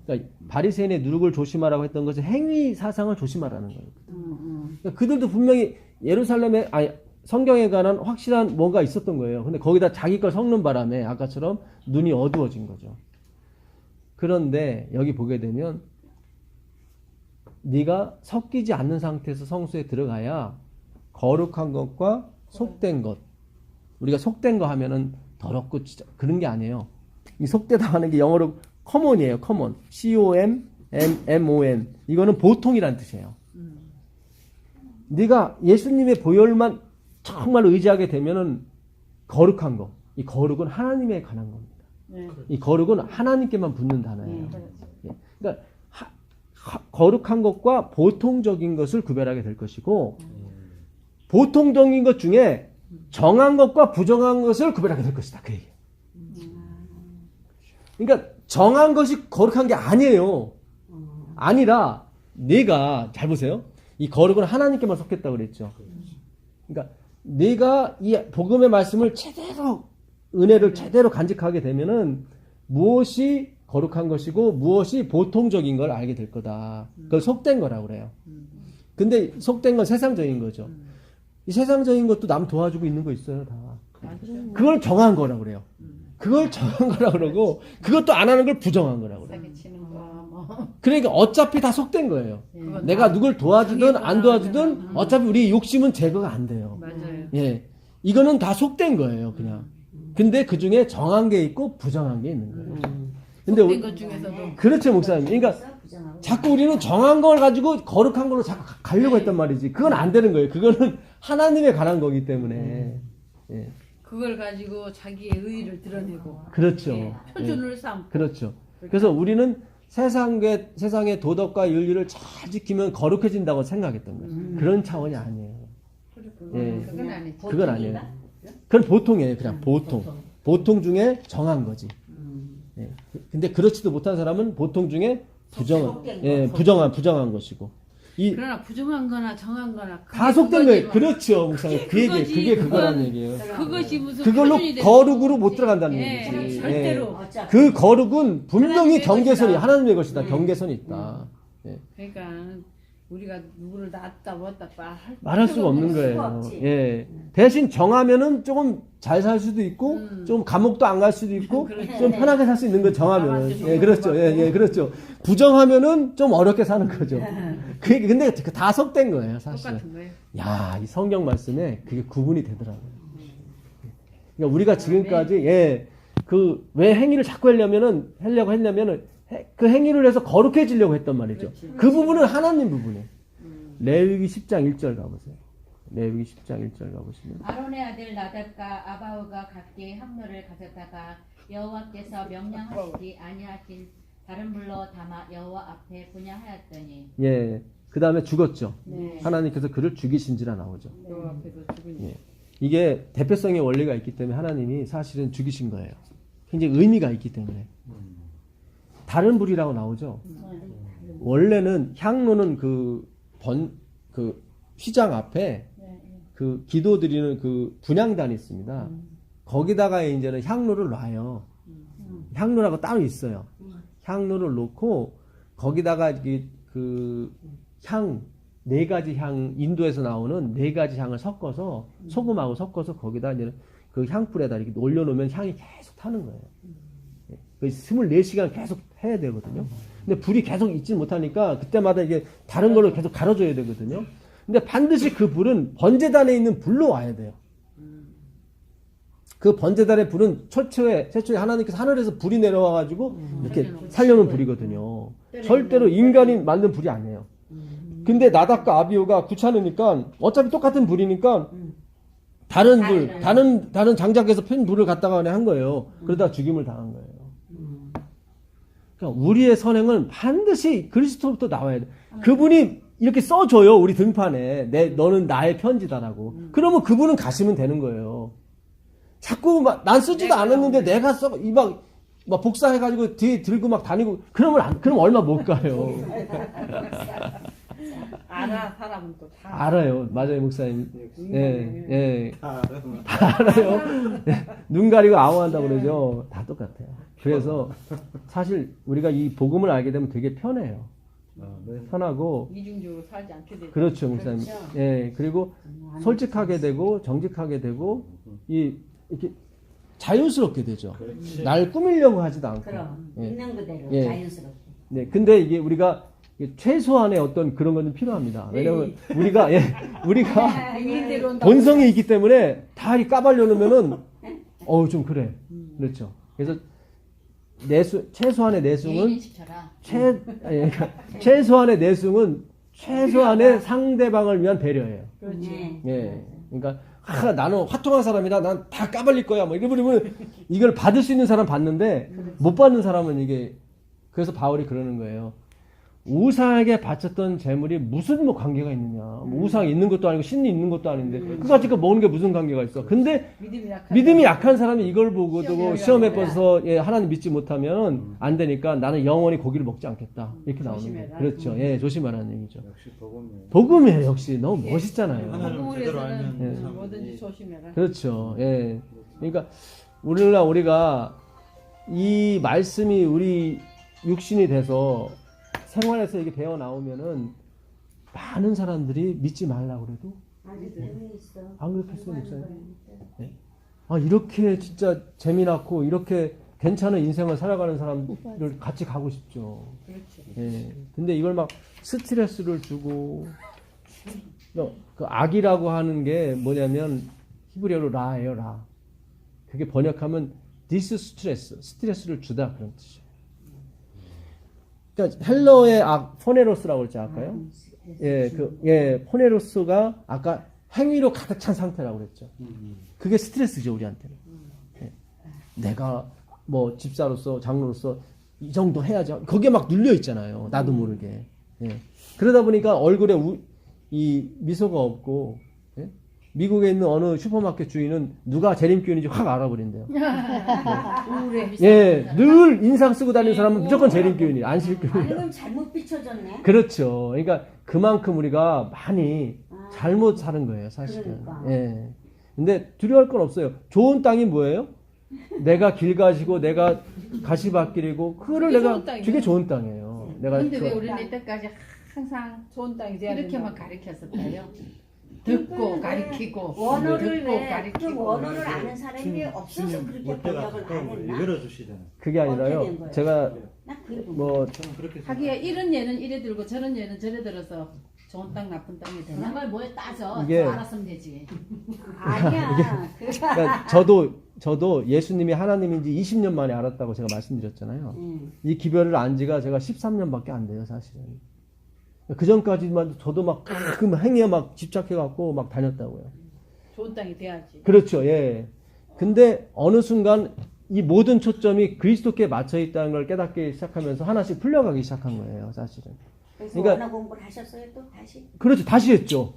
그러니까 바리새인의 누룩을 조심하라고 했던 것은 행위 사상을 조심하라는 거예요. 그러니까 그들도 분명히 예루살렘에 성경에 관한 확실한 뭔가 있었던 거예요. 근데 거기다 자기 걸 섞는 바람에 아까처럼 눈이 어두워진 거죠. 그런데 여기 보게 되면 네가 섞이지 않는 상태에서 성소에 들어가야 거룩한 것과 속된 것. 우리가 속된 거 하면은 더럽고 진짜 그런 게 아니에요. 이 속되다 하는 게 영어로 common이에요. common. C-O-M-M-M-O-N. 이거는 보통이란 뜻이에요. 네가 예수님의 보혈만 정말 의지하게 되면은 거룩한 거. 이 거룩은 하나님에 관한 겁니다. 네. 이 거룩은 하나님께만 붙는 단어예요. 예. 그러니까 거룩한 것과 보통적인 것을 구별하게 될 것이고 보통적인 것 중에 정한 것과 부정한 것을 구별하게 될 것이다. 그 얘기예요. 그러니까 정한 것이 거룩한 게 아니에요. 아니라 내가 잘 보세요. 이 거룩은 하나님께만 속했다고 그랬죠. 그러니까 내가 이 복음의 말씀을 제대로 은혜를 제대로 간직하게 되면은 무엇이 거룩한 것이고 무엇이 보통적인 걸 알게 될 거다. 그걸 속된 거라고 그래요. 근데 속된 건 세상적인 거죠. 이 세상적인 것도 남 도와주고 있는 거 있어요, 다. 그걸 정한 거라고 그래요. 그걸 정한 거라고 그러고 그것도 안 하는 걸 부정한 거라고 그래요. 그러니까 어차피 다 속된 거예요. 내가 누굴 도와주든 안 도와주든 어차피 우리 욕심은 제거가 안 돼요. 맞아요. 예. 이거는 다 속된 거예요, 그냥. 근데 그 중에 정한 게 있고 부정한 게 있는 거예요. 근데 속된 것 중에서도 그렇죠, 목사님. 그러니까 자꾸 우리는 정한 걸 가지고 거룩한 걸로 자꾸 가려고 했단 말이지. 그건 안 되는 거예요. 그거는 하나님에 관한 거기 때문에. 예. 그걸 가지고 자기의 의의를 드러내고 그렇죠. 예, 표준을 삼고 그렇죠. 그래서 우리는 세상의 도덕과 윤리를 잘 지키면 거룩해진다고 생각했던 거예요. 그런 차원이 아니에요. 예. 그건 아니지. 그건 아니에요. 그건 보통이에요. 그냥 보통. 보통 중에 정한 거지. 예. 근데 그렇지도 못한 사람은 보통 중에 부정한 것이고. 그러나 부정한 거나 정한 거나 다 속된 거예요. 그렇죠, 목사님. 그게 그거란 얘기예요. 그것이 무슨 그걸로 표준이 되는 거룩으로 거지. 못 들어간다는 예, 얘기지. 절대로. 그 거룩은 분명히 하나님의 경계선이 것이다. 하나님의 것이다. 경계선이 있다. 예. 그러니까 우리가 누구를 낫다 못다 말할 수가 없는 거예요. 예. 대신 정하면은 조금 잘 살 수도 있고, 좀 감옥도 안 갈 수도 있고, 좀 편하게 살 수 있는 거 정하면은. 예, 그렇죠. 예, 그렇죠. 부정하면은 좀 어렵게 사는 거죠. 근데 다 속된 거예요, 사실. 똑같은 거예요. 야, 이 성경 말씀에 그게 구분이 되더라고요. 그러니까 우리가 지금까지, 왜 행위를 자꾸 하려고 했냐면은, 그 행위를 해서 거룩해지려고 했단 말이죠. 그 부분은 하나님 부분이에요. 레위기 10장 1절 가보세요. 레위기 10장 1절 가보시면. 아론의 아들 나답과 아바후가 각기 향로를 가졌다가 여호와께서 명령하시지 아니하신 다른 불로 담아 여호와 앞에 분향하였더니 예. 그 다음에 죽었죠. 네. 하나님께서 그를 죽이신지라 나오죠. 너 앞에서 죽으니. 예. 이게 대표성의 원리가 있기 때문에 하나님이 사실은 죽이신 거예요. 굉장히 의미가 있기 때문에. 다른 불이라고 나오죠. 원래는 향로는 그 휘장 앞에 그 기도 드리는 그 분향단이 있습니다. 거기다가 이제는 향로를 놔요. 향로라고 따로 있어요. 향로를 놓고 거기다가 그 향, 4가지 향, 인도에서 나오는 4가지 향을 섞어서 소금하고 섞어서 거기다 이제 그 향불에다 이렇게 올려놓으면 향이 계속 타는 거예요. 24시간 계속 해야 되거든요. 근데 불이 계속 있지 못하니까 그때마다 이게 다른 걸로 계속 가려줘야 되거든요. 근데 반드시 그 불은 번제단에 있는 불로 와야 돼요. 그 번제단의 불은 최초에 하나님께서 하늘에서 불이 내려와가지고 이렇게 살려놓은 불이거든요. 절대로 인간이 만든 불이 아니에요. 근데 나답과 아비후가 귀찮으니까 어차피 똑같은 불이니까 다른 불, 다른 장작에서 편 불을 갖다가 한 거예요. 그러다 죽임을 당한 거예요. 그러니까 우리의 선행은 반드시 그리스도부터 나와야 돼. 그분이 이렇게 써줘요. 우리 등판에. 너는 나의 편지다라고. 그러면 그분은 가시면 되는 거예요. 자꾸 막, 난 쓰지도 않았는데 내가 막 복사해가지고 뒤에 들고 막 다니고, 그럼 얼마 못 가요. 알아, 사람은 또 다. 알아요. 맞아요, 목사님. 예, 예. 다 다 알아요. 눈 가리고 아웅한다고 그러죠. 다 똑같아요. 그래서 사실 우리가 이 복음을 알게 되면 되게 편해요. 네. 편하고, 이중적으로 살지 않게 되죠. 그렇죠, 목사님. 예, 그리고 솔직하게 되고, 정직하게 되고, 이렇게 자연스럽게 되죠. 그렇지. 날 꾸미려고 하지도 않고. 그럼 예. 있는 그대로 예. 자연스럽게. 네, 근데 이게 우리가 최소한의 어떤 그런 것은 필요합니다. 왜냐면 우리가 있는 대로 온다고. 본성이 있기 때문에 다 이 까발려 놓으면은 좀 그래. 그렇죠. 그래서 최소한의 내숭은 예인 시켜라. 그러니까 최소한의 내숭은 최소한의 상대방을 위한 배려예요. 그렇지. 네. 예. 그러니까 나는 화통한 사람이다. 난 다 까발릴 거야. 뭐 이러면 이걸 받을 수 있는 사람 받는데 못 받는 사람은 이게 그래서 바울이 그러는 거예요. 우상에게 바쳤던 재물이 무슨 뭐 관계가 있느냐. 뭐 우상이 있는 것도 아니고 신이 있는 것도 아닌데 그까짓 거 먹는 게 무슨 관계가 있어. 근데 믿음이 약한 사람이 이걸 보고도 시험에 빠져서 하나님 믿지 못하면 안 되니까 나는 영원히 고기를 먹지 않겠다. 이렇게 나오는 거예요. 조심해라. 그렇죠. 예, 조심하라는 얘기죠. 역시 복음이에요. 복음이에요, 역시. 너무 멋있잖아요. 하나님을 제대로 알면 복음에서는 참 뭐든지 조심해라. 그렇죠. 예. 그러니까 오늘날 우리가 이 말씀이 우리 육신이 돼서 생활에서 이게 배워 나오면은 많은 사람들이 믿지 말라고 그래도 아주 재미있어. 안 그렇겠어요, 목사님? 네. 이렇게 진짜 재미나고 이렇게 괜찮은 인생을 살아가는 사람들 같이 가고 싶죠. 그렇지. 예. 근데 이걸 막 스트레스를 주고 그 악이라고 하는 게 뭐냐면 히브리어로 라예요, 라. 그게 번역하면 스트레스를 주다 그런 뜻이에요. 그러니까 헬러의 악 포네로스라고 그러지 않을까요? 포네로스가 아까 행위로 가득 찬 상태라고 그랬죠. 그게 스트레스죠, 우리한테는. 예. 내가 뭐 집사로서 장로로서 이 정도 해야지. 거기에 막 눌려 있잖아요. 나도 모르게. 예. 그러다 보니까 얼굴에 이 미소가 없고, 예? 미국에 있는 어느 슈퍼마켓 주인은 누가 재림교인인지 확 알아버린대요. 예, 늘 인상 쓰고 다니는 사람은 무조건 재림교인이에요. 안실교인이에요. 방금 잘못 비춰졌네. 그렇죠. 그러니까 그만큼 우리가 많이 잘못 사는 거예요, 사실은. 그러니까. 예. 근데 두려워할 건 없어요. 좋은 땅이 뭐예요? 내가 길 가시고 내가 가시밭길이고 그거를 그게 내가 좋은 땅이에요. 그게 좋은 땅이에요. 내가 근데 왜 그- 우리는 이때까지 항상 좋은 땅이 돼야 이렇게만 된다. 가르쳤었어요? 듣고 가르치고 원어를 듣고 왜 그 가르치고 원어를 아는 사람이 없어서 주님 그렇게 올 때가 번역을 안 가까운 했나? 열어 주시잖아요. 그게 어떻게 된 아니라요. 거예요? 제가 나 그게 뭐 저는 그렇게 하기야 이런 예는 이래 들고 저런 예는 저래 들어서 좋은 땅 나쁜 땅이 그런 되나? 걸 뭐에 따져. 이게- 저 알았으면 되지. 아니야. 그러니까 저도 예수님이 하나님인지 20년 만에 알았다고 제가 말씀드렸잖아요. 이 기별을 안 지가 제가 13년밖에 안 돼요, 사실은. 그 전까지만 저도 막 그 행위에 막 집착해갖고 막 다녔다고요. 좋은 땅이 돼야지. 그렇죠, 예. 근데 어느 순간 이 모든 초점이 그리스도께 맞춰 있다는 걸 깨닫기 시작하면서 하나씩 풀려가기 시작한 거예요, 사실은. 그래서 그러니까- 원어 공부를 하셨어요 또 다시? 그렇죠, 다시 했죠.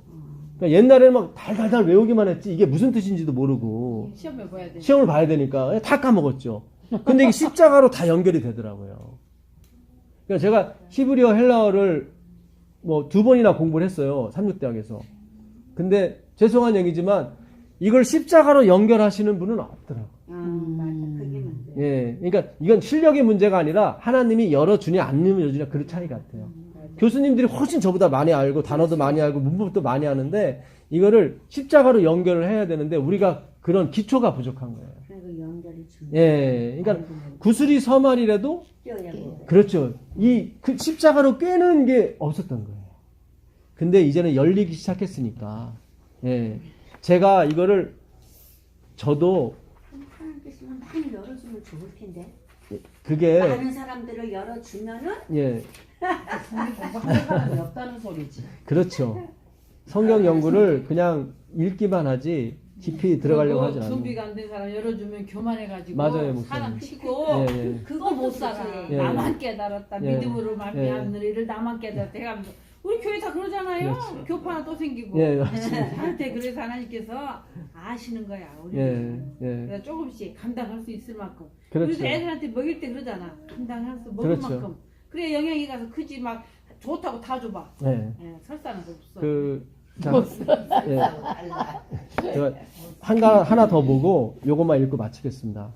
그러니까 옛날에는 막 달달달 외우기만 했지 이게 무슨 뜻인지도 모르고 시험해 봐야 돼. 시험을 봐야 되니까 다 까먹었죠. 근데 이게 십자가로 다 연결이 되더라고요. 그러니까 제가 히브리어 헬라어를 뭐 2번이나 공부를 했어요. 삼육대학에서. 근데 죄송한 얘기지만 이걸 십자가로 연결하시는 분은 없더라고요. 맞아. 그게 문제. 예. 그러니까 이건 실력의 문제가 아니라 하나님이 열어주냐 안 열어주냐 그 차이 같아요. 교수님들이 훨씬 저보다 많이 알고 단어도 많이 알고 문법도 많이 하는데 이거를 십자가로 연결을 해야 되는데 우리가 그런 기초가 부족한 거예요. 그리고 연결이 중요해. 예. 그러니까 구슬이 서말이라도 뼈야고. 그렇죠. 그 십자가로 꿰는 게 없었던 거예요. 근데 이제는 열리기 시작했으니까. 예. 제가 이거를 저도 하나님께서는 많이 열어주면 좋을 텐데. 그게 많은 사람들을 열어주면은 예. 공부하는 사람이 없다는 소리지. 그렇죠. 성경 연구를 그냥 읽기만 하지 깊이 들어가려고 하지 않아요. 준비가 안 된 사람 열어주면 교만해가지고 맞아요, 목사님. 사람 치고 예, 예. 그거 못 살아. 그거지. 예. 나만 깨달았다. 예. 믿음으로 말미암는 일을 나만 깨달았다. 해가면서 우리 교회 다 그러잖아요. 그렇죠. 교파나 또 생기고. 예, 맞습니다. 저한테 그래서 하나님께서 아시는 거야. 우리 예, 예. 그래서 조금씩 감당할 수 있을 만큼. 그렇죠. 우리도 애들한테 먹일 때 그러잖아. 감당할 수 먹을 그렇죠. 만큼. 그래 영향이 가서 크지 막 좋다고 다 줘봐. 예. 예, 설사는 없어. 자, 예. 제가 하나 더 보고 요것만 읽고 마치겠습니다.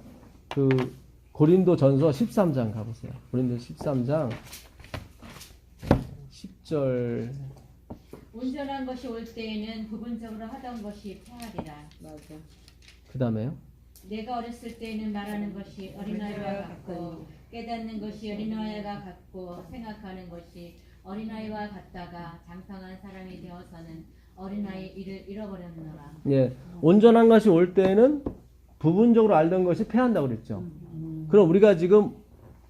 고린도 전서 13장 가보세요. 고린도 13장 10절. 온전한 것이 올 때에는 부분적으로 하던 것이 패하리라. 맞아. 그 다음에요. 내가 어렸을 때에는 말하는 것이 어린아이와 같고 깨닫는 것이 어린아이와 같고 생각하는 것이 어린아이와 같다가 장성한 사람이 되어서는 어린아이 일을 잃어버렸노라. 예. 온전한 것이 올 때에는 부분적으로 알던 것이 패한다고 그랬죠. 그럼 우리가 지금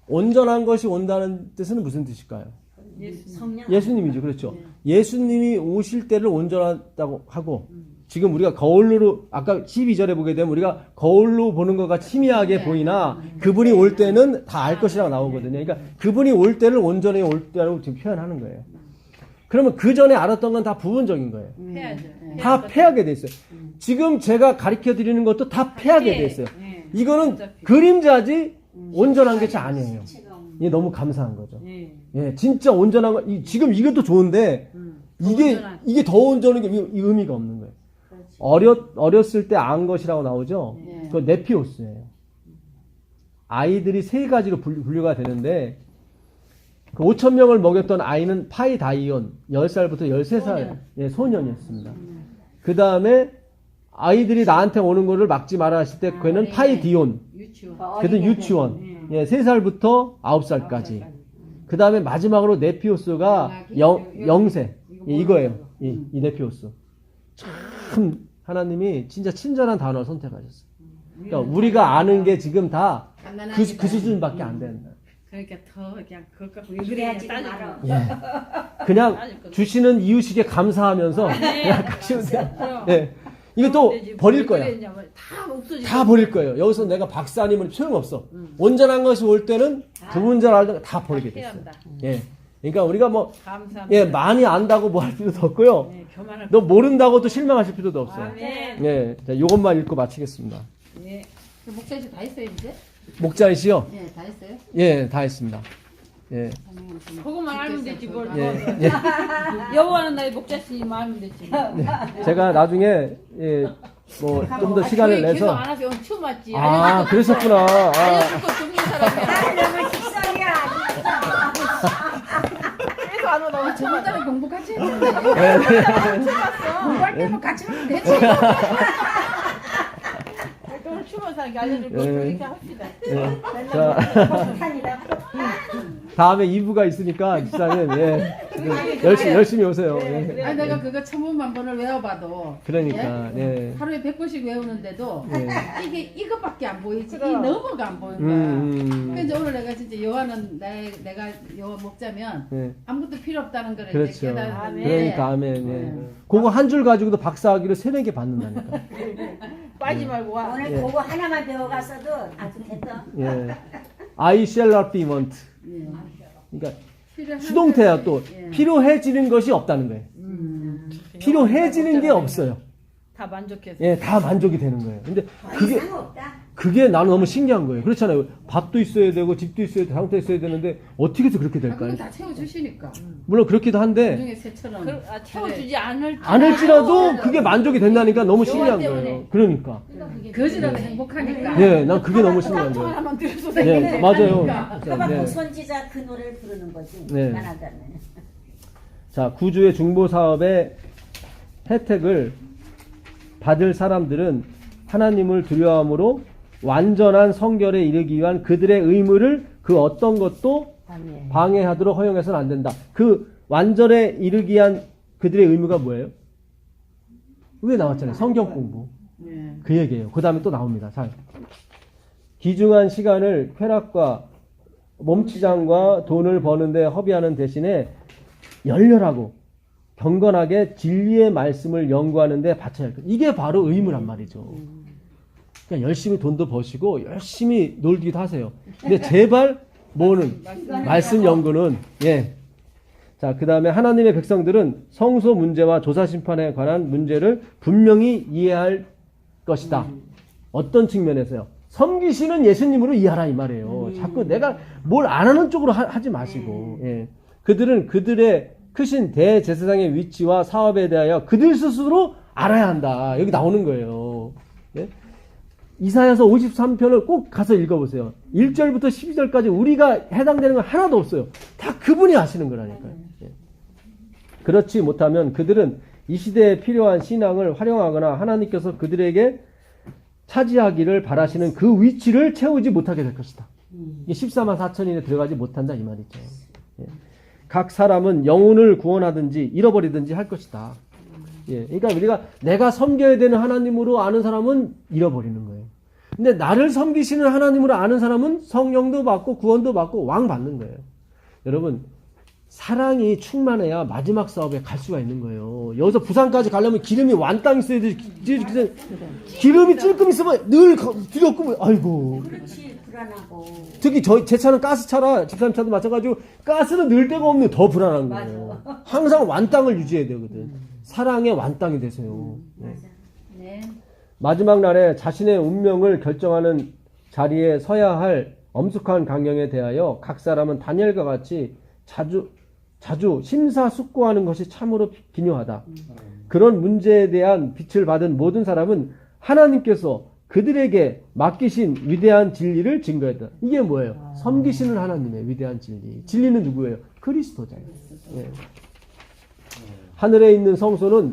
온전한 것이 온다는 뜻은 무슨 뜻일까요? 성령. 예수님이죠. 그렇죠. 예수님이 오실 때를 온전하다고 하고 지금 우리가 거울로 아까 12절에 보게 되면 우리가 거울로 보는 것과 희미하게 보이나 그분이 올 때는 다 알 것이라고 나오거든요. 그러니까 그분이 올 때를 온전히 올 때라고 지금 표현하는 거예요. 그러면 그 전에 알았던 건 다 부분적인 거예요. 패야죠. 다 패하게 돼 있어요. 지금 제가 가르쳐 드리는 것도 다 패하게 돼 있어요. 예. 이거는 진짜 패. 그림자지 온전한 게 아니에요. 이게 너무 감사한 거죠. 예. 예, 진짜 온전한 거. 지금 이것도 좋은데 온전한. 이게 더 온전한 게 이 의미가 없는 거예요. 어렸을 때 안 것이라고 나오죠. 그거 네피오스예요. 아이들이 세 가지로 분류가 되는데 그 5,000명을 먹였던 아이는 파이다이온 10살부터 13살 소년이었습니다. 그 다음에 아이들이 나한테 오는 거를 막지 마라 했을 때 그애는 파이디온 유치원. 그래도 유치원 3살부터 9살까지 그 다음에 마지막으로 네피오스가 영세 이거예요. 이 네피오스 참 하나님이 진짜 친절한 단어를 선택하셨어요. 그러니까 우리가 아는 게 지금 다 그 수준밖에 안 된다. 그러니까 더 그냥 그걸 갖고 왜 그래 그래야지 따지고. 말아. 예. 그냥 주시는 이유식에 감사하면서 그냥 가시면 돼요. 예. 이거 또 버릴 거야. 다 없어지고. 다 버릴 거예요. 여기서 내가 박사님은 소용없어. 온전한 것이 올 때는 부분절 알다가 다 버리게 됐어요. 패한다. 예. 그러니까 우리가 뭐 감사합니다. 예, 많이 안다고 뭐 할 필요도 없고요. 예, 교만할 너 모른다고도 실망하실 필요도 없어요. 아멘. 예. 자, 요것만 읽고 마치겠습니다. 예. 목사님 다 했어요 이제? 목자이 씨요? 네, 다 했어요. 예, 다 했습니다. 예. 그것만 알면 되지 뭘. 예. 예. 여호와는 나의 목자시니만 알면 되지. 제가 나중에 예, 뭐 좀 더 시간을 교회 계속 내서 안 하세요. 오늘 처음 왔지. 아, 그러셨구나. 아. 알려줄 거 없는 사람이야. 너무 식성이야. 계속 안 오다가 저번 달에 공부 같이 했는데 공부할 때만 같이 하면 되지. 오늘 추운 사람이 알려줄 거 예. 이렇게 합시다. 예. 자, 폭탄이다. 다음에 2부가 있으니까 집사님 예. 열심히 오세요. 예. 아니 내가 그거 1,000번을 외워봐도 그러니까 예. 하루에 100번씩 외우는데도 예. 이게 이것밖에 안 보이지 이 너머가 안 보인 거야. 그래서 오늘 내가 진짜 여호와는 내가 여호와 목자면 예. 아무것도 필요 없다는 걸 이제 그렇죠. 깨달았는데 그러니까 아멘. 예. 그거 한 줄 가지고도 박사학위를 3-4개 받는다니까. 빠지 말고 와. 오늘 예. 그거 하나만 배워갔어도 아주 됐다. 예. I shall not be want. 예. 그러니까 필요한 수동태야 또 예. 필요해지는 것이 없다는 거예요. 필요해지는 게 없어요. 다 만족해서. 예, 다 만족이 되는 거예요. 근데 그게 이상 없다. 그게 나는 너무 신기한 거예요. 그렇잖아요. 밥도 있어야 되고 집도 있어야 되고 상태 있어야 되는데 어떻게 해서 그렇게 그건 될까요? 다 채워주시니까 물론 그렇기도 한데 나중에 새처럼 채워주지 않을 않을지라도 그게 만족이 된다니까 너무 신기한 거예요. 그러니까. 거지라도 행복하니까 예, 난 그게 너무 신기한 거예요. 하나만 들어서 예, 맞아요. 그러면 네. 그 선지자 그 노래를 부르는 거지. 네. 만하다면. 자, 구주의 중보 사업의 혜택을 받을 사람들은 하나님을 두려움으로 완전한 성결에 이르기 위한 그들의 의무를 그 어떤 것도 방해하도록 허용해서는 안 된다. 그 완전에 이르기 위한 그들의 의무가 뭐예요? 위에 나왔잖아요. 성경 공부. 그 얘기예요. 그 다음에 또 나옵니다. 자, 귀중한 시간을 쾌락과 몸치장과 돈을 버는데 허비하는 대신에 열렬하고 경건하게 진리의 말씀을 연구하는 데 바쳐야 할 것. 이게 바로 의무란 말이죠. 그러니까 열심히 돈도 버시고 열심히 놀기도 하세요. 근데 제발 뭐는 말씀 연구는 예. 자, 그 다음에 하나님의 백성들은 성소 문제와 조사 심판에 관한 문제를 분명히 이해할 것이다. 어떤 측면에서요? 섬기시는 예수님으로 이해하라 이 말이에요. 자꾸 내가 뭘 안 하는 쪽으로 하지 마시고. 예. 그들은 그들의 크신 대제사장의 위치와 사업에 대하여 그들 스스로 알아야 한다. 여기 나오는 거예요. 예? 이사야서 53편을 꼭 가서 읽어보세요. 1절부터 12절까지 우리가 해당되는 건 하나도 없어요. 다 그분이 아시는 거라니까요. 예. 그렇지 못하면 그들은 이 시대에 필요한 신앙을 활용하거나 하나님께서 그들에게 차지하기를 바라시는 그 위치를 채우지 못하게 될 것이다. 이게 14만 4천인에 들어가지 못한다 이 말이죠. 예. 각 사람은 영혼을 구원하든지 잃어버리든지 할 것이다. 예. 그러니까 우리가 내가 섬겨야 되는 하나님으로 아는 사람은 잃어버리는 거예요. 근데 나를 섬기시는 하나님으로 아는 사람은 성령도 받고 구원도 받고 왕 받는 거예요. 여러분, 사랑이 충만해야 마지막 사업에 갈 수가 있는 거예요. 여기서 부산까지 가려면 기름이 완땅 있어야 되지. 기름이 찔끔 있으면 늘 두렵고, 아이고. 그렇지, 불안하고. 특히 제 차는 가스차라, 집사님 차도 마찬가지고, 가스는 늘 데가 없는 더 불안한 거예요. 항상 완땅을 유지해야 되거든. 사랑의 완땅이 되세요. 네. 네. 마지막 날에 자신의 운명을 결정하는 자리에 서야 할 엄숙한 강령에 대하여 각 사람은 다니엘과 같이 자주 심사숙고하는 것이 참으로 기묘하다. 그런 문제에 대한 빛을 받은 모든 사람은 하나님께서 그들에게 맡기신 위대한 진리를 증거했다. 이게 뭐예요? 섬기시는 하나님의 위대한 진리. 진리는 누구예요? 그리스도잖아요. 예. 하늘에 있는 성소는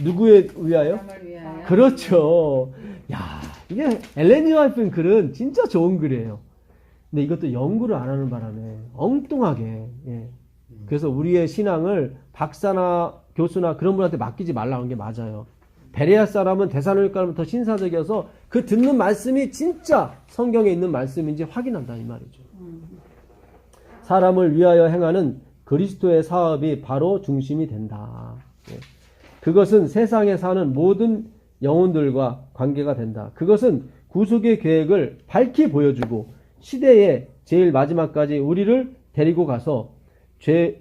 누구에 위하여? 사람을 위하여. 그렇죠. 야, 이게 엘레니 화이트의 글은 진짜 좋은 글이에요. 근데 이것도 연구를 안 하는 바람에 엉뚱하게. 예. 그래서 우리의 신앙을 박사나 교수나 그런 분한테 맡기지 말라는 게 맞아요. 베레아 사람은 데살로니가는 더 신사적이어서 그 듣는 말씀이 진짜 성경에 있는 말씀인지 확인한다 이 말이죠. 사람을 위하여 행하는 그리스도의 사업이 바로 중심이 된다. 예. 그것은 세상에 사는 모든 영혼들과 관계가 된다. 그것은 구속의 계획을 밝히 보여주고 시대의 제일 마지막까지 우리를 데리고 가서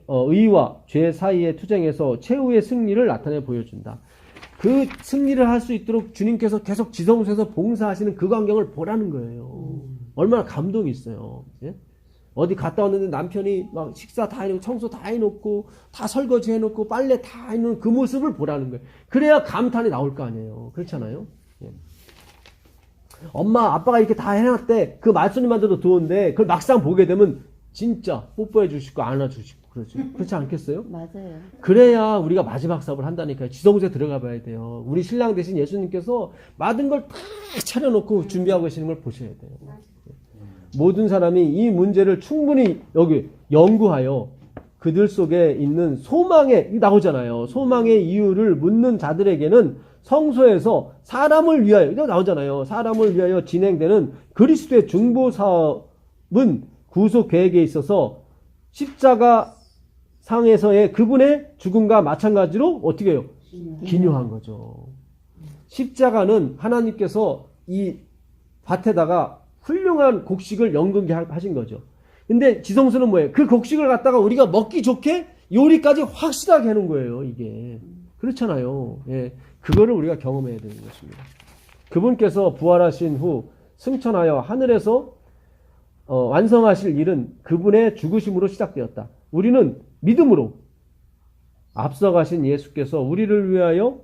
의와 죄 사이의 투쟁에서 최후의 승리를 나타내 보여준다. 그 승리를 할 수 있도록 주님께서 계속 지성소에서 봉사하시는 그 광경을 보라는 거예요. 얼마나 감동이 있어요. 예? 어디 갔다 왔는데 남편이 막 식사 다 해놓고 청소 다 해놓고 다 설거지 해놓고 빨래 다 해놓은 그 모습을 보라는 거예요. 그래야 감탄이 나올 거 아니에요. 그렇잖아요. 예. 엄마 아빠가 이렇게 다 해놨대. 그 말씀만 들어도 좋은데 그걸 막상 보게 되면 진짜 뽀뽀해 주시고 안아주시고 그렇지 않겠어요? 맞아요. 그래야 우리가 마지막 사업을 한다니까요. 지성소에 들어가 봐야 돼요. 우리 신랑 대신 예수님께서 모든 걸 다 차려놓고 준비하고 계시는 걸 보셔야 돼요. 모든 사람이 이 문제를 충분히 여기 연구하여 그들 속에 있는 소망의 나오잖아요. 소망의 이유를 묻는 자들에게는 성소에서 사람을 위하여 이거 나오잖아요. 사람을 위하여 진행되는 그리스도의 중보 사업은 구속 계획에 있어서 십자가 상에서의 그분의 죽음과 마찬가지로 어떻게 해요? 기묘한 거죠. 십자가는 하나님께서 이 밭에다가 훌륭한 곡식을 연근케 하신 거죠. 근데 지성소는 뭐예요? 그 곡식을 갖다가 우리가 먹기 좋게 요리까지 확실하게 해놓은 거예요, 이게. 그렇잖아요. 예. 그거를 우리가 경험해야 되는 것입니다. 그분께서 부활하신 후 승천하여 하늘에서 완성하실 일은 그분의 죽으심으로 시작되었다. 우리는 믿음으로 앞서가신 예수께서 우리를 위하여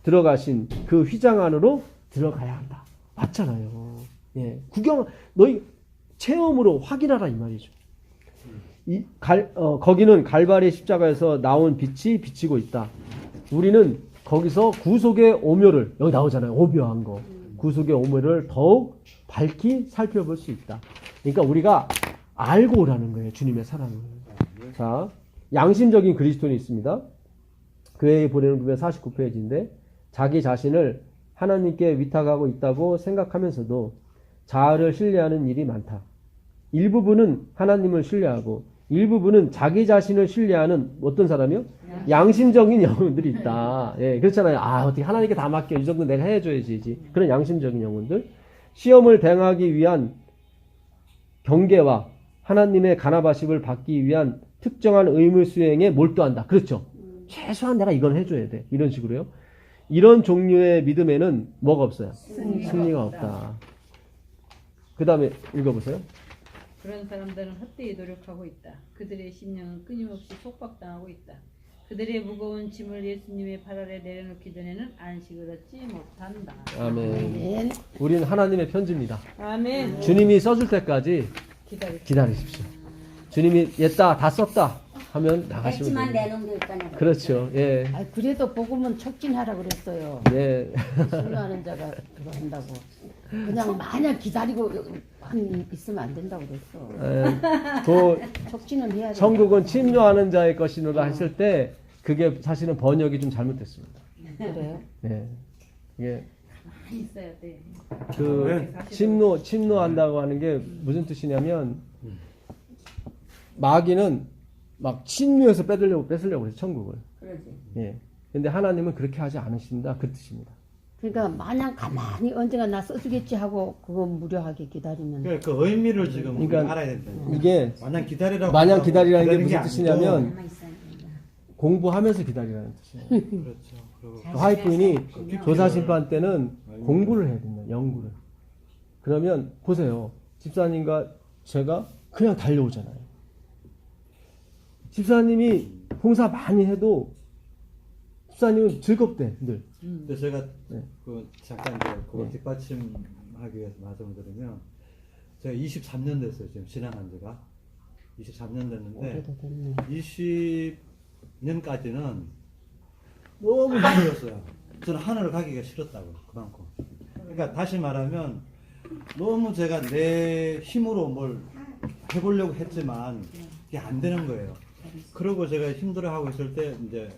들어가신 그 휘장 안으로 들어가야 한다. 맞잖아요. 예. 너희 체험으로 확인하라 이 말이죠. 거기는 갈바리 십자가에서 나온 빛이 비치고 있다. 우리는 거기서 구속의 오묘를 여기 나오잖아요. 오묘한 거. 구속의 오묘를 더욱 밝히 살펴볼 수 있다. 그러니까 우리가 알고 오라는 거예요. 주님의 사랑을. 자, 양심적인 그리스도인이 있습니다. 교회에 보내는 부분 49페이지인데 자기 자신을 하나님께 위탁하고 있다고 생각하면서도 자아를 신뢰하는 일이 많다. 일부분은 하나님을 신뢰하고 일부분은 자기 자신을 신뢰하는 어떤 사람이요? 양심적인 영혼들이 있다. 예, 그렇잖아요. 어떻게 하나님께 다 맡겨. 이 정도 내가 해줘야지. 그런 양심적인 영혼들. 시험을 대응하기 위한 경계와 하나님의 간합하심을 받기 위한 특정한 의무 수행에 몰두한다. 그렇죠. 최소한 내가 이건 해줘야 돼. 이런 식으로요. 이런 종류의 믿음에는 뭐가 없어요? 승리가 없다. 그 다음에 읽어보세요. 그런 사람들은 헛되이 노력하고 있다. 그들의 심령은 끊임없이 속박당하고 있다. 그들의 무거운 짐을 예수님의 발 아래 내려놓기 전에는 안식을 얻지 못한다. 아멘. 우린 하나님의 편지입니다. 아멘. 주님이 써줄 때까지 기다리십시오. 주님이 얘다 다 썼다 하면 나가시면 뺐지만 됩니다. 내놓은 게 있다는 그렇죠. 예. 아, 그래도 복음은 촉진하라 그랬어요. 예. 신뢰하는 자가 그거 한다고. 그냥 마냥 기다리고 있으면 안 된다고 그랬어. 그 촉진은 해야 돼. 천국은 침노하는 자의 것이노라 했을 때 그게 사실은 번역이 좀 잘못됐습니다. 그래요? 예. 이게 있어야 돼. 그 침노한다고 하는 게 무슨 뜻이냐면 마귀는 막 침노해서 뺏으려고 해서 천국을. 그러지. 예. 근데 하나님은 그렇게 하지 않으신다 그 뜻입니다. 그러니까 마냥 가만히 언젠가 나 써주겠지 하고 그거 무료하게 기다리면. 그러니까 그 의미를 지금 그러니까 우리가 알아야 된다. 이게 마냥 기다리라고. 마냥 한다고 기다리라는 게 기다리는 무슨 아니고. 뜻이냐면 가만히 있어야 된다. 공부하면서 기다리라는 뜻이에요. 그렇죠. 그리고 화이트인이 조사심판 때는 공부를 해야 된다. 연구를. 그러면 보세요. 집사님과 제가 그냥 달려오잖아요. 집사님이 봉사 많이 해도 집사님은 즐겁대 늘. 근데 제가 네. 그 잠깐 이제 그거 네. 뒷받침하기 위해서 말씀을 드리면 제가 23년 됐어요. 지금 신앙한 지가 23년 됐는데 오래도 됐네. 20년까지는 너무 힘들었어요. 저는 하늘을 가기가 싫었다고 그만큼. 그러니까 다시 말하면 너무 제가 내 힘으로 뭘 해보려고 했지만 이게 안 되는 거예요. 그러고 제가 힘들어하고 있을 때 이제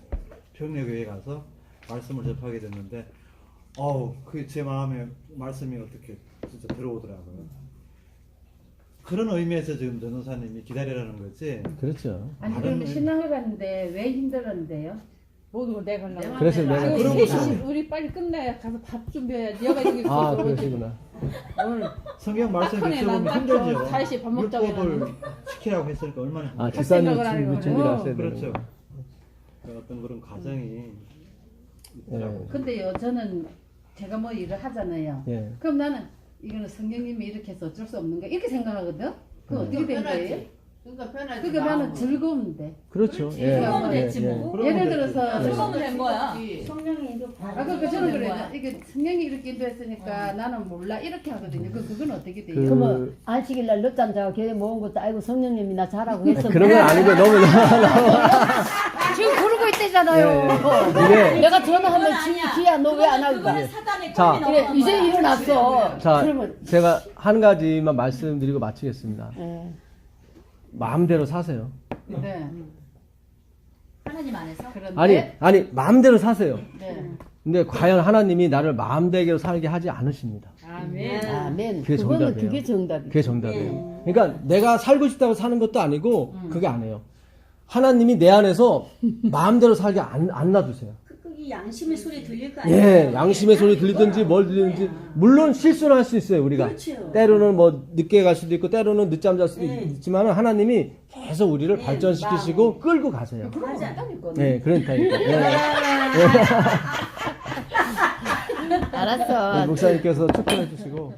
평내교회에 가서 말씀을 접하게 됐는데 그 제 마음에 말씀이 어떻게 진짜 들어오더라고요. 그런 의미에서 지금 전도사님이 기다리라는 거지. 그렇죠. 아니 다른 그런데 신앙을 갔는데 왜 힘들었는데요? 모든 걸 내가 하려고. 그래서 내가 아이고, 그런 셋이 거죠. 우리 빨리 끝나야 가서 밥 준비해야지. 여가 여기 아 있어서 그러시구나. 오늘 성경 말씀 착하네, 읽어보면 난 힘들죠. 딱 4시에 밥 먹자고 율법을 지키라고 했으니까 얼마나 아 힘들어요. 집사님 생각을 하는 준비를 거죠. 하셔야 되는 그렇죠. 거예요. 그 어떤 그런 과정이 있더라고요. 근데요 저는 제가 뭐 일을 하잖아요. 예. 그럼 나는 이거는 성령님이 이렇게 해서 어쩔 수 없는 거 이렇게 생각하거든. 그거 어떻게 된 거예요? 그러니까 편하지. 그러니까 나는 마음은. 즐거운데. 그렇죠. 그렇지. 예. 즐거우면 예, 됐지 예. 뭐. 그러면 예를 됐지. 들어서 즐거우면 된 거야. 성령이 이거 그러니까 저는 된 그래. 거야. 이게 성령이 이렇게 인도했으니까 나는 몰라 이렇게 하거든요. 그건 어떻게 돼요? 그- 그러면 안식일날 늦잠 자고 교회 모은 것도 아이고 성령님이 나 잘하고 했어. 그런 건 아니고 너무 지금 그러고 있대잖아요. 이게 내가 전화하면 지야 너 왜 안 하고 가? 그거는 사단의 자. 꿈이 그래 넘어간 이제 거야. 일어났어. 자 그러면 제가 한 가지만 말씀드리고 마치겠습니다. 예. 마음대로 사세요. 네. 하나님 안에서 그런데 아니 마음대로 사세요. 네. 근데 과연 하나님이 나를 마음대로 살게 하지 않으십니다. 아멘. 아멘. 그게 그거는 정답이에요. 그게 정답이에요. 그게 정답이에요. 그러니까 내가 살고 싶다고 사는 것도 아니고 그게 아니에요. 하나님이 내 안에서 마음대로 살게 안 놔두세요. 그 양심의 소리 들릴 거 아니에요? 예, 양심의 소리 들리든지 뭘 들리든지 물론 실수를 할 수 있어요 우리가. 그렇죠. 때로는 뭐 늦게 갈 수도 있고 때로는 늦잠 잘 수도 네. 있지만 하나님이 계속 우리를 발전시키시고 끌고 가세요. 맞아. 네, 그러니까요. 알았어. 목사님께서 축복해 주시고.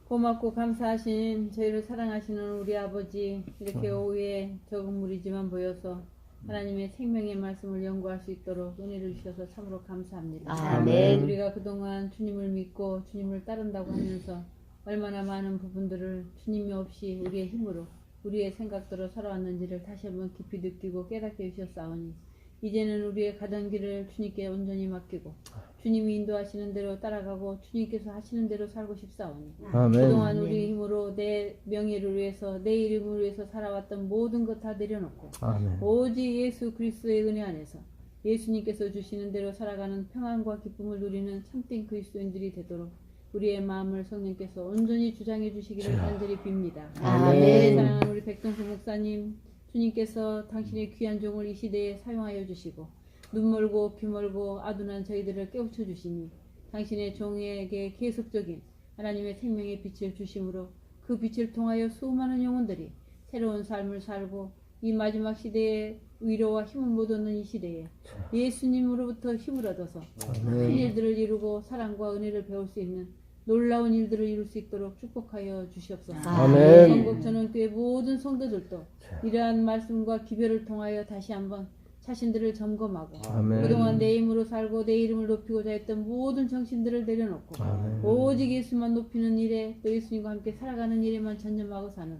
고맙고 감사하신 저희를 사랑하시는 우리 아버지 이렇게 오후에 적은 무리지만 보여서 하나님의 생명의 말씀을 연구할 수 있도록 은혜를 주셔서 참으로 감사합니다. 아멘. 우리가 그동안 주님을 믿고 주님을 따른다고 하면서 얼마나 많은 부분들을 주님이 없이 우리의 힘으로 우리의 생각대로 살아왔는지를 다시 한번 깊이 느끼고 깨닫게 해주셨사오니 이제는 우리의 가던 길을 주님께 온전히 맡기고 주님이 인도하시는 대로 따라가고 주님께서 하시는 대로 살고 싶사오니 아멘. 그동안 우리 힘으로 내 명예를 위해서 내 이름을 위해서 살아왔던 모든 것 다 내려놓고 아멘. 오직 예수 그리스도의 은혜 안에서 예수님께서 주시는 대로 살아가는 평안과 기쁨을 누리는 참된 그리스도인들이 되도록 우리의 마음을 성령께서 온전히 주장해 주시기를 간절히 빕니다. 아멘. 사랑하는 우리 백동수 목사님 주님께서 당신의 귀한 종을 이 시대에 사용하여 주시고 눈 멀고 귀 멀고 아둔한 저희들을 깨우쳐 주시니 당신의 종에게 계속적인 하나님의 생명의 빛을 주심으로 그 빛을 통하여 수많은 영혼들이 새로운 삶을 살고 이 마지막 시대에 위로와 힘을 못 얻는 이 시대에 예수님으로부터 힘을 얻어서 큰 일들을 이루고 사랑과 은혜를 배울 수 있는 놀라운 일들을 이룰 수 있도록 축복하여 주시옵소서. 아멘. 전국전원교회 모든 성도들도 이러한 말씀과 기별을 통하여 다시 한번 자신들을 점검하고 아멘. 그동안 내 힘으로 살고 내 이름을 높이고자 했던 모든 정신들을 내려놓고 아멘. 오직 예수만 높이는 일에 또 예수님과 함께 살아가는 일에만 전념하고 사는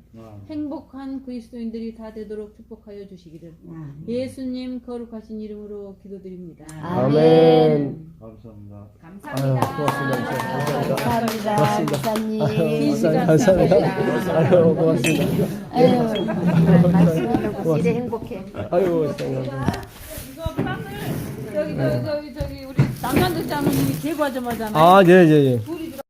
행복한 그리스도인들이 다 되도록 축복하여 주시기를 예수님 거룩하신 이름으로 기도드립니다. 아멘. 감사합니다. 아유, 고맙습니다. 감사합니다. 고맙습니다. 목사님. 진실한 감사합니다. 아유, 고맙습니다. 아유, 말씀 듣고 이래 행복해. 아유, 감사합니다. 이거 빵을 저기 우리 남산도 장로님이 제거하자마자 아, 네, 네, 네.